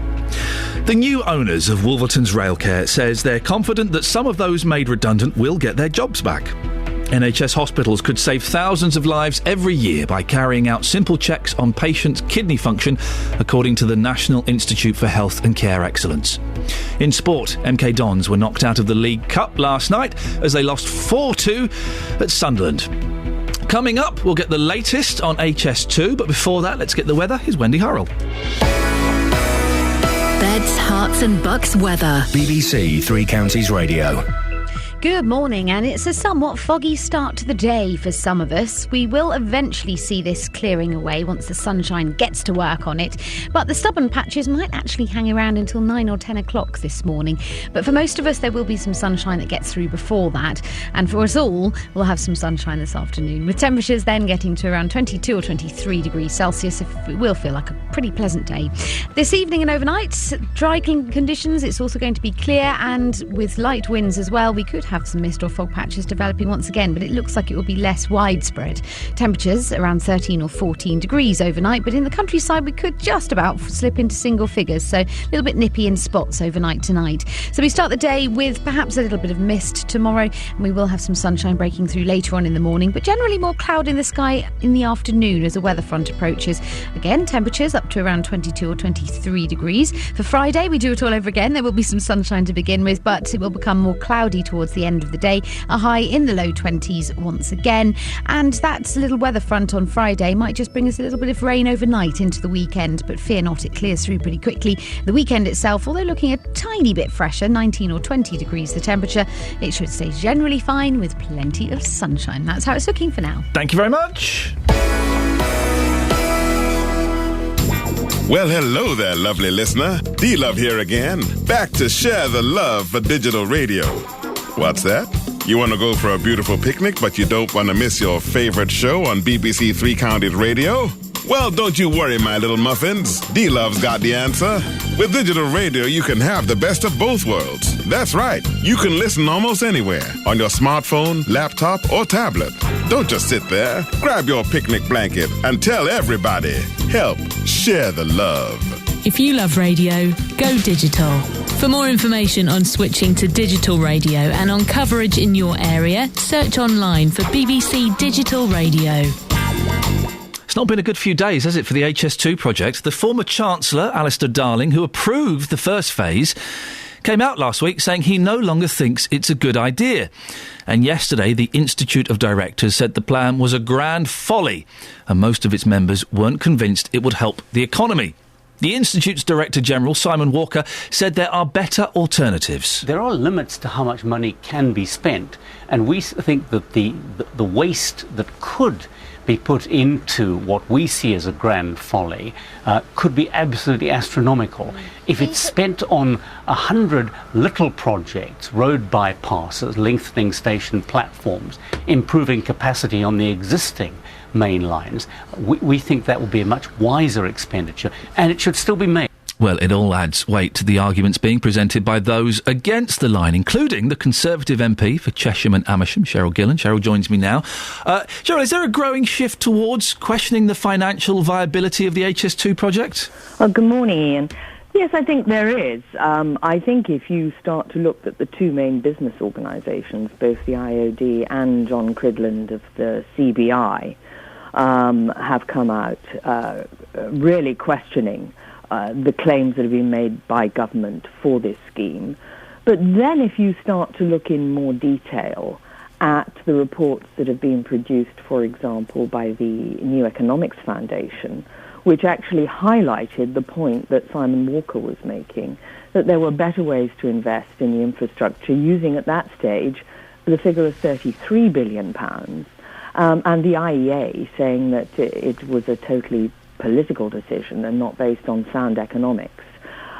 S4: The new owners of Wolverton's Railcare says they're confident that some of those made redundant will get their jobs back. NHS hospitals could save thousands of lives every year by carrying out simple checks on patients' kidney function, according to the National Institute for Health and Care Excellence. In sport, MK Dons were knocked out of the League Cup last night as they lost 4-2 at Sunderland. Coming up, we'll get the latest on HS2, but before that, let's get the weather. Here's Wendy Hurrell.
S5: Beds, Herts and Bucks weather.
S13: BBC Three Counties Radio.
S6: Good morning, and it's a somewhat foggy start to the day for some of us. We will eventually see this clearing away once the sunshine gets to work on it, but the stubborn patches might actually hang around until 9 or 10 o'clock this morning. But for most of us, there will be some sunshine that gets through before that, and for us all, we'll have some sunshine this afternoon, with temperatures then getting to around 22 or 23 degrees Celsius. It will feel like a pretty pleasant day. This evening and overnight, dry conditions. It's also going to be clear, and with light winds as well, we could have some mist or fog patches developing once again, but it looks like it will be less widespread. Temperatures around 13 or 14 degrees overnight, but in the countryside we could just about slip into single figures, so a little bit nippy in spots overnight tonight. So we start the day with perhaps a little bit of mist tomorrow, and we will have some sunshine breaking through later on in the morning, but generally more cloud in the sky in the afternoon as a weather front approaches. Again, temperatures up to around 22 or 23 degrees. For Friday, we do it all over again. There will be some sunshine to begin with, but it will become more cloudy towards the end of the day. A high in the low 20s once again. And that little weather front on Friday might just bring us a little bit of rain overnight into the weekend, but fear not, it clears through pretty quickly. The weekend itself, although looking a tiny bit fresher, 19 or 20 degrees the temperature, it should stay generally fine with plenty of sunshine. That's how it's looking for now.
S4: Thank you very much.
S17: Well, hello there, lovely listener. D-Love here again, back to share the love for digital radio. What's that? You want to go for a beautiful picnic, but you don't want to miss your favorite show on BBC Three Counties Radio? Well, don't you worry, my little muffins. D-Love's got the answer. With digital radio, you can have the best of both worlds. That's right. You can listen almost anywhere, on your smartphone, laptop, or tablet. Don't just sit there. Grab your picnic blanket and tell everybody. Help share the love.
S12: If you love radio, go digital. For more information on switching to digital radio and on coverage in your area, search online for BBC Digital Radio.
S4: It's not been a good few days, has it, for the HS2 project? The former Chancellor, Alistair Darling, who approved the first phase, came out last week saying he no longer thinks it's a good idea. And yesterday, the Institute of Directors said the plan was a grand folly, and most of its members weren't convinced it would help the economy. The Institute's Director General, Simon Walker, said there are better alternatives.
S18: There are limits to how much money can be spent, and we think that the waste that could be put into what we see as a grand folly could be absolutely astronomical. If it's spent on 100 little projects, road bypasses, lengthening station platforms, improving capacity on the existing main lines, we think that would be a much wiser expenditure, and it should still be made.
S4: Well, it all adds weight to the arguments being presented by those against the line, including the Conservative MP for Chesham and Amersham, Cheryl Gillan. Cheryl joins me now. Cheryl, is there a growing shift towards questioning the financial viability of the HS2 project?
S19: Well, good morning, Ian. Yes, I think there is. I think if you start to look at the two main business organisations, both the IOD and John Cridland of the CBI, have come out really questioning the claims that have been made by government for this scheme. But then if you start to look in more detail at the reports that have been produced, for example, by the New Economics Foundation, which actually highlighted the point that Simon Walker was making, that there were better ways to invest in the infrastructure, using at that stage the figure of £33 billion, and the IEA saying that it was a totally political decision and not based on sound economics.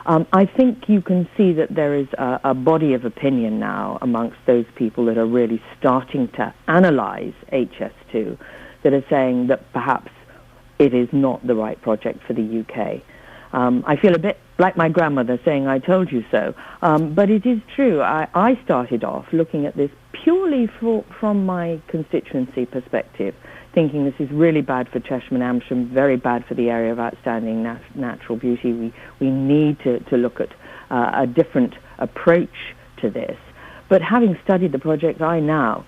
S19: I think you can see that there is a body of opinion now amongst those people that are really starting to analyse HS2 that are saying that perhaps it is not the right project for the UK. I feel a bit like my grandmother saying, "I told you so." But it is true. I started off looking at this purely from my constituency perspective, thinking this is really bad for Chesham and Amersham, very bad for the area of outstanding natural beauty. We need to look at a different approach to this. But having studied the project, I now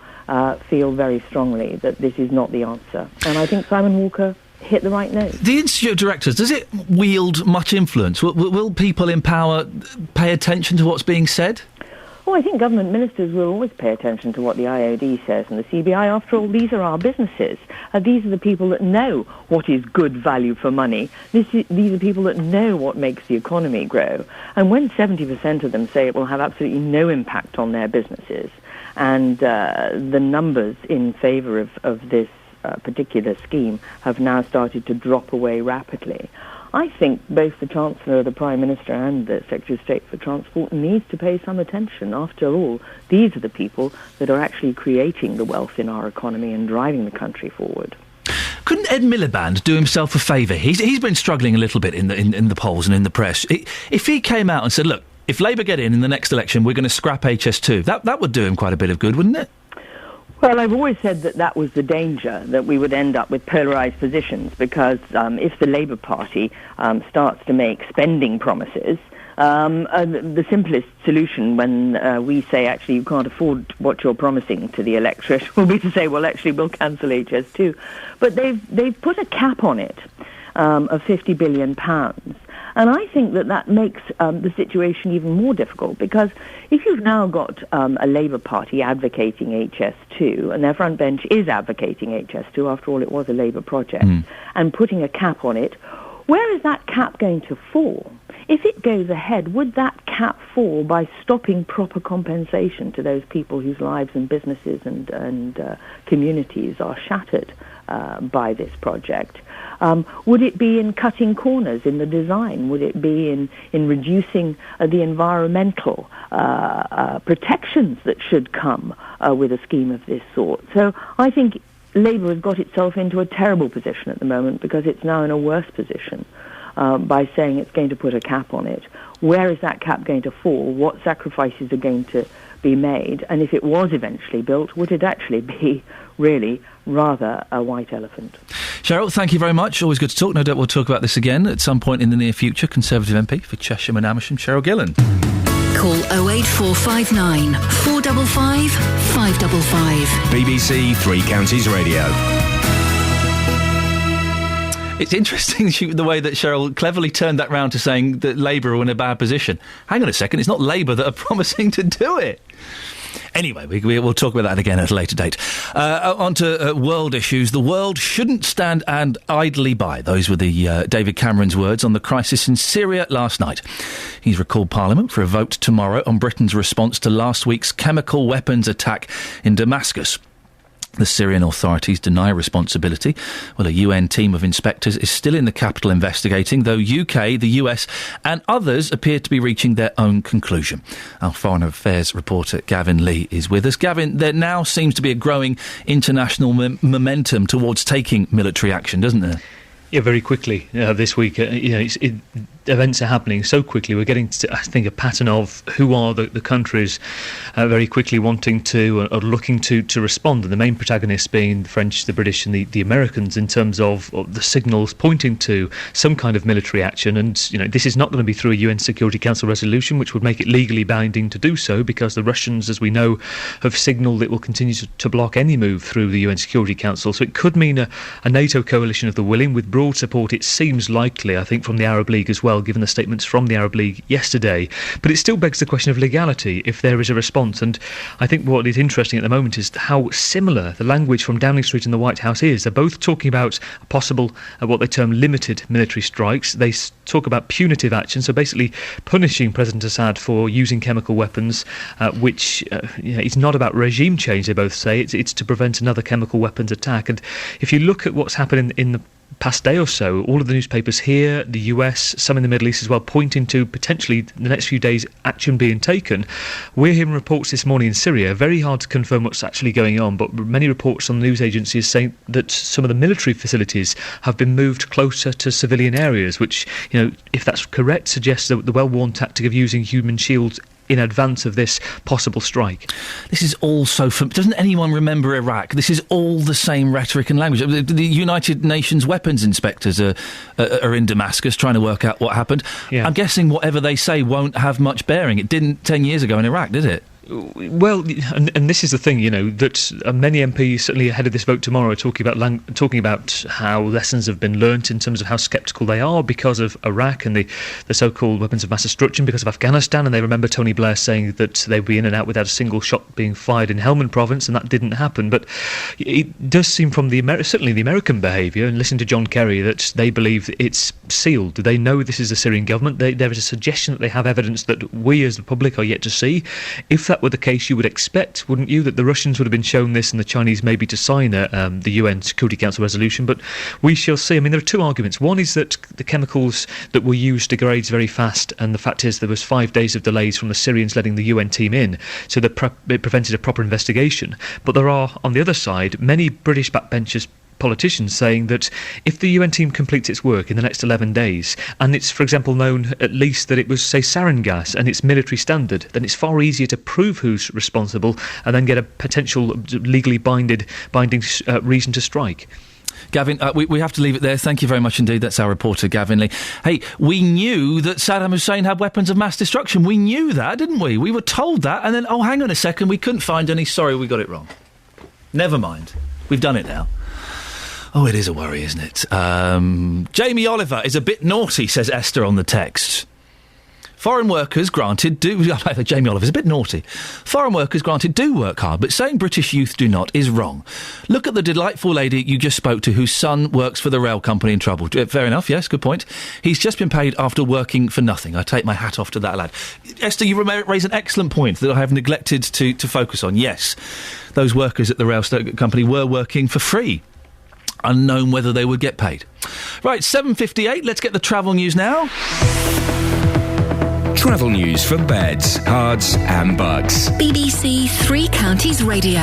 S19: feel very strongly that this is not the answer. And I think Simon Walker hit the right note.
S4: The Institute of Directors, does it wield much influence? Will people in power pay attention to what's being said?
S19: Oh, I think government ministers will always pay attention to what the IOD says and the CBI. After all, these are our businesses. These are the people that know what is good value for money. These are people that know what makes the economy grow. And when 70% of them say it will have absolutely no impact on their businesses, and the numbers in favour of this particular scheme have now started to drop away rapidly, I think both the Chancellor, the Prime Minister and the Secretary of State for Transport needs to pay some attention. After all, these are the people that are actually creating the wealth in our economy and driving the country forward.
S4: Couldn't Ed Miliband do himself a favour? He's been struggling a little bit in the polls and in the press. If he came out and said, look, if Labour get in the next election, we're going to scrap HS2, that would do him quite a bit of good, wouldn't it?
S19: Well, I've always said that was the danger, that we would end up with polarised positions, because if the Labour Party starts to make spending promises, the simplest solution when we say, actually, you can't afford what you're promising to the electorate, will be to say, well, actually, we'll cancel HS2. But they've put a cap on it of £50 billion. And I think that makes the situation even more difficult, because if you've now got a Labour Party advocating HS2, and their front bench is advocating HS2, after all it was a Labour project, and putting a cap on it, where is that cap going to fall? If it goes ahead, would that cap fall by stopping proper compensation to those people whose lives and businesses and communities are shattered by this project? Would it be in cutting corners in the design? Would it be in reducing the environmental protections that should come with a scheme of this sort? So I think Labour has got itself into a terrible position at the moment because it's now in a worse position by saying it's going to put a cap on it. Where is that cap going to fall? What sacrifices are going to be made? And if it was eventually built, would it actually be really rather a white elephant?
S4: Cheryl, thank you very much. Always good to talk. No doubt we'll talk about this again at some point in the near future. Conservative MP for Cheshire and Amersham, Cheryl Gillan.
S5: Call 08459 455 555.
S13: BBC Three Counties Radio.
S4: It's interesting the way that Cheryl cleverly turned that round to saying that Labour are in a bad position. Hang on a second, it's not Labour that are promising to do it. Anyway, we'll talk about that again at a later date. On to world issues. The world shouldn't stand and idly by. Those were the David Cameron's words on the crisis in Syria last night. He's recalled Parliament for a vote tomorrow on Britain's response to last week's chemical weapons attack in Damascus. The Syrian authorities deny responsibility. Well, a UN team of inspectors is still in the capital investigating, though UK, the US and others appear to be reaching their own conclusion. Our Foreign Affairs reporter Gavin Lee is with us. Gavin, there now seems to be a growing international momentum towards taking military action, doesn't there?
S7: Yeah, very quickly this week. Events are happening so quickly. We're getting to, I think, a pattern of who are the countries very quickly wanting to or looking to respond, and the main protagonists being the French, the British and the Americans in terms of the signals pointing to some kind of military action. And this is not going to be through a UN Security Council resolution, which would make it legally binding to do so, because the Russians, as we know, have signalled it will continue to block any move through the UN Security Council. So it could mean a NATO coalition of the willing with broad support. It seems likely, I think, from the Arab League as well, given the statements from the Arab League yesterday. But it still begs the question of legality if there is a response. And I think what is interesting at the moment is how similar the language from Downing Street and the White House is. They're both talking about possible, what they term limited military strikes. They talk about punitive action, so basically punishing President Assad for using chemical weapons, which is not about regime change, they both say. It's to prevent another chemical weapons attack. And if you look at what's happened in the past day or so, all of the newspapers here, the US, some in the Middle East as well, pointing to potentially the next few days action being taken. We're hearing reports this morning in Syria, very hard to confirm what's actually going on, but many reports on the news agencies saying that some of the military facilities have been moved closer to civilian areas, which, if that's correct, suggests that the well-worn tactic of using human shields in advance of this possible strike.
S4: This is all so... Doesn't anyone remember Iraq? This is all the same rhetoric and language. The United Nations weapons inspectors are in Damascus trying to work out what happened. Yeah. I'm guessing whatever they say won't have much bearing. It didn't 10 years ago in Iraq, did it?
S7: Well, and this is the thing, that many MPs, certainly ahead of this vote tomorrow, are talking about how lessons have been learnt in terms of how sceptical they are because of Iraq and the so-called weapons of mass destruction, because of Afghanistan, and they remember Tony Blair saying that they'd be in and out without a single shot being fired in Helmand province, and that didn't happen. But it does seem from certainly the American behaviour, and listening to John Kerry, that they believe it's sealed. They know this is the Syrian government. There is a suggestion that they have evidence that we as the public are yet to see. If that were the case, you would expect, wouldn't you, that the Russians would have been shown this and the Chinese maybe to sign the UN Security Council resolution. But we shall see. I mean, there are two arguments. One is that the chemicals that were used degrades very fast, and the fact is there was 5 days of delays from the Syrians letting the UN team in, so it prevented a proper investigation. But there are, on the other side, many British backbenchers, politicians, saying that if the UN team completes its work in the next 11 days, and it's, for example, known at least that it was, say, sarin gas, and it's military standard, then it's far easier to prove who's responsible and then get a potential legally binding reason to strike.
S4: Gavin, we have to leave it there. Thank you very much indeed. That's our reporter, Gavin Lee. Hey, we knew that Saddam Hussein had weapons of mass destruction. We knew that, didn't we? We were told that, and then, oh, hang on a second, we couldn't find any. Sorry, we got it wrong. Never mind. We've done it now. Oh, it is a worry, isn't it? Jamie Oliver is a bit naughty, says Esther on the text. Foreign workers, granted, do... Jamie Oliver's a bit naughty. Foreign workers, granted, do work hard, but saying British youth do not is wrong. Look at the delightful lady you just spoke to whose son works for the rail company in trouble. Fair enough, yes, good point. He's just been paid after working for nothing. I take my hat off to that lad. Esther, you raise an excellent point that I have neglected to focus on. Yes, those workers at the rail company were working for free. Unknown whether they would get paid. Right, 7:58, let's get the travel news now.
S13: Travel news for beds, cards and bugs.
S5: BBC Three Counties Radio.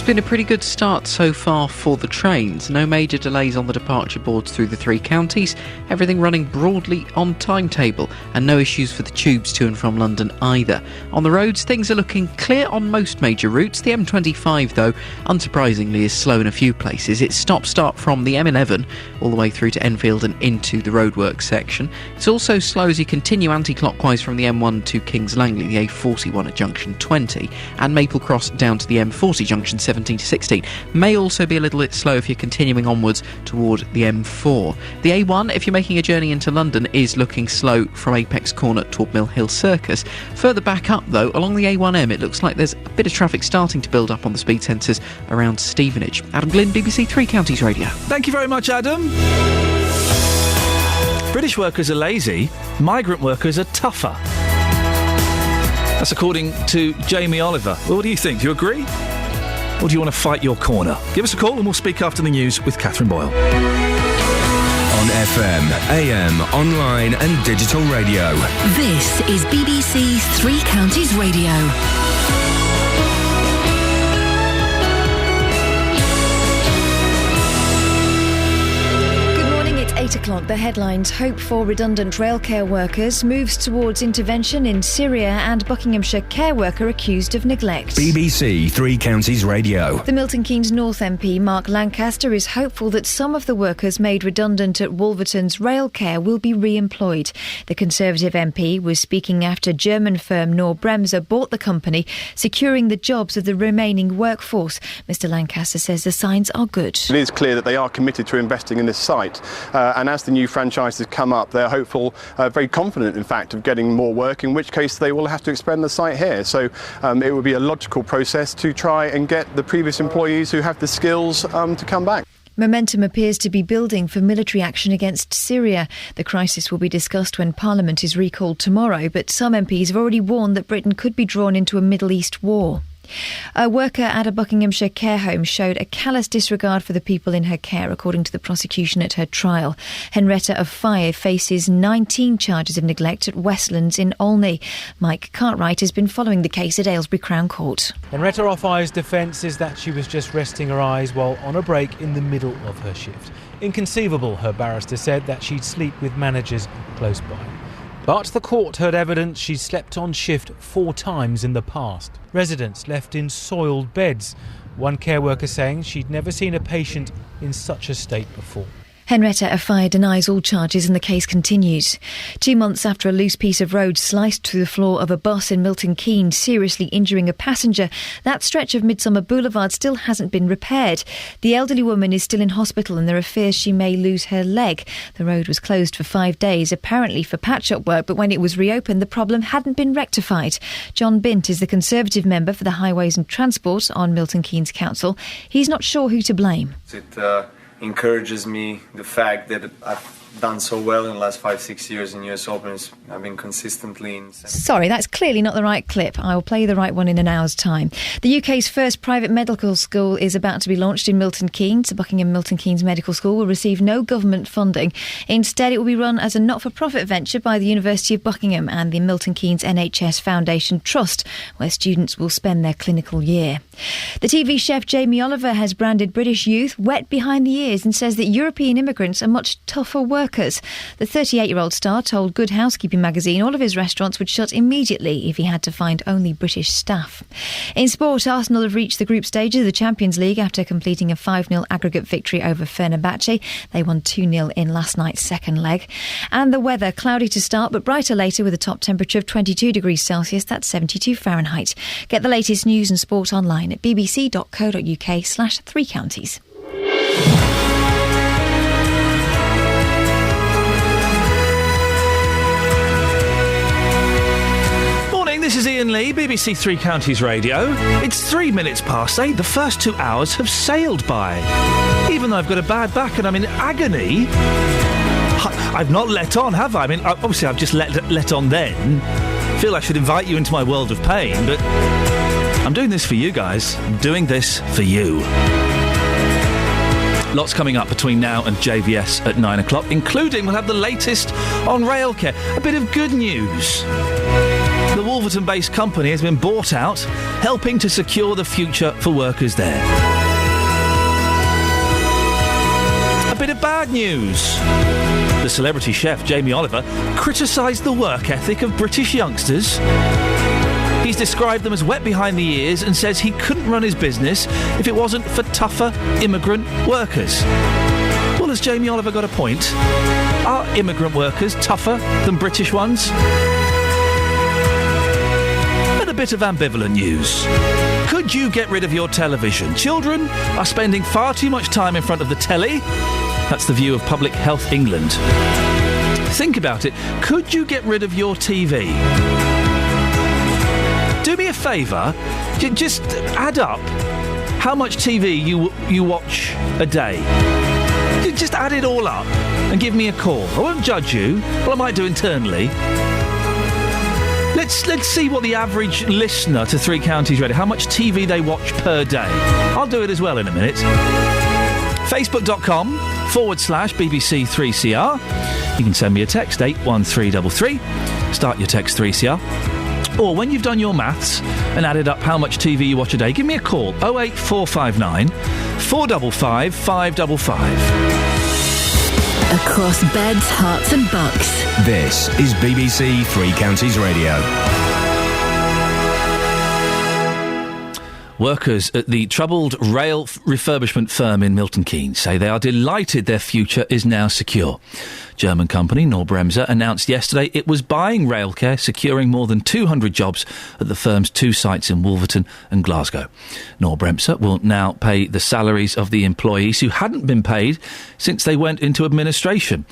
S14: been a pretty good start so far for the trains. No major delays on the departure boards through the three counties, everything running broadly on timetable, and no issues for the tubes to and from London either. On the roads, things are looking clear on most major routes. The M25, though, unsurprisingly is slow in a few places. It's stop-start from the M11 all the way through to Enfield and into the roadworks section. It's also slow as you continue anti-clockwise from the M1 to Kings Langley, the A41 at junction 20, and Maple Cross down to the M40 junction 17 to 16. May also be a little bit slow if you're continuing onwards toward the M4. The A1, if you're making a journey into London, is looking slow from Apex Corner toward Mill Hill Circus. Further back up, though, along the A1M, it looks like there's a bit of traffic starting to build up on the speed sensors around Stevenage. Adam Glynn, BBC Three Counties Radio.
S4: Thank you very much, Adam. British workers are lazy, migrant workers are tougher. That's according to Jamie Oliver. Well, what do you think? Do you agree? Or do you want to fight your corner? Give us a call and we'll speak after the news with Catherine Boyle.
S13: On FM, AM, online and digital radio.
S5: This is BBC Three Counties Radio.
S1: 8 o'clock, the headlines: hope for redundant railcare workers, moves towards intervention in Syria, and Buckinghamshire care worker accused of neglect.
S13: BBC Three Counties Radio.
S1: The Milton Keynes North MP Mark Lancaster is hopeful that some of the workers made redundant at Wolverton's railcare will be re-employed. The Conservative MP was speaking after German firm Knorr-Bremse bought the company, securing the jobs of the remaining workforce. Mr Lancaster says the signs are good.
S8: It is clear that they are committed to investing in this site. And as the new franchises come up, they're hopeful, very confident, in fact, of getting more work, in which case they will have to expand the site here. So it would be a logical process to try and get the previous employees who have the skills to come back.
S1: Momentum appears to be building for military action against Syria. The crisis will be discussed when Parliament is recalled tomorrow, but some MPs have already warned that Britain could be drawn into a Middle East war. A worker at a Buckinghamshire care home showed a callous disregard for the people in her care, according to the prosecution at her trial. Henrietta of 5 faces 19 charges of neglect at Westlands in Olney. Mike Cartwright has been following the case at Aylesbury Crown Court.
S20: Henrietta of 5's defence is that she was just resting her eyes while on a break in the middle of her shift. Inconceivable, her barrister said, that she'd sleep with managers close by. But the court heard evidence she'd slept on shift 4 times in the past. Residents left in soiled beds. One care worker saying she'd never seen a patient in such a state before.
S1: Henrietta Afai denies all charges and the case continues. 2 months after a loose piece of road sliced through the floor of a bus in Milton Keynes, seriously injuring a passenger, that stretch of Midsummer Boulevard still hasn't been repaired. The elderly woman is still in hospital and there are fears she may lose her leg. The road was closed for 5 days, apparently for patch-up work, but when it was reopened, the problem hadn't been rectified. John Bint is the Conservative member for the Highways and Transport on Milton Keynes Council. He's not sure who to blame.
S21: It encourages me, the fact that I've done so well in the last 5-6 years in US Opens. I've been consistently in...
S1: Sorry, that's clearly not the right clip. I will play the right one in an hour's time. The UK's first private medical school is about to be launched in Milton Keynes. The Buckingham Milton Keynes Medical School will receive no government funding. Instead, it will be run as a not-for-profit venture by the University of Buckingham and the Milton Keynes NHS Foundation Trust, where students will spend their clinical year. The TV chef Jamie Oliver has branded British youth wet behind the ears and says that European immigrants are much tougher workers. The 38-year-old star told Good Housekeeping magazine all of his restaurants would shut immediately if he had to find only British staff. In sport, Arsenal have reached the group stage of the Champions League after completing a 5-0 aggregate victory over Fenerbahce. They won 2-0 in last night's second leg. And the weather, cloudy to start but brighter later with a top temperature of 22 degrees Celsius, that's 72 Fahrenheit. Get the latest news and sport online at bbc.co.uk/3 counties.
S4: This is Iain Lee, BBC Three Counties Radio. It's 3 minutes past 8. The first 2 hours have sailed by. Even though I've got a bad back and I'm in agony, I've not let on, have I? I mean, obviously I've just let on then. I feel I should invite you into my world of pain, but I'm doing this for you guys. I'm doing this for you. Lots coming up between now and JVS at 9 o'clock, including we'll have the latest on railcare. A bit of good news. The Wolverton-based company has been bought out, helping to secure the future for workers there. A bit of bad news. The celebrity chef Jamie Oliver criticised the work ethic of British youngsters. He's described them as wet behind the ears and says he couldn't run his business if it wasn't for tougher immigrant workers. Well, has Jamie Oliver got a point? Are immigrant workers tougher than British ones? And a bit of ambivalent news. Could you get rid of your television? Children are spending far too much time in front of the telly. That's the view of Public Health England. Think about it. Could you get rid of your TV? Do me a favour, just add up how much TV you watch a day. Just add it all up and give me a call. I won't judge you. Well, I might do internally. Let's see what the average listener to Three Counties Radio, how much TV they watch per day. I'll do it as well in a minute. Facebook.com/BBC3CR. You can send me a text, 81333. Start your text 3CR. Or when you've done your maths and added up how much TV you watch a day, give me a call, 08459 455 555.
S5: Across beds, hearts and bucks.
S13: This is BBC Three Counties Radio.
S4: Workers at the troubled rail refurbishment firm in Milton Keynes say they are delighted their future is now secure. German company Knorr-Bremse announced yesterday it was buying Railcare, securing more than 200 jobs at the firm's two sites in Wolverton and Glasgow. Knorr-Bremse will now pay the salaries of the employees who hadn't been paid since they went into administration.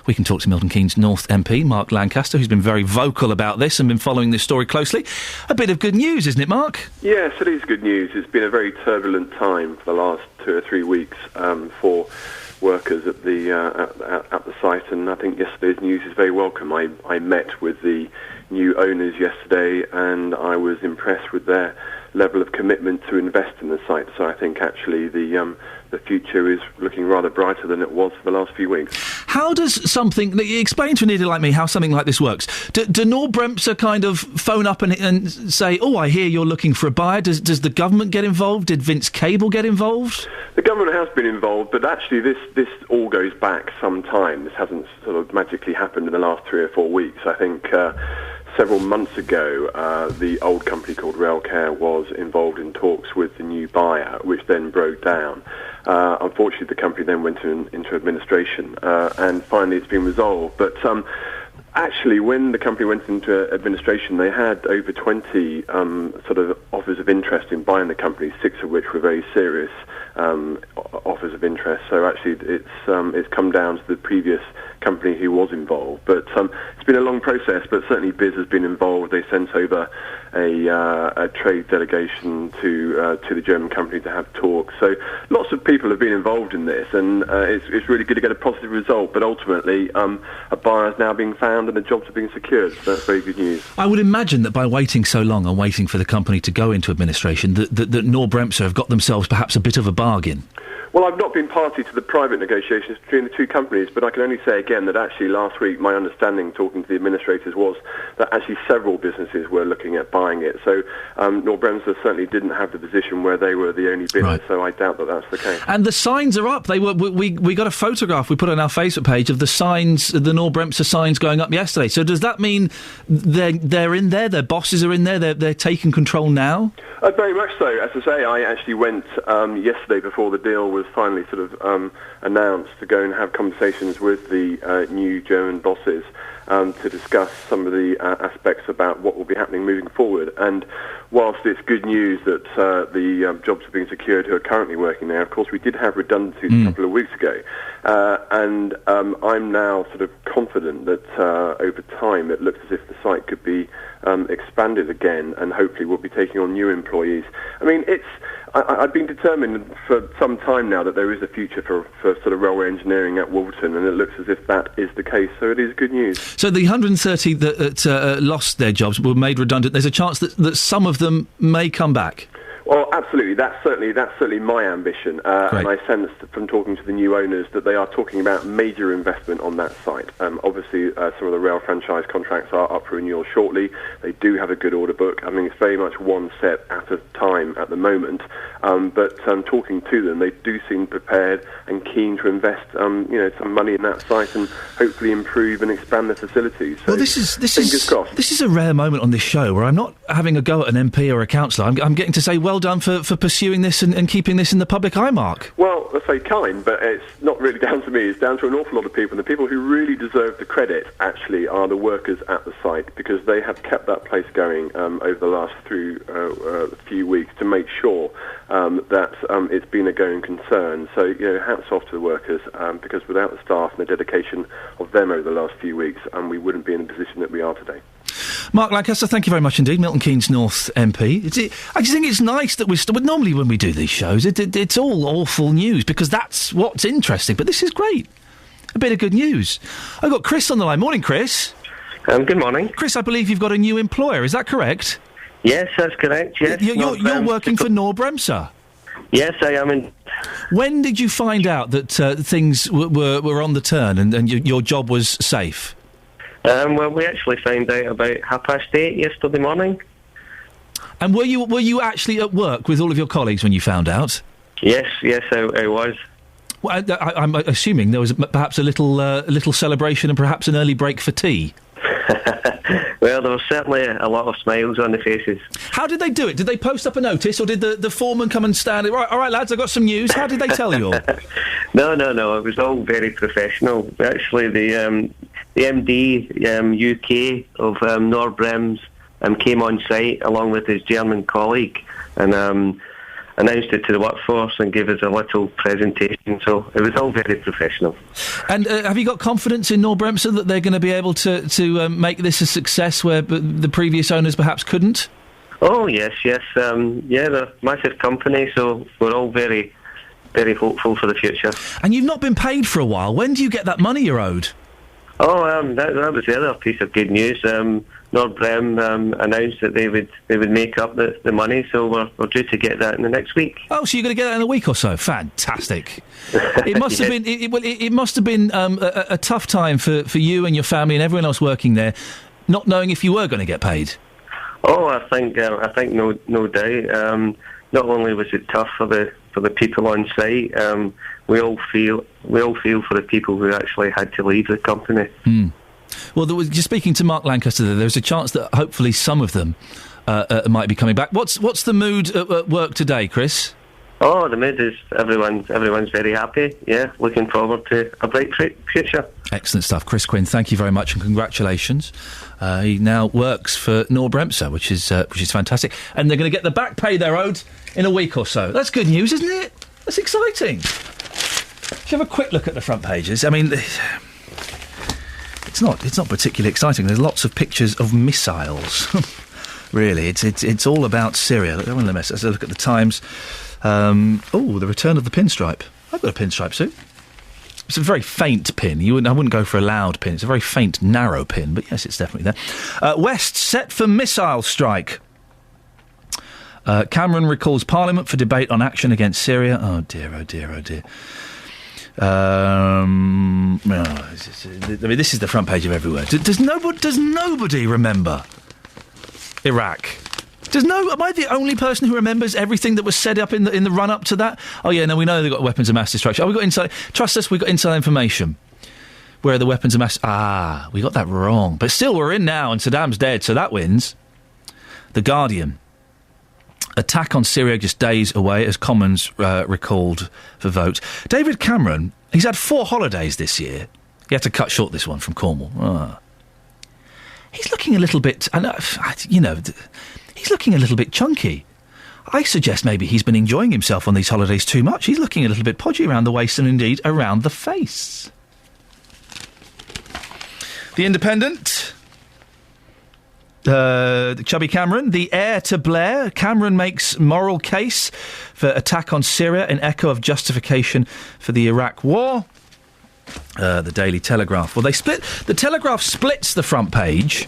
S4: We can talk to Milton Keynes North MP, Mark Lancaster, who's been very vocal about this and been following this story closely. A bit of good news, isn't it, Mark?
S3: Yes, it is good news. It's been a very turbulent time for the last 2 or 3 weeks for workers at the site, and I think yesterday's news is very welcome. I met with the new owners yesterday, and I was impressed with their level of commitment to invest in the site. So I think actually the future is looking rather brighter than it was for the last few weeks.
S4: How does explain to an idiot like me how something like this works? Do Knorr-Bremse kind of phone up and say, oh, I hear you're looking for a buyer? Does the government get involved? Did Vince Cable get involved?
S3: The government has been involved, but actually this all goes back some time. This hasn't sort of magically happened in the last 3 or 4 weeks. I think several months ago, the old company called Railcare was involved in talks with the new buyer, which then broke down. Unfortunately, the company then went into administration, and finally it's been resolved. But actually, when the company went into administration, they had over 20 sort of offers of interest in buying the company, 6 of which were very serious offers of interest. So actually, it's come down to the previous company who was involved. But it's been a long process, but certainly Biz has been involved. They sent over a trade delegation to the German company to have talks. So lots of people have been involved in this, and it's really good to get a positive result. But ultimately, a buyer is now being found and the jobs are being secured. So that's very good news.
S4: I would imagine that by waiting so long and waiting for the company to go into administration, that Knorr-Bremse have got themselves perhaps a bit of a bargain.
S3: Well, I've not been party to the private negotiations between the two companies, but I can only say again that actually last week my understanding, talking to the administrators, was that actually several businesses were looking at buying it. So Knorr-Bremse certainly didn't have the position where they were the only bidder, right. So I doubt that that's the case.
S4: And the signs are up. We got a photograph we put on our Facebook page of the signs, the Knorr-Bremse signs going up yesterday. So does that mean they're in there, their bosses are in there, they're taking control now?
S3: Very much so. As I say, I actually went yesterday before the deal was finally sort of announced to go and have conversations with the new German bosses to discuss some of the aspects about what will be happening moving forward. And whilst it's good news that the jobs are being secured who are currently working there, of course we did have redundancies a couple of weeks ago. And I'm now sort of confident that over time it looks as if the site could be expanded again, and hopefully we'll be taking on new employees. I mean, I've been determined for some time now that there is a future for sort of railway engineering at Wolverton, and it looks as if that is the case, so it is good news.
S4: So the 130 that lost their jobs were made redundant. There's a chance that some of them may come back?
S3: Well, absolutely. That's certainly my ambition, and I sense from talking to the new owners that they are talking about major investment on that site. Obviously, some of the rail franchise contracts are up for renewal shortly. They do have a good order book. I mean, it's very much one set at a time at the moment. But talking to them, they do seem prepared and keen to invest, some money in that site and hopefully improve and expand the facilities. So
S4: Well, this is
S3: fingers crossed.
S4: This is a rare moment on this show where I'm not having a go at an MP or a councillor. I'm getting to say well done for pursuing this and keeping this in the public eye, Mark.
S3: Well, I say kind, but it's not really down to me. It's down to an awful lot of people. And the people who really deserve the credit, actually, are the workers at the site, because they have kept that place going over the last few weeks to make sure that it's been a going concern. So, hats off to the workers, because without the staff and the dedication of them over the last few weeks, we wouldn't be in the position that we are today.
S4: Mark Lancaster, thank you very much indeed. Milton Keynes North MP. I just think it's nice that normally when we do these shows, it's all awful news, because that's what's interesting. But this is great. A bit of good news. I've got Chris on the line. Morning, Chris.
S9: Good morning.
S4: Chris, I believe you've got a new employer. Is that correct?
S9: Yes, that's correct, yes.
S4: You're working for Knorr-Bremse?
S9: Yes, I am.
S4: When did you find out that things were on the turn and your job was safe?
S9: Well, we actually found out about 8:30 yesterday morning.
S4: And were you actually at work with all of your colleagues when you found out?
S9: Yes, I was.
S4: Well, I'm assuming there was perhaps a little celebration and perhaps an early break for tea.
S9: Well, there was certainly a lot of smiles on the faces.
S4: How did they do it? Did they post up a notice, or did the foreman come and stand? All right, lads, I've got some news. How did they tell you all?
S9: No. It was all very professional. Actually, the MD UK of Knorr-Bremse came on site along with his German colleague and announced it to the workforce and gave us a little presentation. So it was all very professional.
S4: And have you got confidence in Knorr-Bremse that they're going to be able to make this a success where the previous owners perhaps couldn't?
S9: Oh, yes. They're a massive company, so we're all very, very hopeful for the future.
S4: And you've not been paid for a while. When do you get that money you're owed?
S9: Oh, that was the other piece of good news. Knorr-Bremse announced that they would make up the money, so we're due to get that in the next week.
S4: Oh, so you're going to get that in a week or so? Fantastic! It must have been. It must have been a tough time for you and your family and everyone else working there, not knowing if you were going to get paid.
S9: Oh, I think no doubt. Not only was it tough for the people on site, we all feel for the people who actually had to leave the company.
S4: Well, just speaking to Mark Lancaster, there's a chance that hopefully some of them might be coming back. What's the mood at work today, Chris?
S9: Oh, the mood is everyone's very happy. Yeah, looking forward to a bright future.
S4: Excellent stuff, Chris Quinn. Thank you very much and congratulations. He now works for Knorr-Bremse, which is fantastic, and they're going to get the back pay they're owed in a week or so. That's good news, isn't it? That's exciting. If you have a quick look at the front pages, I mean, it's not particularly exciting. There's lots of pictures of missiles. Really, it's all about Syria. Let's look at the Times. The return of the pinstripe. I've got a pinstripe suit. It's a very faint pin. I wouldn't go for a loud pin. It's a very faint, narrow pin, but yes, it's definitely there. West set for missile strike. Cameron recalls Parliament for debate on action against Syria. Oh dear. I mean, this is the front page of everywhere. Does nobody remember Iraq? Am I the only person who remembers everything that was set up in the run up to that? Oh yeah, no, we know they've got weapons of mass destruction. Oh, we got inside. Trust us, we got inside information. Where are the weapons of mass? We got that wrong. But still, we're in now, and Saddam's dead, so that wins. The Guardian. Attack on Syria just days away as Commons recalled for vote. David Cameron, he's had 4 holidays this year. He had to cut short this one from Cornwall. He's looking a little bit, he's looking a little bit chunky. I suggest maybe he's been enjoying himself on these holidays too much. He's looking a little bit podgy around the waist and indeed around the face. The Independent. Chubby Cameron, the heir to Blair. Cameron makes moral case for attack on Syria in echo of justification for the Iraq war. The Daily Telegraph. Well, the Telegraph splits the front page.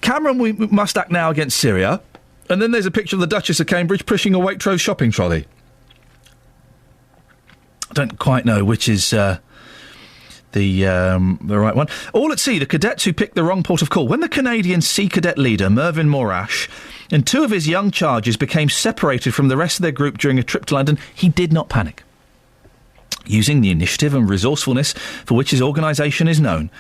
S4: Cameron, we must act now against Syria. And then there's a picture of the Duchess of Cambridge pushing a Waitrose shopping trolley. I don't quite know which is the right one. All at sea, the cadets who picked the wrong port of call. When the Canadian Sea Cadet leader, Mervyn Morash, and 2 of his young charges became separated from the rest of their group during a trip to London, he did not panic. Using the initiative and resourcefulness for which his organisation is known,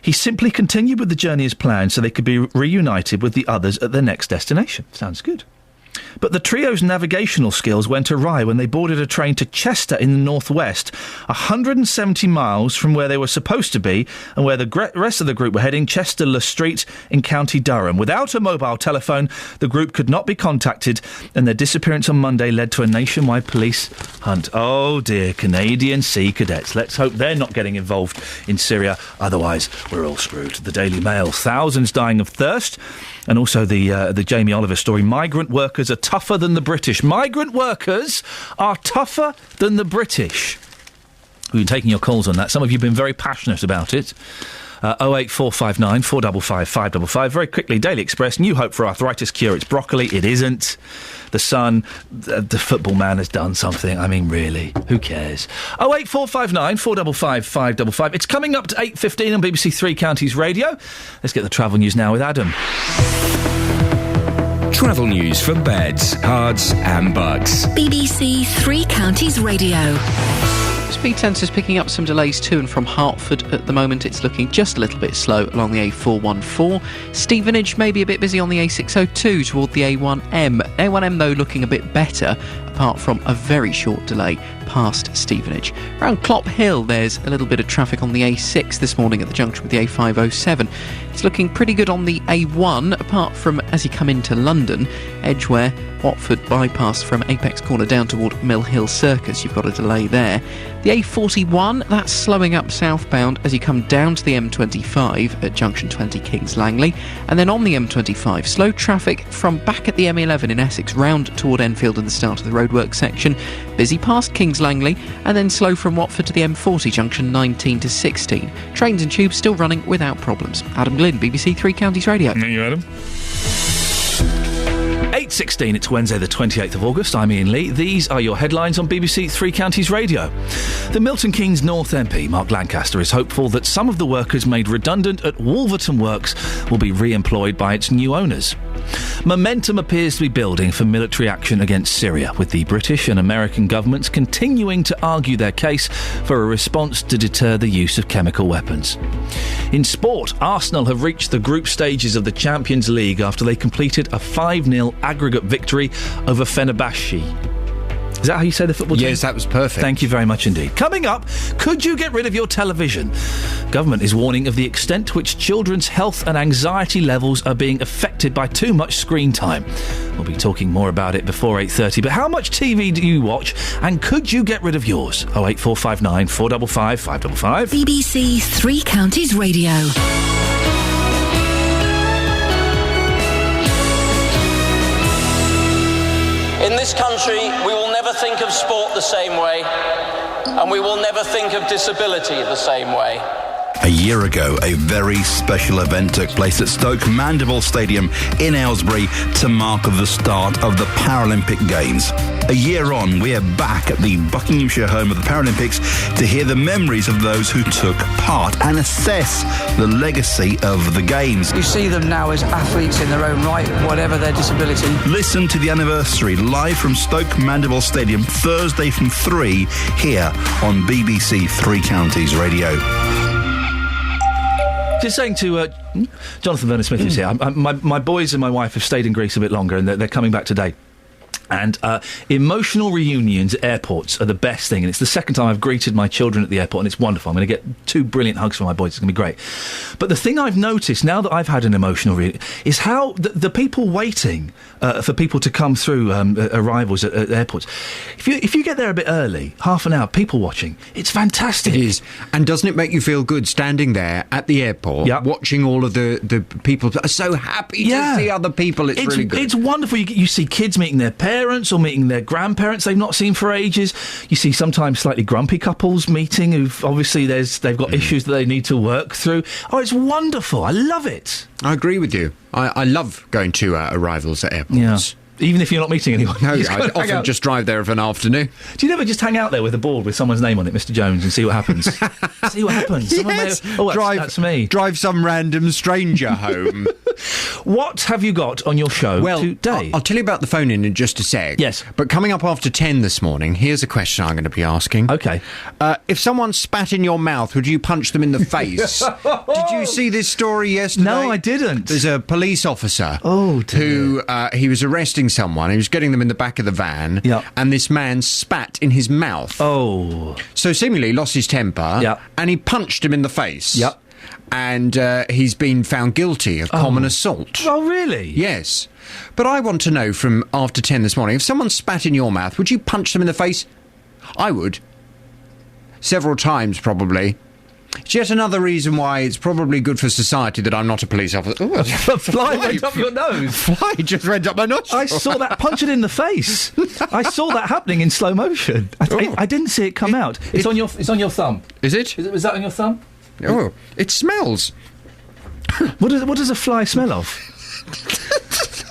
S4: he simply continued with the journey as planned so they could be reunited with the others at their next destination. Sounds good. But the trio's navigational skills went awry when they boarded a train to Chester in the northwest, 170 miles from where they were supposed to be and where the rest of the group were heading, Chester Le Street in County Durham. Without a mobile telephone, the group could not be contacted, and their disappearance on Monday led to a nationwide police hunt. Oh dear, Canadian Sea Cadets. Let's hope they're not getting involved in Syria, otherwise we're all screwed. The Daily Mail, thousands dying of thirst. And also the Jamie Oliver story, migrant workers are tougher than the British. Migrant workers are tougher than the British. We've been taking your calls on that. Some of you have been very passionate about it. 08459 455 555. Very quickly, Daily Express, new hope for arthritis cure. It's broccoli. It isn't. The Sun, the football man has done something. I mean, really, who cares? 08459 455 555. It's coming up to 8:15 on BBC Three Counties Radio. Let's get the travel news now with Adam.
S13: Travel news for beds, cards and bugs.
S5: BBC Three Counties Radio.
S14: Speed sensors picking up some delays to and from Hertford at the moment. It's looking just a little bit slow along the A414. Stevenage may be a bit busy on the A602 toward the A1M. A1M, though, looking a bit better, apart from a very short delay past Stevenage. Around Clop Hill, there's a little bit of traffic on the A6 this morning at the junction with the A507. It's looking pretty good on the A1, apart from as you come into London, Edgware, Watford bypass from Apex Corner down toward Mill Hill Circus. You've got a delay there. The A41, that's slowing up southbound as you come down to the M25 at junction 20 Kings Langley. And then on the M25, slow traffic from back at the M11 in Essex round toward Enfield and the start of the roadwork section. Busy past Kings Langley, and then slow from Watford to the M40 junction 19 to 16. Trains and tubes still running without problems. Adam Glynn, BBC Three Counties Radio.
S4: Thank you, Adam. 8:16, it's Wednesday the 28th of August. I'm Iain Lee. These are your headlines on BBC Three Counties Radio. The Milton Keynes North MP, Mark Lancaster, is hopeful that some of the workers made redundant at Wolverton Works will be re-employed by its new owners. Momentum appears to be building for military action against Syria, with the British and American governments continuing to argue their case for a response to deter the use of chemical weapons. In sport, Arsenal have reached the group stages of the Champions League after they completed a 5-0 aggregate victory over Fenerbahce. Is that how you say the football team?
S10: Yes, that was perfect.
S4: Thank you very much indeed. Coming up, could you get rid of your television? Government is warning of the extent to which children's health and anxiety levels are being affected by too much screen time. We'll be talking more about it before 8:30. But how much TV do you watch, and could you get rid of yours? 08459 455 555.
S5: BBC Three Counties Radio.
S22: In this country, we will never think of sport the same way, and we will never think of disability the same way.
S23: A year ago, a very special event took place at Stoke Mandeville Stadium in Aylesbury to mark the start of the Paralympic Games. A year on, we are back at the Buckinghamshire home of the Paralympics to hear the memories of those who took part and assess the legacy of the Games.
S24: You see them now as athletes in their own right, whatever their disability.
S23: Listen to the anniversary live from Stoke Mandeville Stadium Thursday from 3 here on BBC Three Counties Radio.
S4: Just saying to Jonathan Vernon-Smith is here. My boys and my wife have stayed in Greece a bit longer, and they're coming back today. And emotional reunions at airports are the best thing. And it's the second time I've greeted my children at the airport, and it's wonderful. I'm going to get 2 brilliant hugs from my boys. It's going to be great. But the thing I've noticed now that I've had an emotional reunion is how the people waiting for people to come through arrivals at airports. If you get there a bit early, half an hour, people watching, it's fantastic.
S10: It is. And doesn't it make you feel good standing there at the airport, watching all of the people are so happy to see other people? It's really good.
S4: It's wonderful. You see kids meeting their parents. parents or meeting their grandparents they've not seen for ages. You see sometimes slightly grumpy couples meeting who've obviously they've got issues that they need to work through. Oh, it's wonderful. I love it.
S10: I agree with you. I love going to arrivals at airports.
S4: Yeah. Even if you're not meeting anyone.
S10: No, I often just drive there of an afternoon.
S4: Do you never just hang out there with a board with someone's name on it, Mr. Jones, and see what happens? See what happens.
S10: Yes.
S4: That's me.
S10: Drive some random stranger home.
S4: What have you got on your show today?
S10: I'll tell you about the phone-in in just a sec.
S4: Yes.
S10: But coming up after 10 this morning, here's a question I'm going to be asking.
S4: Okay.
S10: If someone spat in your mouth, would you punch them in the face? Did you see this story yesterday?
S4: No, I didn't.
S10: There's a police officer
S4: dear.
S10: who he was arresting someone. He was getting them in the back of the van, and this man spat in his mouth.
S4: Oh.
S10: So seemingly lost his temper, and he punched him in the face.
S4: Yep.
S10: And he's been found guilty of common assault.
S4: Oh, really?
S10: Yes. But I want to know from after 10 this morning, if someone spat in your mouth, would you punch them in the face? I would. Several times, probably. It's yet another reason why it's probably good for society that I'm not a police officer. Ooh,
S4: a fly went up your nose.
S10: Fly just went up my nose.
S4: I saw that. Punch it in the face. I saw that happening in slow motion. I didn't see it come out. It's on your thumb.
S10: Is it?
S4: Was that on your thumb?
S10: Oh, it smells.
S4: What does a fly smell of?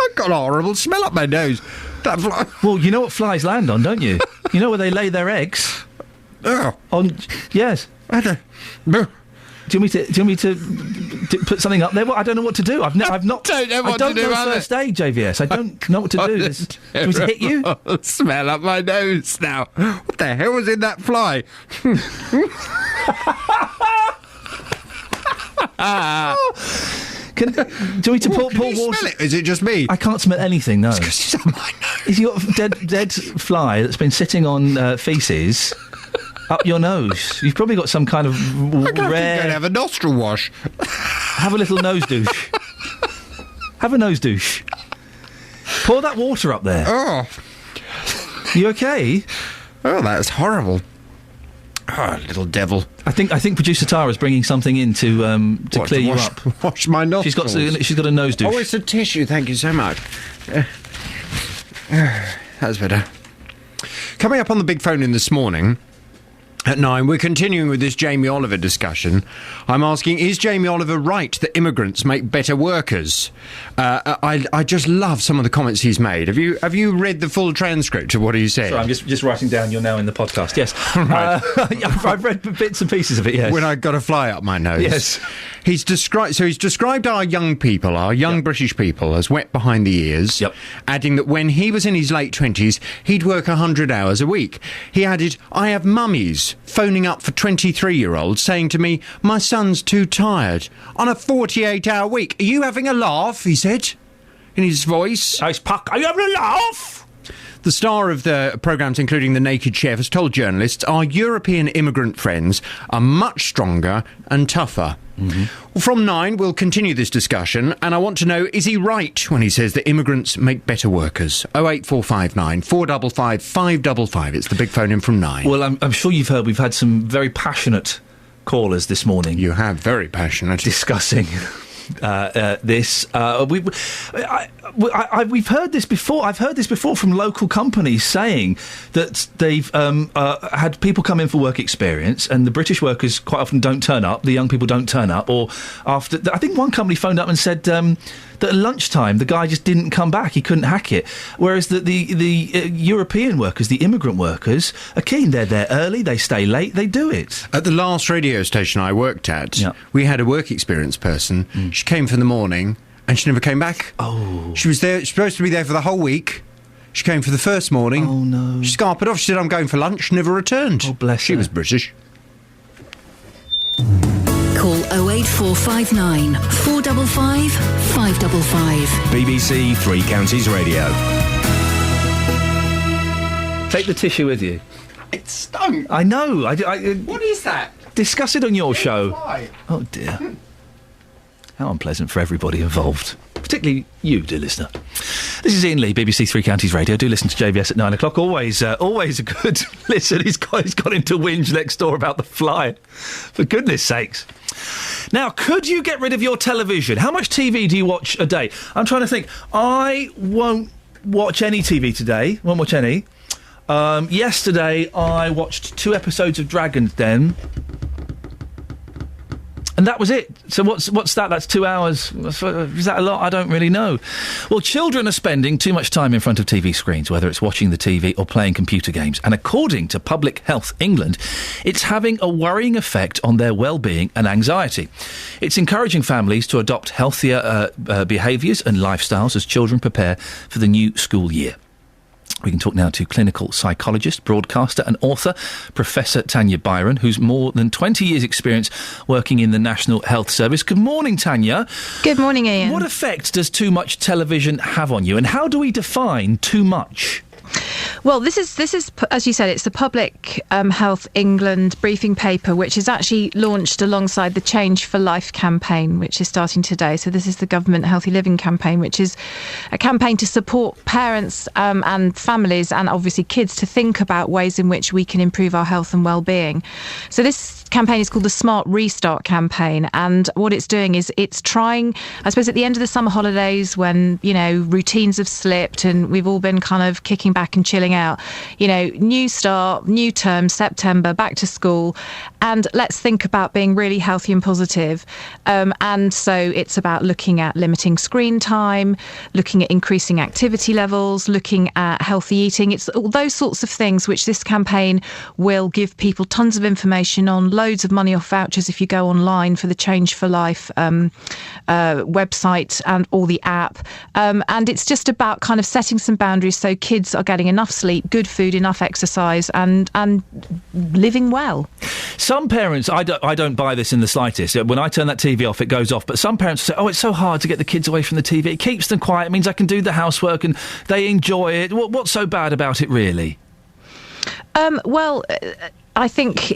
S10: I've got a horrible smell up my nose. That fly.
S4: Well, you know what flies land on, don't you? You know where they lay their eggs? On yes.
S10: I don't.
S4: Do you want me to put something up there? Well, I don't know what to do. I've not.
S10: Don't know what
S4: I don't
S10: to do.
S4: know first aid, JVS. I don't know what to do. Do you want me to hit you?
S10: Smell up my nose now. What the hell was in that fly?
S4: Do you want me to pour water?
S10: Smell it? Is it just me?
S4: I can't smell anything. No.
S10: It's because it's on my nose.
S4: Is your dead fly that's been sitting on faeces up your nose? You've probably got some kind of rare.
S10: Have a nostril wash.
S4: Have a little nose douche. Have a nose douche. Pour that water up there.
S10: Oh,
S4: you okay?
S10: Oh, that's horrible. Oh, little devil.
S4: I think producer Tara's bringing something in to clear you up.
S10: Wash my nostrils.
S4: She's got a nose douche.
S10: Oh, it's a tissue. Thank you so much. That's better. Coming up on the big phone in this morning. At 9, we're continuing with this Jamie Oliver discussion. I'm asking, is Jamie Oliver right that immigrants make better workers? I just love some of the comments he's made. Have you read the full transcript of what he said?
S4: Sorry, I'm just writing down. You're now in the podcast. Yes,
S10: right.
S4: I've read bits and pieces of it. Yes,
S10: when I got a fly up my nose.
S4: Yes,
S10: he's described our young people, our young British people, as wet behind the ears.
S4: Yep.
S10: Adding that when he was in his late 20s, he'd work 100 hours a week. He added, "I have mummies phoning up for 23-year-olds saying to me, my son's too tired. On a 48-hour week. Are you having a laugh?" he said, in his voice.
S4: Are you having a laugh?
S10: The star of the programmes, including The Naked Chef, has told journalists our European immigrant friends are much stronger and tougher. Mm-hmm. Well, from 9, we'll continue this discussion, and I want to know, is he right when he says that immigrants make better workers? 08459 455 555. It's the big phone in from 9.
S4: Well, I'm sure you've heard we've had some very passionate callers this morning.
S10: You have, very passionate.
S4: Discussing this. We've heard this before. I've heard this before from local companies saying that they've had people come in for work experience, and the British workers quite often don't turn up. The young people don't turn up, or after. I think one company phoned up and said that at lunchtime the guy just didn't come back. He couldn't hack it. Whereas the European workers, the immigrant workers, are keen. They're there early. They stay late. They do it.
S10: At the last radio station I worked at, we had a work experience person. She came for the morning and she never came back.
S4: Oh.
S10: She was there, supposed to be there for the whole week. She came for the first morning.
S4: Oh, no.
S10: She scarpered off. She said, I'm going for lunch. Never returned.
S4: Oh, bless her.
S10: She was British.
S5: Call 08459 455 555.
S13: BBC Three Counties Radio.
S4: Take the tissue with you.
S10: It stunk.
S4: I know.
S10: What is that?
S4: Discuss it on your show.
S10: Why?
S4: Oh, dear. How unpleasant for everybody involved. Particularly you, dear listener. This is Iain Lee, BBC Three Counties Radio. Do listen to JVS at 9 o'clock. Always a good listen. He's got into whinge next door about the fly. For goodness sakes. Now, could you get rid of your television? How much TV do you watch a day? I'm trying to think. I won't watch any TV today. Won't watch any. Yesterday, I watched 2 episodes of Dragon's Den. And that was it. So what's that? That's 2 hours. Is that a lot? I don't really know. Well, children are spending too much time in front of TV screens, whether it's watching the TV or playing computer games. And according to Public Health England, it's having a worrying effect on their well-being and anxiety. It's encouraging families to adopt healthier behaviours and lifestyles as children prepare for the new school year. We can talk now to clinical psychologist, broadcaster and author, Professor Tanya Byron, who's more than 20 years' experience working in the National Health Service. Good morning, Tanya.
S2: Good morning, Ian.
S4: What effect does too much television have on you, and how do we define too much?
S2: Well, this is, as you said, it's the Public Health England briefing paper, which is actually launched alongside the Change for Life campaign, which is starting today. So this is the government Healthy Living campaign, which is a campaign to support parents and families and obviously kids to think about ways in which we can improve our health and well-being. So this campaign is called the Smart Restart campaign, and what it's doing is it's trying, I suppose, at the end of the summer holidays when, you know, routines have slipped and we've all been kind of kicking back and chilling out, you know, new start, new term, September, back to school, and let's think about being really healthy and positive. And so it's about looking at limiting screen time, looking at increasing activity levels, looking at healthy eating. It's all those sorts of things which this campaign will give people tons of information on, loads of money off vouchers if you go online for the Change for Life website or the app. And it's just about kind of setting some boundaries so kids are getting enough sleep, good food, enough exercise and living well.
S4: Some parents, I don't buy this in the slightest. When I turn that TV off, it goes off. But some parents say, oh, it's so hard to get the kids away from the TV. It keeps them quiet. It means I can do the housework and they enjoy it. What's so bad about it, really?
S2: Well, I think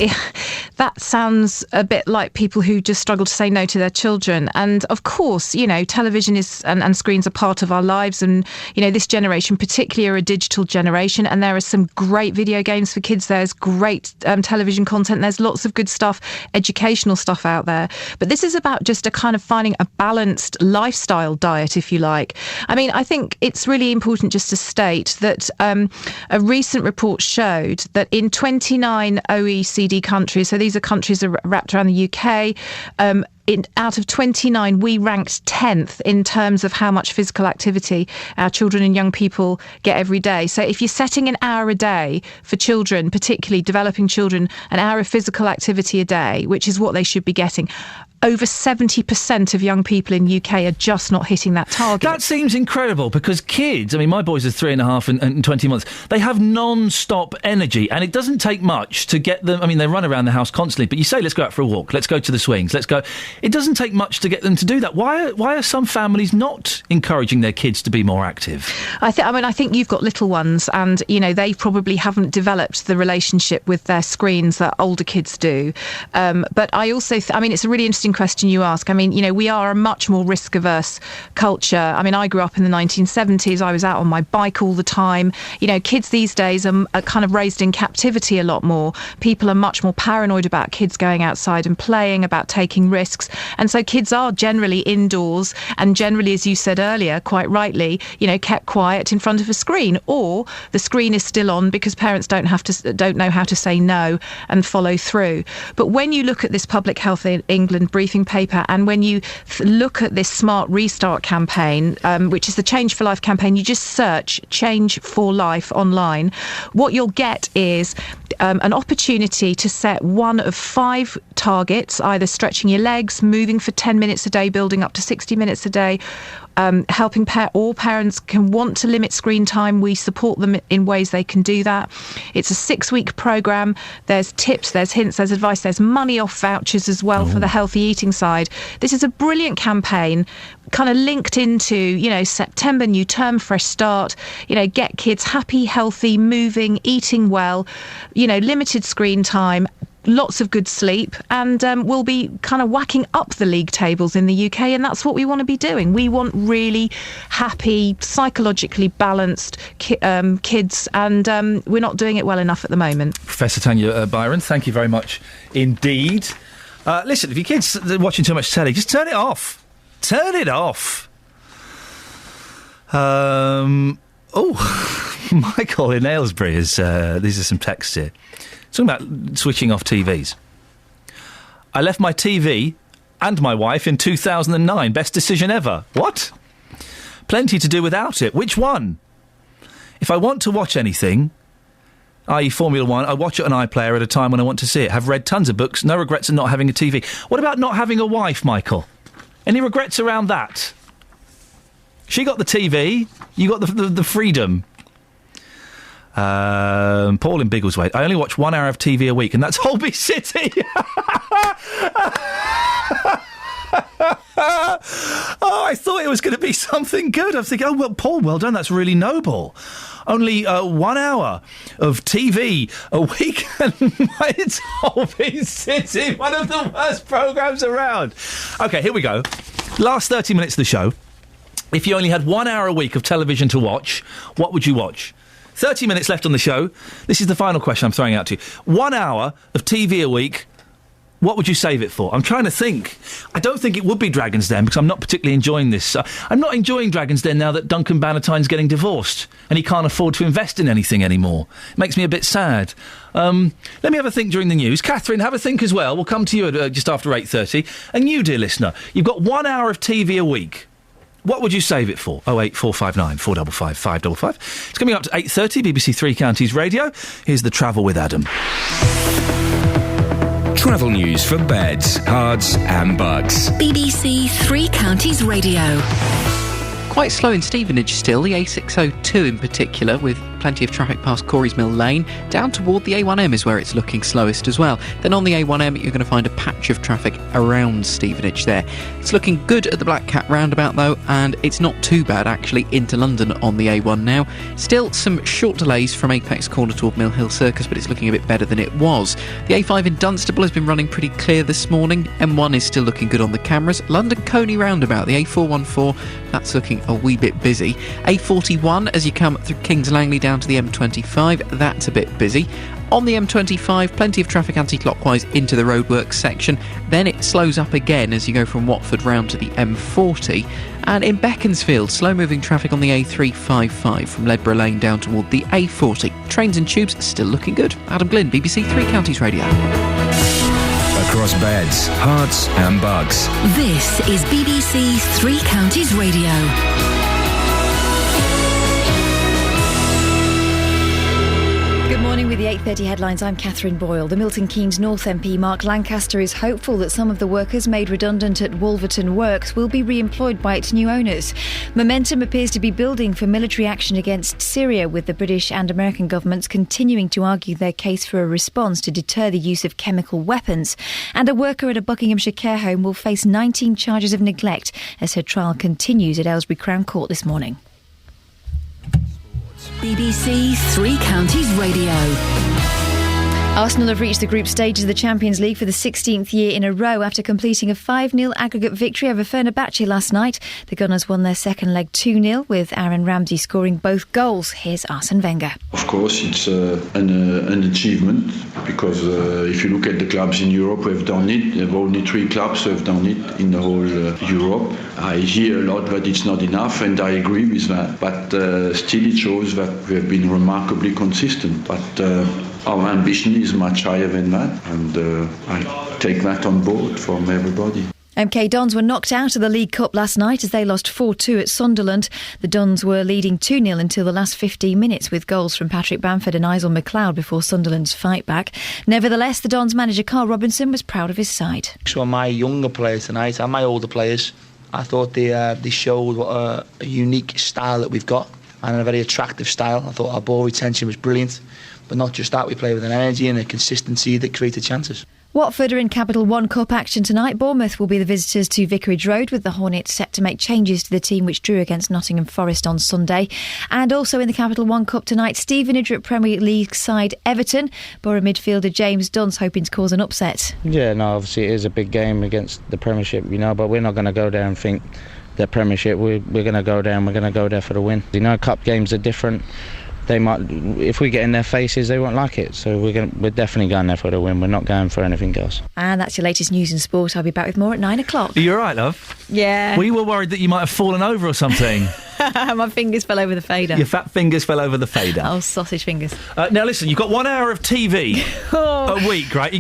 S2: that sounds a bit like people who just struggle to say no to their children. And of course, you know, television is and screens are part of our lives. And, you know, this generation particularly are a digital generation. And there are some great video games for kids. There's great television content. There's lots of good stuff, educational stuff out there. But this is about just a kind of finding a balanced lifestyle diet, if you like. I mean, I think it's really important just to state that a recent report showed that in 29 OECD countries, so these are countries wrapped around the UK, out of 29, we ranked 10th in terms of how much physical activity our children and young people get every day. So if you're setting an hour a day for children, particularly developing children, an hour of physical activity a day, which is what they should be getting, over 70% of young people in UK are just not hitting that target.
S4: That seems incredible because kids, I mean, my boys are 3.5 and 20 months. They have non-stop energy and it doesn't take much to get them. I mean, they run around the house constantly, but you say, let's go out for a walk. Let's go to the swings. Let's go. It doesn't take much to get them to do that. Why are some families not encouraging their kids to be more active?
S2: I think you've got little ones and, you know, they probably haven't developed the relationship with their screens that older kids do. But I also, it's a really interesting question you ask. I mean, you know, we are a much more risk-averse culture. I mean, I grew up in the 1970s. I was out on my bike all the time. You know, kids these days are kind of raised in captivity a lot more. People are much more paranoid about kids going outside and playing, about taking risks. And so kids are generally indoors and generally, as you said earlier, quite rightly, you know, kept quiet in front of a screen, or the screen is still on because parents don't know how to say no and follow through. But when you look at this Public Health England briefing paper and when you look at this Smart Restart campaign, which is the Change for Life campaign, you just search Change for Life online. What you'll get is an opportunity to set one of 5 targets, either stretching your legs, moving for 10 minutes a day, building up to 60 minutes a day, helping all parents can want to limit screen time. We support them in ways they can do that. It's a 6-week programme. There's tips, there's hints, there's advice, there's money off vouchers as well for the healthy eating side. This is a brilliant campaign, kind of linked into, you know, September, new term, fresh start, you know, get kids happy, healthy, moving, eating well, you know, limited screen time, lots of good sleep, and we'll be kind of whacking up the league tables in the UK, and that's what we want to be doing. We want really happy, psychologically balanced kids, and we're not doing it well enough at the moment.
S4: Professor Tanya Byron, thank you very much indeed. Listen, if your kids are watching too much telly, just turn it off. Turn it off. Michael in Aylesbury is. These are some texts here. Talking about switching off TVs. I left my TV and my wife in 2009. Best decision ever. What? Plenty to do without it. Which one? If I want to watch anything, i.e. Formula One, I watch it on iPlayer at a time when I want to see it. Have read tons of books. No regrets in not having a TV. What about not having a wife, Michael? Any regrets around that? She got the TV. You got the freedom. Paul in Biggleswade. I only watch 1 hour of TV a week, and that's Holby City. I thought it was going to be something good. I was thinking, Paul, well done. That's really noble. Only 1 hour of TV a week, and it's Holby City, one of the worst programmes around. OK, here we go. Last 30 minutes of the show. If you only had 1 hour a week of television to watch, what would you watch? 30 minutes left on the show. This is the final question I'm throwing out to you. 1 hour of TV a week, what would you save it for? I'm trying to think. I don't think it would be Dragon's Den, because I'm not particularly enjoying this. I'm not enjoying Dragon's Den now that Duncan Bannatyne's getting divorced and he can't afford to invest in anything anymore. It makes me a bit sad. Let me have a think during the news. Catherine, have a think as well. We'll come to you at, just after 8:30. And you, dear listener, you've got 1 hour of TV a week. What would you save it for? 08459 455 555. It's coming up to 8:30, BBC Three Counties Radio. Here's the Travel with Adam.
S13: Travel news for beds, cards and bugs.
S5: BBC Three Counties Radio.
S14: Quite slow in Stevenage still, the A602 in particular, with plenty of traffic past Corey's Mill Lane. Down toward the A1M is where it's looking slowest as well. Then on the A1M, you're going to find a patch of traffic around Stevenage there. It's looking good at the Black Cat roundabout though, and it's not too bad actually into London on the A1 now. Still some short delays from Apex Corner toward Mill Hill Circus, but it's looking a bit better than it was. The A5 in Dunstable has been running pretty clear this morning. M1 is still looking good on the cameras. London Coney roundabout, the A414, that's looking a wee bit busy. A41 as you come through Kings Langley down to the M25, that's a bit busy. On the M25, plenty of traffic anti-clockwise into the roadworks section. Then it slows up again as you go from Watford round to the M40. And in Beaconsfield, slow-moving traffic on the A355 from Ledborough Lane down toward the A40. Trains and tubes still looking good. Adam Glynn, BBC Three Counties Radio.
S13: Across beds, hearts and bugs.
S5: This is BBC Three Counties Radio.
S1: Good morning with the 8:30 headlines. I'm Catherine Boyle. The Milton Keynes North MP Mark Lancaster is hopeful that some of the workers made redundant at Wolverton Works will be re-employed by its new owners. Momentum appears to be building for military action against Syria, with the British and American governments continuing to argue their case for a response to deter the use of chemical weapons. And a worker at a Buckinghamshire care home will face 19 charges of neglect as her trial continues at Aylesbury Crown Court this morning.
S5: BBC Three Counties Radio.
S1: Arsenal have reached the group stages of the Champions League for the 16th year in a row after completing a 5-0 aggregate victory over Fenerbahce last night. The Gunners won their second leg 2-0 with Aaron Ramsey scoring both goals. Here's Arsene Wenger.
S6: Of course, it's an achievement because if you look at the clubs in Europe who have done it, there are only 3 clubs who have done it in the whole Europe. I hear a lot that it's not enough, and I agree with that. But still it shows that we have been remarkably consistent. But our ambition is much higher than that, and I take that on board from everybody.
S1: MK Dons were knocked out of the League Cup last night as they lost 4-2 at Sunderland. The Dons were leading 2-0 until the last 15 minutes with goals from Patrick Bamford and Isel McLeod before Sunderland's fight back. Nevertheless, the Dons manager Carl Robinson was proud of his side.
S11: So my younger players tonight and my older players, I thought they showed what a unique style that we've got, and a very attractive style. I thought our ball retention was brilliant. But not just that, we play with an energy and a consistency that created chances.
S1: Watford are in Capital One Cup action tonight. Bournemouth will be the visitors to Vicarage Road, with the Hornets set to make changes to the team which drew against Nottingham Forest on Sunday. And also in the Capital One Cup tonight, Stevenage at Premier League side Everton. Borough midfielder James Dunn's hoping to cause an upset.
S15: Yeah, no, obviously it is a big game against the Premiership, but we're not going to go there and think the Premiership. We're going to go there and we're going to go there for the win. Cup games are different. They might, if we get in their faces, they won't like it. So we're definitely going there for the win. We're not going for anything else.
S1: And that's your latest news and sport. I'll be back with more at 9 o'clock.
S4: Are you all right, love?
S1: Yeah.
S4: We were worried that you might have fallen over or something.
S1: My fingers fell over the fader.
S4: Your fat fingers fell over the fader.
S1: Oh, sausage fingers.
S4: Now listen, you've got 1 hour of TV a week, right?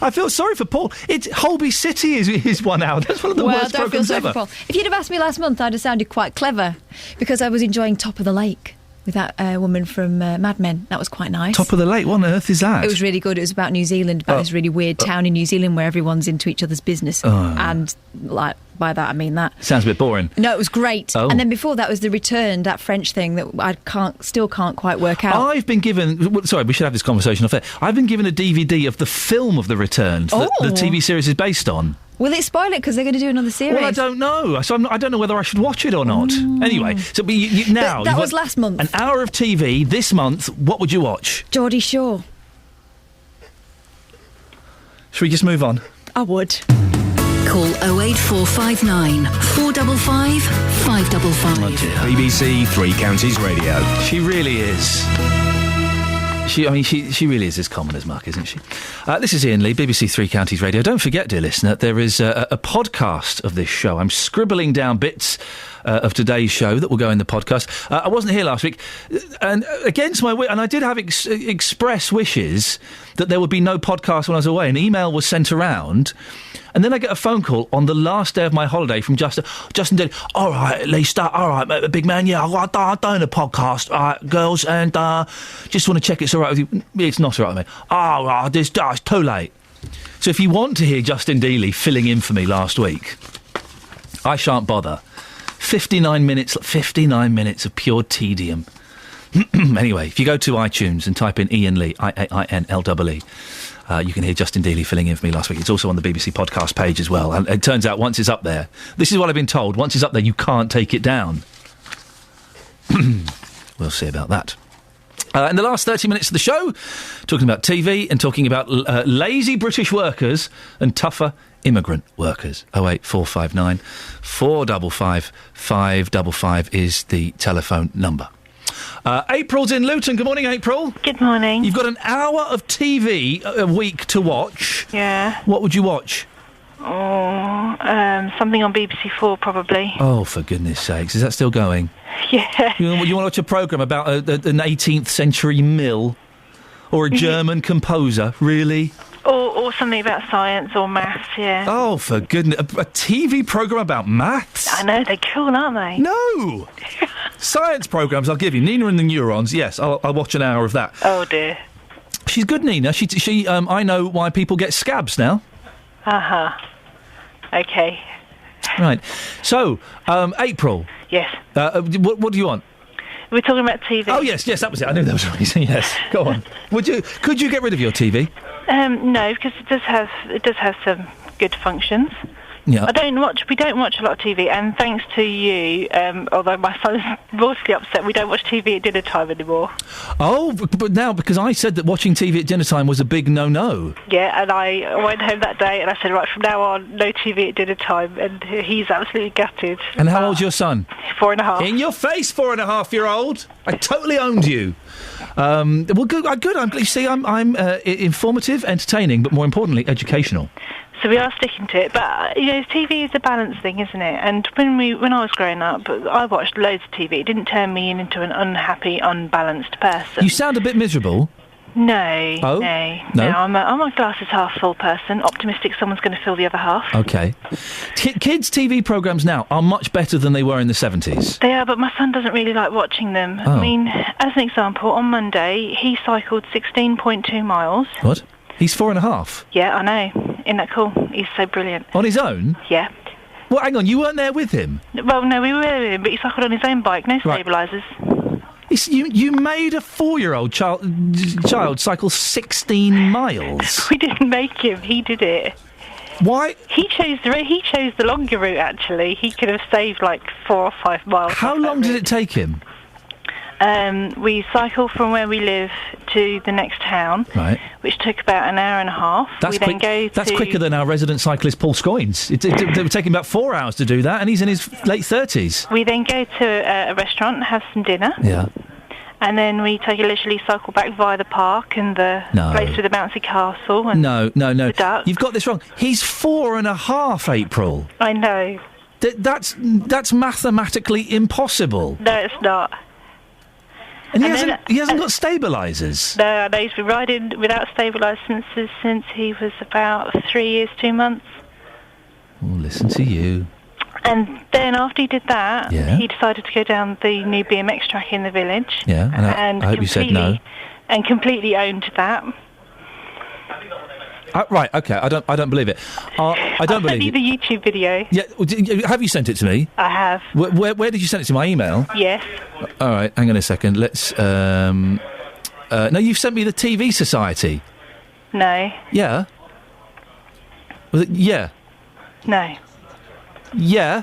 S4: I feel sorry for Paul. Holby City is 1 hour. That's one of the worst
S1: don't feel
S4: programmes
S1: sorry
S4: ever.
S1: for Paul. If you'd have asked me last month, I'd have sounded quite clever because I was enjoying Top of the Lake with that woman from Mad Men. That was quite nice.
S4: Top of the Lake, what on earth is that?
S1: It was really good. It was about New Zealand, about this really weird town in New Zealand where everyone's into each other's business. And like by that I mean that.
S4: Sounds a bit boring.
S1: No, it was great.
S4: Oh.
S1: And then before that was The Return, that French thing that I still can't quite work out.
S4: I've been given... Sorry, we should have this conversation off air. I've been given a DVD of the film of The Return that the TV series is based on.
S1: Will it spoil it because they're going to do another series?
S4: Well, I don't know. So I don't know whether I should watch it or not. Anyway, so now...
S1: That was last month.
S4: An hour of TV this month. What would you watch?
S1: Geordie Shore.
S4: Should we just move on?
S1: I would.
S5: Call 08459 455 555.
S4: Oh dear.
S13: BBC Three Counties Radio.
S4: She really is. She really is as common as muck, isn't she? This is Iain Lee, BBC Three Counties Radio. Don't forget, dear listener, there is a podcast of this show. I'm scribbling down bits of today's show that will go in the podcast. I wasn't here last week, and against my and I did have express wishes that there would be no podcast when I was away. An email was sent around. And then I get a phone call on the last day of my holiday from Justin Daly. All right, Lee, all right, big man, yeah, I'm doing a podcast, all right, girls, and just want to check it's all right with you. It's not all right with me. Oh, right, it's too late. So if you want to hear Justin Daly filling in for me last week, I shan't bother. 59 minutes of pure tedium. Anyway, if you go to iTunes and type in Iain Lee, IAINLEE, you can hear Justin Daly filling in for me last week. It's also on the BBC podcast page as well. And it turns out once it's up there, this is what I've been told, once it's up there, you can't take it down. We'll see about that. In the last 30 minutes of the show, talking about TV and talking about lazy British workers and tougher immigrant workers. 08459 455 555 is the telephone number. April's in Luton. Good morning, April.
S12: Good morning.
S4: You've got an hour of TV a week to watch.
S12: Yeah.
S4: What would you watch?
S12: Something on BBC 4 probably.
S4: Oh, for goodness sakes. Is that still going?
S12: Yeah.
S4: You want to watch a programme about an 18th century mill? Or a German composer? Really?
S12: Or something about science or maths, yeah.
S4: Oh, for goodness. A TV programme about maths?
S12: I know, they're cool, aren't they?
S4: No! Science programmes, I'll give you. Nina and the Neurons, yes, I'll watch an hour of that.
S12: Oh, dear.
S4: She's good, Nina. She I know why people get scabs now.
S12: Uh-huh. Okay.
S4: Right. So, April.
S12: Yes.
S4: What do you want?
S12: We're talking about TV.
S4: Oh, yes, that was it. I knew that was a reason, yes. Go on. Could you get rid of your TV?
S12: No, because it does have some good functions.
S4: Yeah.
S12: We don't watch a lot of TV, and thanks to you, although my son's mostly upset, we don't watch TV at dinner time anymore.
S4: Oh, but now, because I said that watching TV at dinner time was a big no-no.
S12: Yeah, and I went home that day and I said, right, from now on, no TV at dinner time, and he's absolutely gutted.
S4: And how old's your son?
S12: 4.5.
S4: In your face, 4.5-year-old! I totally owned you. Well, good. You see, I'm informative, entertaining, but more importantly, educational.
S12: So we are sticking to it, but TV is a balance thing, isn't it? And when I was growing up, I watched loads of TV. It didn't turn me into an unhappy, unbalanced person.
S4: You sound a bit miserable.
S12: No,
S4: oh?
S12: no. I'm a glasses half full person. Optimistic, someone's going to fill the other half.
S4: Okay. Kids' TV programmes now are much better than they were in the 70s.
S12: They are, but my son doesn't really like watching them.
S4: Oh.
S12: I mean, as an example, on Monday he cycled 16.2 miles.
S4: What? He's 4.5?
S12: Yeah, I know. Isn't that cool? He's so brilliant.
S4: On his own?
S12: Yeah.
S4: Well, hang on, you weren't there with him?
S12: Well, no, we were with him, but he cycled on his own bike, no stabilisers.
S4: You made a 4-year-old child cycle 16 miles?
S12: We didn't make him, he did it.
S4: Why?
S12: He chose the longer route, actually. He could have saved like 4 or 5 miles.
S4: How long did it take him?
S12: We cycled from where we live to the next town,
S4: right,
S12: which took about an hour and a half.
S4: That's quicker than our resident cyclist Paul Scoynes. It would take him about 4 hours to do that, and he's in his late 30s.
S12: We then go to a restaurant and have some dinner.
S4: Yeah.
S12: And then we take a leisurely cycle back via the park and the place with the bouncy castle. And
S4: No.
S12: the ducks.
S4: You've got this wrong. He's 4.5, April.
S12: I know.
S4: That's mathematically impossible.
S12: No, it's not.
S4: And he hasn't got stabilisers.
S12: No, he's been riding without stabilisers since he was about 3 years, 2 months.
S4: Oh, listen to you.
S12: And then after he did that,
S4: Yeah.
S12: he decided to go down the new BMX track in the village.
S4: Yeah, and I hope you said no.
S12: And completely owned that.
S4: Right, okay, I don't believe it. I don't believe
S12: you
S4: it.
S12: the YouTube video.
S4: Yeah, have you sent it to me?
S12: I have.
S4: Where did you send it to? My email?
S12: Yes.
S4: All right, hang on a second. Let's. No, you've sent me the TV Society.
S12: No.
S4: Yeah. Was it? Yeah.
S12: No.
S4: Yeah.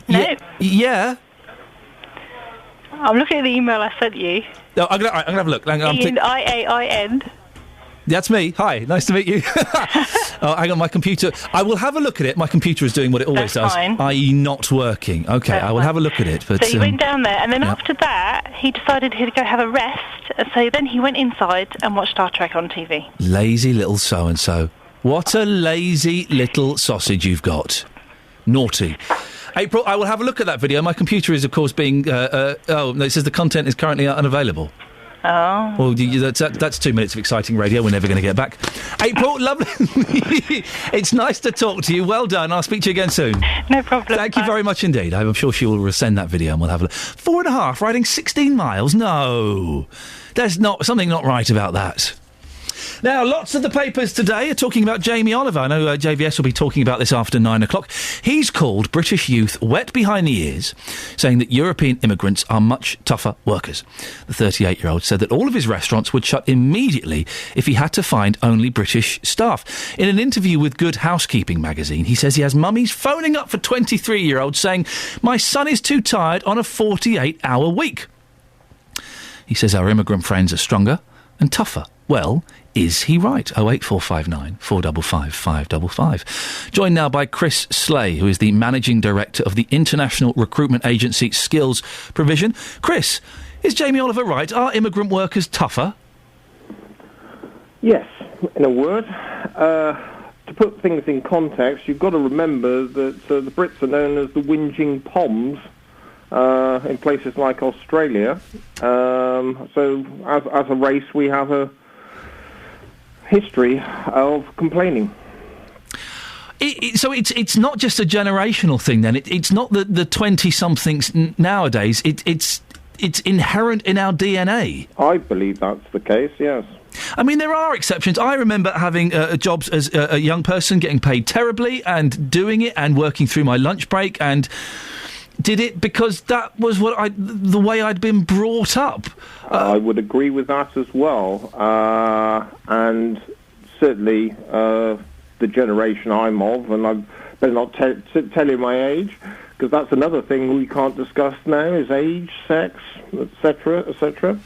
S12: No.
S4: Yeah.
S12: I'm looking at the email I sent you.
S4: No, I'm gonna have a look. Hang on,
S12: Iain, Iain.
S4: That's me. Hi, nice to meet you. Hang on, my computer. I will have a look at it. My computer is doing what it always does,
S12: fine.
S4: i.e. not working. Okay,
S12: That's
S4: I will
S12: fine.
S4: have a look at it. But
S12: So he went down there, and then
S4: yeah.
S12: after that, he decided he'd go have a rest. And so then he went inside and watched Star Trek on TV.
S4: Lazy little so-and-so. What a lazy little sausage you've got. Naughty. April, I will have a look at that video. My computer is, of course, being... no, it says the content is currently unavailable.
S12: Oh.
S4: Well, that's 2 minutes of exciting radio we're never going to get back. April, lovely. It's nice to talk to you. Well done. I'll speak to you again soon.
S12: No problem.
S4: Thank you very much indeed. I'm sure she will resend that video and we'll have a look. 4.5, riding 16 miles? No. There's something not right about that. Now, lots of the papers today are talking about Jamie Oliver. I know JVS will be talking about this after 9 o'clock. He's called British youth wet behind the ears, saying that European immigrants are much tougher workers. The 38-year-old said that all of his restaurants would shut immediately if he had to find only British staff. In an interview with Good Housekeeping magazine, he says he has mummies phoning up for 23-year-olds saying, "My son is too tired on a 48-hour week." He says our immigrant friends are stronger and tougher. Well, is he right? 08459 455 555. Joined now by Chris Slay, who is the Managing Director of the international recruitment agency Skills Provision. Chris, is Jamie Oliver right? Are immigrant workers tougher?
S16: Yes, in a word. To put things in context, you've got to remember that the Brits are known as the whinging Poms in places like Australia. So as a race, we have a history of complaining.
S4: So it's not just a generational thing then. It's not the 20-somethings nowadays. It's inherent in our DNA.
S16: I believe that's the case, yes.
S4: I mean, there are exceptions. I remember having jobs as a young person, getting paid terribly and doing it and working through my lunch break and did it because that was the way I'd been brought up.
S16: I would agree with that as well. And certainly the generation I'm of, and I better not tell you my age, because that's another thing we can't discuss now, is age, sex, etc., etc.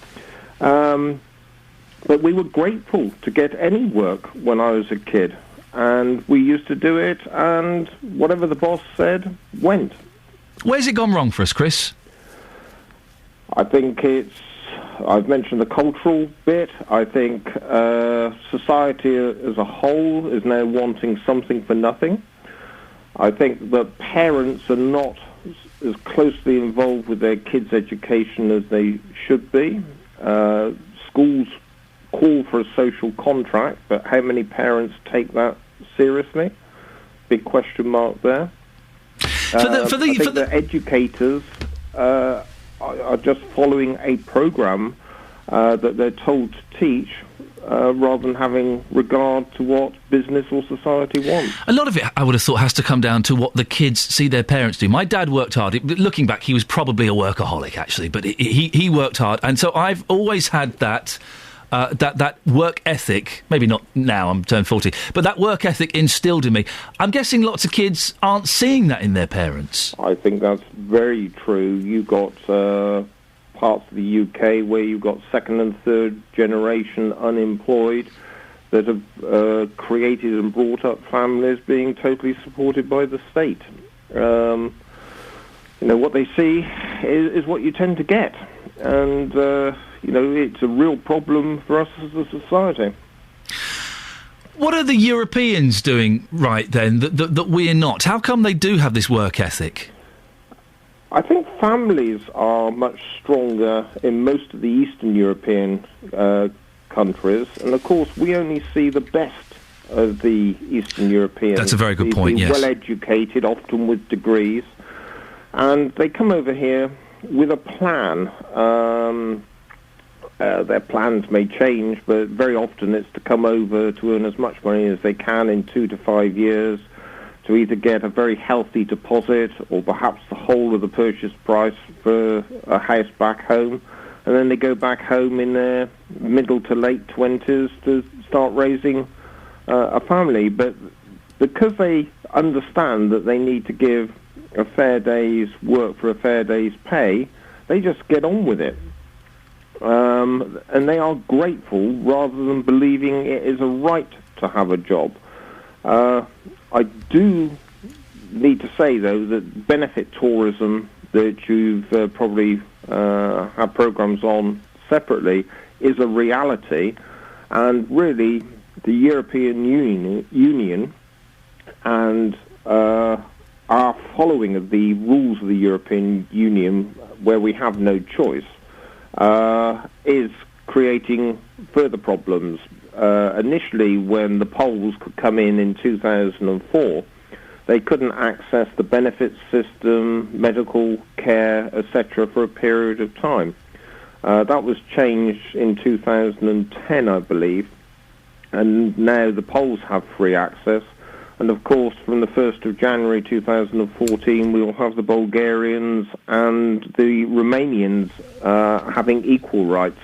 S16: But we were grateful to get any work when I was a kid. And we used to do it, and whatever the boss said, went.
S4: Where's it gone wrong for us, Chris?
S16: I think I've mentioned the cultural bit. I think society as a whole is now wanting something for nothing. I think that parents are not as closely involved with their kids' education as they should be. Schools call for a social contract, but how many parents take that seriously? Big question mark there. I think the educators are just following a program that they're told to teach rather than having regard to what business or society wants.
S4: A lot of it, I would have thought, has to come down to what the kids see their parents do. My dad worked hard. Looking back, he was probably a workaholic, actually, but he worked hard. And so I've always had that work ethic, maybe not now, I'm turned 40, but that work ethic instilled in me. I'm guessing lots of kids aren't seeing that in their parents.
S16: I think that's very true. You've got parts of the UK where you've got second and third generation unemployed that have created and brought up families being totally supported by the state. What they see is what you tend to get. And it's a real problem for us as a society.
S4: What are the Europeans doing right then that we're not? How come they do have this work ethic?
S16: I think families are much stronger in most of the Eastern European countries, and of course we only see the best of the Eastern Europeans.
S4: That's a very good point, yes.
S16: Well-educated, often with degrees, and they come over here with a plan. Their plans may change, but very often it's to come over to earn as much money as they can in 2 to 5 years, to either get a very healthy deposit or perhaps the whole of the purchase price for a house back home, and then they go back home in their middle to late 20s to start raising a family. But because they understand that they need to give a fair day's work for a fair day's pay, they just get on with it. And they are grateful rather than believing it is a right to have a job. I do need to say, though, that benefit tourism that you've probably had programs on separately is a reality, and really the European Union and our following of the rules of the European Union, where we have no choice, is creating further problems. Initially, when the Poles could come in 2004, they couldn't access the benefits system, medical care, etc. for a period of time. That was changed in 2010, I believe, and now the Poles have free access. And of course, from the 1st of January 2014, we will have the Bulgarians and the Romanians having equal rights.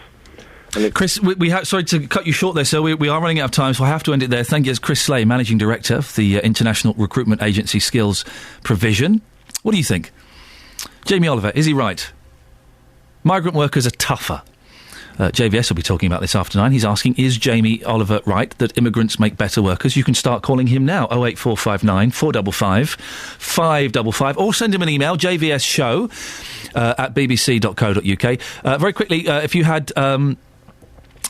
S4: Chris, sorry to cut you short there, sir. We are running out of time, so I have to end it there. Thank you. It's Chris Slay, Managing Director of the International Recruitment Agency Skills Provision. What do you think? Jamie Oliver, is he right? Migrant workers are tougher. JVS will be talking about this after 9. He's asking, is Jamie Oliver right that immigrants make better workers? You can start calling him now, 08459 455 555, or send him an email, jvsshow at bbc.co.uk. Very quickly, if you had an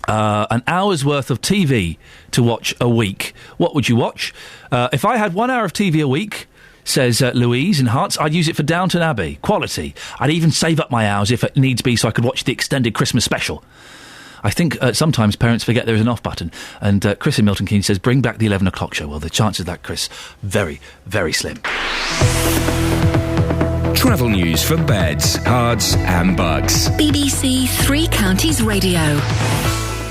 S4: hour's worth of TV to watch a week, what would you watch? If I had 1 hour of TV a week, says Louise in Hearts, I'd use it for Downton Abbey. Quality. I'd even save up my hours if it needs be so I could watch the extended Christmas special. I think sometimes parents forget there is an off button. And Chris in Milton Keynes says, bring back the 11 o'clock show. Well, the chances of that, Chris, very, very slim.
S13: Travel news for beds, cards and bugs.
S5: BBC Three Counties Radio.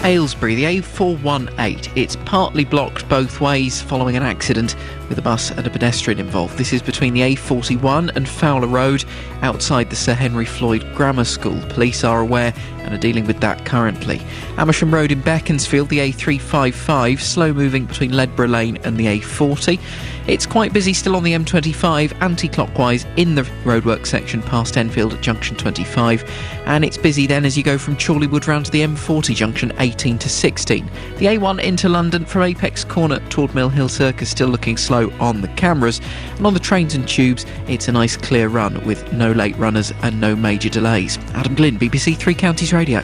S14: Aylesbury, the A418. It's partly blocked both ways following an accident with a bus and a pedestrian involved. This is between the A41 and Fowler Road outside the Sir Henry Floyd Grammar School. Police are aware and are dealing with that currently. Amersham Road in Beaconsfield, the A355, slow moving between Ledborough Lane and the A40. It's quite busy still on the M25, anti-clockwise in the roadwork section past Enfield at junction 25. And it's busy then as you go from Chorleywood round to the M40 junction 18 to 16. The A1 into London from Apex Corner toward Mill Hill Circus still looking slow on the cameras. And on the trains and tubes, it's a nice clear run with no late runners and no major delays. Adam Glynn, BBC Three Counties Radio.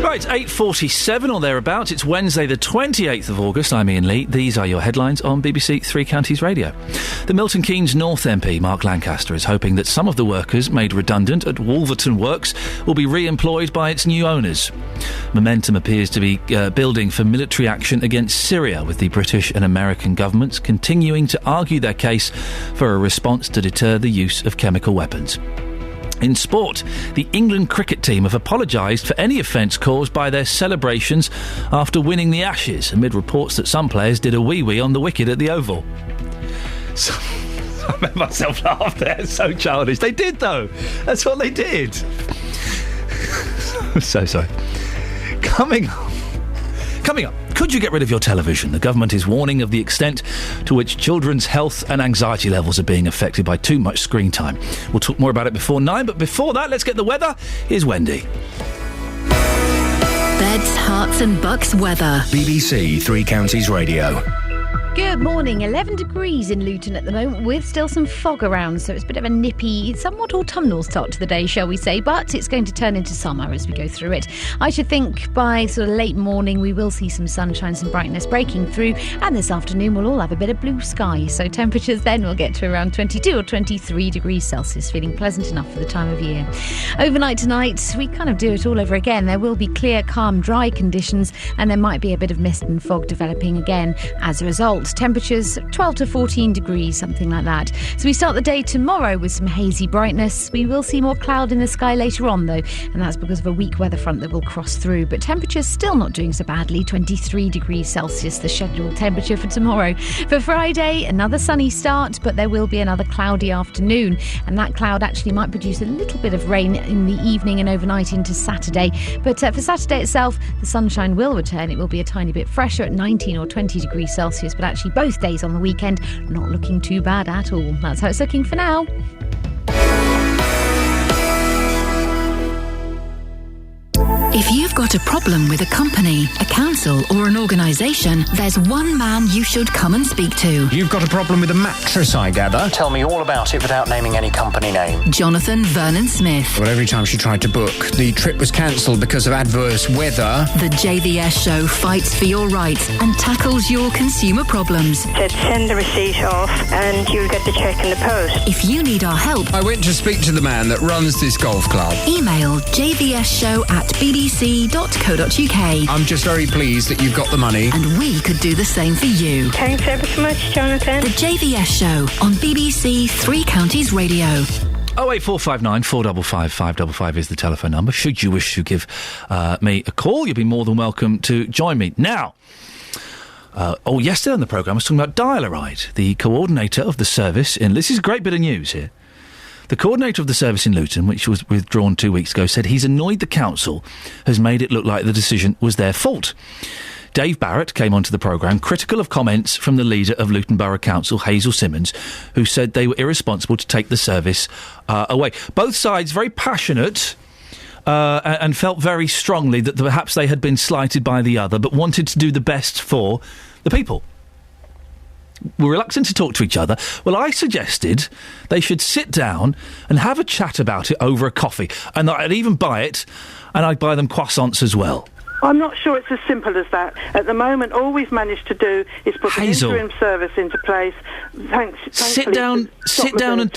S4: Right, 8:47 or thereabouts. It's Wednesday the 28th of August. I'm Iain Lee. These are your headlines on BBC Three Counties Radio. The Milton Keynes North MP, Mark Lancaster, is hoping that some of the workers made redundant at Wolverton Works will be re-employed by its new owners. Momentum appears to be building for military action against Syria, with the British and American governments continuing to argue their case for a response to deter the use of chemical weapons. In sport, the England cricket team have apologised for any offence caused by their celebrations after winning the Ashes, amid reports that some players did a wee-wee on the wicket at the Oval. So, I made myself laugh there. It's so childish. They did, though. That's what they did. So sorry. Coming up, could you get rid of your television? The government is warning of the extent to which children's health and anxiety levels are being affected by too much screen time. We'll talk more about it before 9, but before that, let's get the weather. Here's Wendy.
S5: Beds, hearts and bucks weather.
S13: BBC Three Counties Radio.
S7: Good morning. 11 degrees in Luton at the moment with still some fog around, so it's a bit of a nippy, somewhat autumnal start to the day, shall we say, but it's going to turn into summer as we go through it. I should think by sort of late morning we will see some sunshine, some brightness breaking through, and this afternoon we'll all have a bit of blue sky, so temperatures then will get to around 22 or 23 degrees Celsius, feeling pleasant enough for the time of year. Overnight tonight, we kind of do it all over again. There will be clear, calm, dry conditions, and there might be a bit of mist and fog developing again as a result. Temperatures 12 to 14 degrees, something like that. So we start the day tomorrow with some hazy brightness. We will see more cloud in the sky later on, though, and that's because of a weak weather front that will cross through. But temperatures still not doing so badly, 23 degrees Celsius, the scheduled temperature for tomorrow. For Friday, another sunny start, but there will be another cloudy afternoon, and that cloud actually might produce a little bit of rain in the evening and overnight into Saturday. But for Saturday itself, the sunshine will return. It will be a tiny bit fresher at 19 or 20 degrees Celsius, but actually both days on the weekend not looking too bad at all. That's how it's looking for now.
S5: If you've got a problem with a company, a council or an organisation, there's one man you should come and speak to.
S10: You've got a problem with a mattress, I gather.
S17: Tell me all about it without naming any company name.
S5: Jonathan Vernon Smith.
S10: Well, every time she tried to book, the trip was cancelled because of adverse weather.
S5: The JVS show fights for your rights and tackles your consumer problems.
S18: Said send the receipt off and you'll get the cheque in the post.
S5: If you need our help,
S10: I went to speak to the man that runs this golf club.
S5: Email jvsshow@bbc.co.uk.
S10: I'm just very pleased that you've got the money.
S5: And we could do the same for you.
S18: Thanks ever so much, Jonathan.
S5: The JVS show on BBC Three Counties Radio.
S4: 08459 455 555 is the telephone number. Should you wish to give me a call, you'll be more than welcome to join me. Now, yesterday on the programme I was talking about Dial-A-Ride, the coordinator of the service in... This is a great bit of news here. The coordinator of the service in Luton, which was withdrawn 2 weeks ago, said he's annoyed the council has made it look like the decision was their fault. Dave Barrett came onto the programme critical of comments from the leader of Luton Borough Council, Hazel Simmons, who said they were irresponsible to take the service away. Both sides very passionate and felt very strongly that perhaps they had been slighted by the other, but wanted to do the best for the people. Were reluctant to talk to each other. Well, I suggested they should sit down and have a chat about it over a coffee. And I'd even buy it, and I'd buy them croissants as well.
S19: I'm not sure it's as simple as that. At the moment, all we've managed to do is put an interim service into place.
S4: Sit down and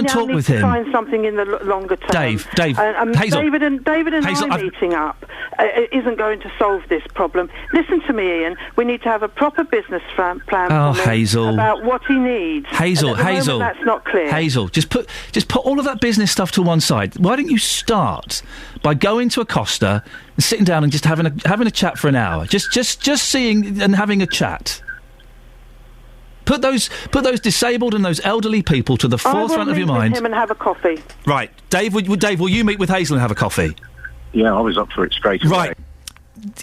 S4: talk with him.
S19: Find something in the longer term.
S4: Dave,
S19: Hazel. David and
S4: Hazel,
S19: I meeting up isn't going to solve this problem. Listen to me, Ian. We need to have a proper business plan for him about what he needs.
S4: Hazel,
S19: that's not clear.
S4: Hazel, just put all of that business stuff to one side. Why don't you start by going to a Costa and sitting down and just having a chat for an hour, just seeing and having a chat. Put those disabled and those elderly people to the forefront of your mind.
S19: With him and have a coffee.
S4: Right, Dave. Will you meet with Hazel and have a coffee?
S25: Yeah, I was up for it straight away.
S4: Right.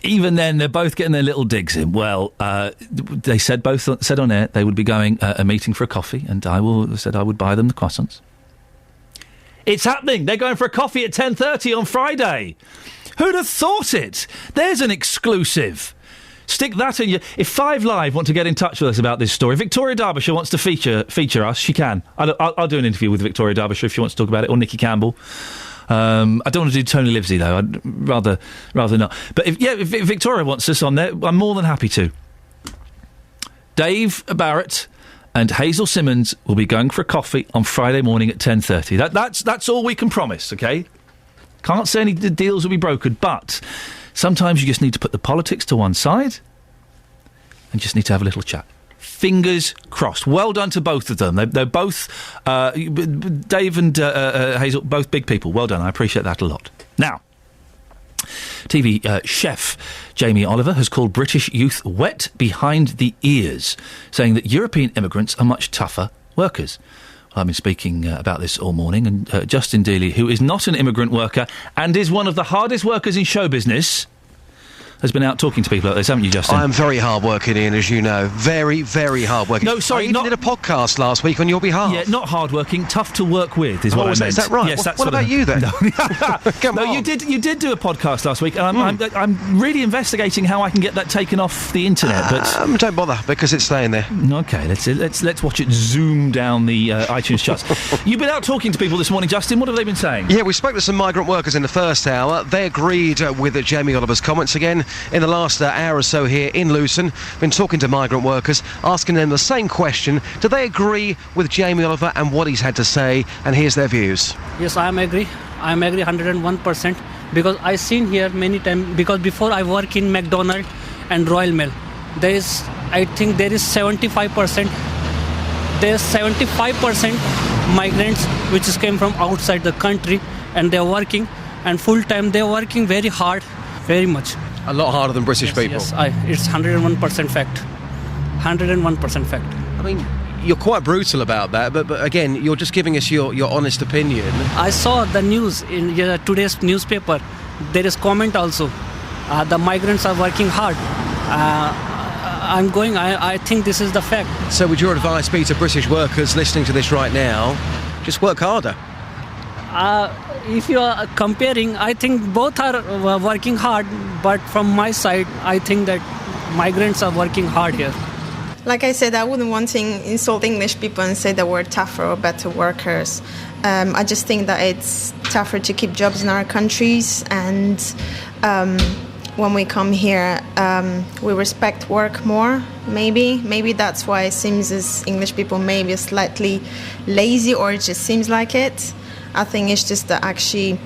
S4: Even then, they're both getting their little digs in. Well, they both said on air they would be going a meeting for a coffee, and I said I would buy them the croissants. It's happening. They're going for a coffee at 10:30 on Friday. Who'd have thought it? There's an exclusive. Stick that in your... If 5 Live want to get in touch with us about this story, Victoria Derbyshire wants to feature us, she can. I'll do an interview with Victoria Derbyshire if she wants to talk about it, or Nikki Campbell. I don't want to do Tony Livesey, though. I'd rather not. But if Victoria wants us on there, I'm more than happy to. Dave Barrett and Hazel Simmons will be going for a coffee on Friday morning at 10:30. That's all we can promise, OK? Can't say any deals will be brokered, but sometimes you just need to put the politics to one side and just need to have a little chat. Fingers crossed. Well done to both of them. They're both, Dave and Hazel, both big people. Well done. I appreciate that a lot. Now, TV chef Jamie Oliver has called British youth wet behind the ears, saying that European immigrants are much tougher workers. I've been speaking about this all morning, and Justin Dealey, who is not an immigrant worker and is one of the hardest workers in show business, has been out talking to people like this, haven't you, Justin?
S3: I am very hard-working, Ian, as you know. Very, very hard-working.
S4: No, sorry,
S3: I even did a podcast last week on your behalf.
S4: Yeah, not hard-working, tough to work with is what I meant.
S3: Is that right?
S4: Yes, that's
S3: what about you, then?
S4: No,
S3: Come on.
S4: you did do a podcast last week, and I'm really investigating how I can get that taken off the internet, but...
S3: don't bother, because it's staying there.
S4: OK, let's watch it zoom down the iTunes charts. You've been out talking to people this morning, Justin. What have they been saying?
S3: Yeah, we spoke to some migrant workers in the first hour. They agreed with Jamie Oliver's comments again in the last hour or so here in Luton. Been talking to migrant workers, asking them the same question. Do they agree with Jamie Oliver and what he's had to say? And here's their views.
S8: Yes, I agree 101%, because I seen here many times, because before I work in McDonald's and Royal Mail, I think there is 75% migrants which came from outside the country, and they're working, and full time they're working very hard, very much.
S3: A lot harder than British people.
S8: Yes, it's 101% fact. 101% fact.
S3: I mean, you're quite brutal about that, but again, you're just giving us your honest opinion.
S8: I saw the news in today's newspaper. There is comment also. The migrants are working hard. I think this is the fact.
S3: So would your advice be to British workers listening to this right now, just work harder?
S8: If you are comparing, I think both are working hard, but from my side, I think that migrants are working hard here.
S9: Like I said, I wouldn't want to insult English people and say that we're tougher or better workers. I just think that it's tougher to keep jobs in our countries, and when we come here, we respect work more, maybe. Maybe that's why it seems as English people maybe are slightly lazy, or it just seems like it. I think it's just that actually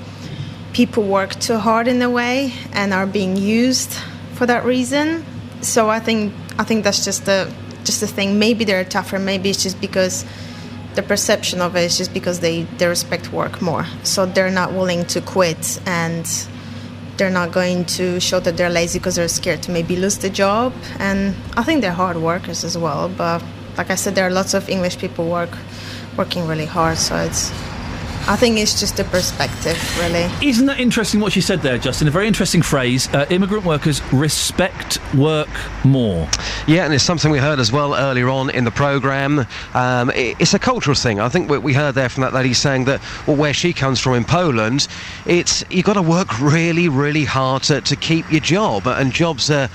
S9: people work too hard in a way and are being used for that reason. So I think that's just the thing. Maybe they're tougher. Maybe it's just because the perception of it is just because they respect work more. So they're not willing to quit, and they're not going to show that they're lazy because they're scared to maybe lose the job. And I think they're hard workers as well. But like I said, there are lots of English people working really hard. So I think it's just a perspective, really.
S4: Isn't that interesting what she said there, Justin? A very interesting phrase. Immigrant workers respect work more.
S3: Yeah, and it's something we heard as well earlier on in the programme. It's a cultural thing. I think we heard there from that lady saying that, well, where she comes from in Poland, you've got to work really, really hard to keep your job. And jobs are,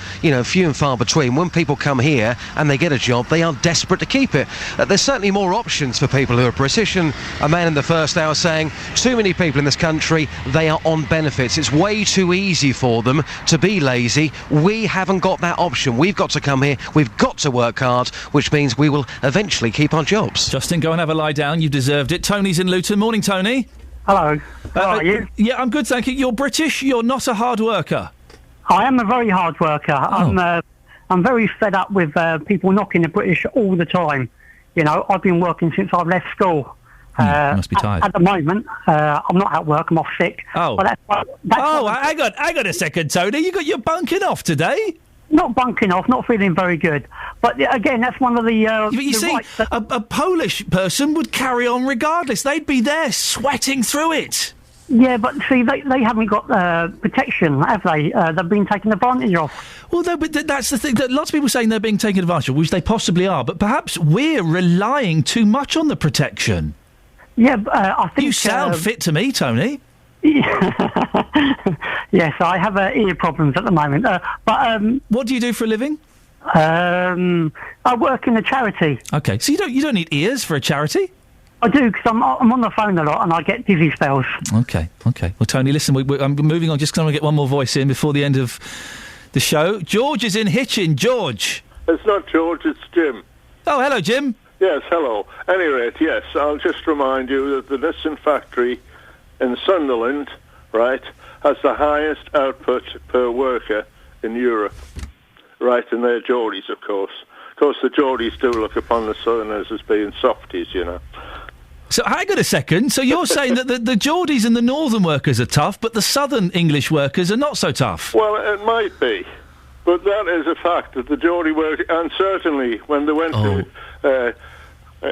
S3: few and far between. When people come here and they get a job, they are desperate to keep it. There's certainly more options for people who are British. And a man in the first hour saying too many people in this country, they are on benefits. It's way too easy for them to be lazy. We haven't got that option. We've got to come here. We've got to work hard, which means we will eventually keep our jobs.
S4: Justin, go and have a lie down. You've deserved it. Tony's in Luton. Morning, Tony.
S20: Hello. How are you?
S4: Yeah, I'm good, thank you. You're British. You're not a hard worker.
S20: I am a very hard worker.
S4: Oh.
S20: I'm very fed up with people knocking the British all the time. I've been working since I've left school.
S4: You must be tired.
S20: At the moment, I'm not at work. I'm off sick.
S4: Oh.
S20: But
S4: hang on a second, Tony. You're bunking off today?
S20: Not bunking off. Not feeling very good. But again, that's one of the.
S4: But you see, a Polish person would carry on regardless. They'd be there sweating through it.
S20: Yeah, but see, they haven't got protection, have they? They've been taken advantage of.
S4: Well, no, but that's the thing. That lots of people saying they're being taken advantage of, which they possibly are. But perhaps we're relying too much on the protection.
S20: Yeah, I think...
S4: You sound fit to me, Tony.
S20: Yes, I have ear problems at the moment. But
S4: what do you do for a living?
S20: I work in a charity.
S4: OK, so you don't need ears for a charity?
S20: I do, because I'm on the phone a lot and I get dizzy spells.
S4: OK. Well, Tony, listen, I'm moving on. Just going to get one more voice in before the end of the show. George is in Hitchin. George.
S21: It's not George, it's Jim.
S4: Oh, hello, Jim.
S21: Yes, hello. At any rate, yes, I'll just remind you that the Nissan factory in Sunderland, right, has the highest output per worker in Europe. Right, and they're Geordies, of course. Of course, the Geordies do look upon the Southerners as being softies,
S4: So, hang on a second. So you're saying that the Geordies and the Northern workers are tough, but the Southern English workers are not so tough?
S21: Well, it might be. But that is a fact that the Geordie workers, and certainly when they went to...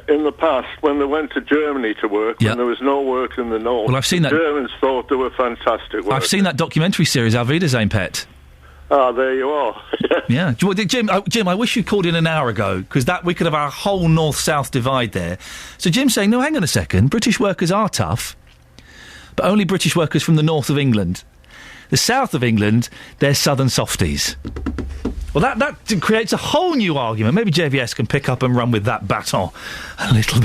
S21: in the past, when they went to Germany to work, when there was no work in the north,
S4: well, I've seen that.
S21: Germans thought they were fantastic workers.
S4: I've seen that documentary series, Auf Wiedersehen, Pet.
S21: Ah, there you are.
S4: Yeah. Jim, I wish you called in an hour ago, because we could have our whole north-south divide there. So Jim's saying, no, hang on a second, British workers are tough, but only British workers from the north of England. The south of England, they're southern softies. Well, that creates a whole new argument. Maybe JVS can pick up and run with that baton a little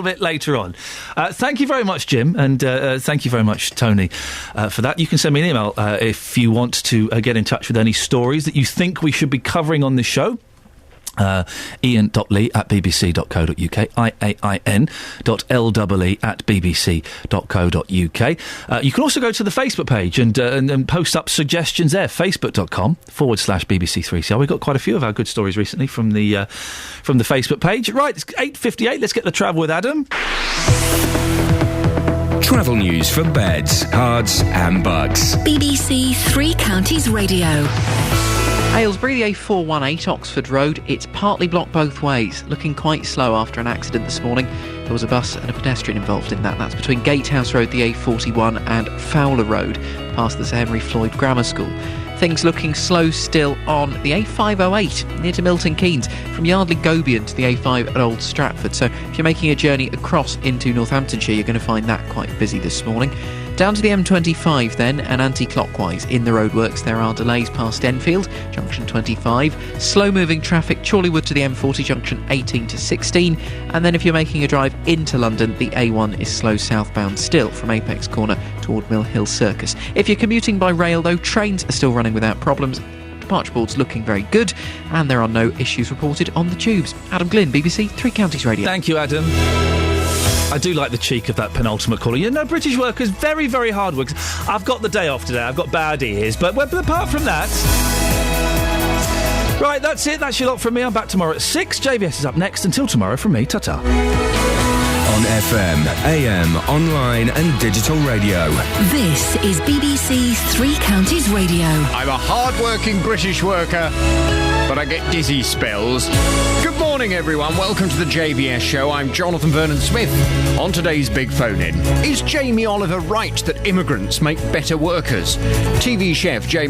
S4: bit later on. Thank you very much, Jim, and thank you very much, Tony, for that. You can send me an email if you want to get in touch with any stories that you think we should be covering on this show. Iain.lee@bbc.co.uk, IAIN.LEE@bbc.co.uk. You can also go to the Facebook page and post up suggestions there, facebook.com/BBC3CR. We've got quite a few of our good stories recently from the Facebook page. Right, it's 8:58. Let's get the travel with Adam.
S13: Travel news for beds, cards and bugs.
S5: BBC Three Counties Radio.
S14: Aylesbury, the A418 Oxford Road, it's partly blocked both ways, looking quite slow after an accident this morning. There was a bus and a pedestrian involved in that. That's between Gatehouse Road, the A41 and Fowler Road, past the Sir Henry Floyd Grammar School. Things looking slow still on the A508 near to Milton Keynes, from Yardley Gobion to the A5 at Old Stratford. So if you're making a journey across into Northamptonshire, you're going to find that quite busy this morning. Down to the M25 then, and anti-clockwise in the roadworks, there are delays past Enfield, junction 25, slow-moving traffic Chorleywood to the M40, junction 18 to 16, and then if you're making a drive into London, the A1 is slow southbound still from Apex Corner toward Mill Hill Circus. If you're commuting by rail though, trains are still running without problems. Departure board's looking very good, and there are no issues reported on the tubes. Adam Glynn, BBC Three Counties Radio.
S4: Thank you, Adam. I do like the cheek of that penultimate caller. You know, British workers, very, very hard workers. I've got the day off today. I've got bad ears. But apart from that... Right, that's it. That's your lot from me. I'm back tomorrow at 6. JVS is up next. Until tomorrow, from me, ta-ta.
S13: On FM, AM, online and digital radio.
S5: This is BBC Three Counties Radio.
S10: I'm a hard-working British worker, but I get dizzy spells. Good morning, everyone. Welcome to the JVS show. I'm Jonathan Vernon-Smith. On today's Big Phone-In, is Jamie Oliver right that immigrants make better workers? TV chef Jamie...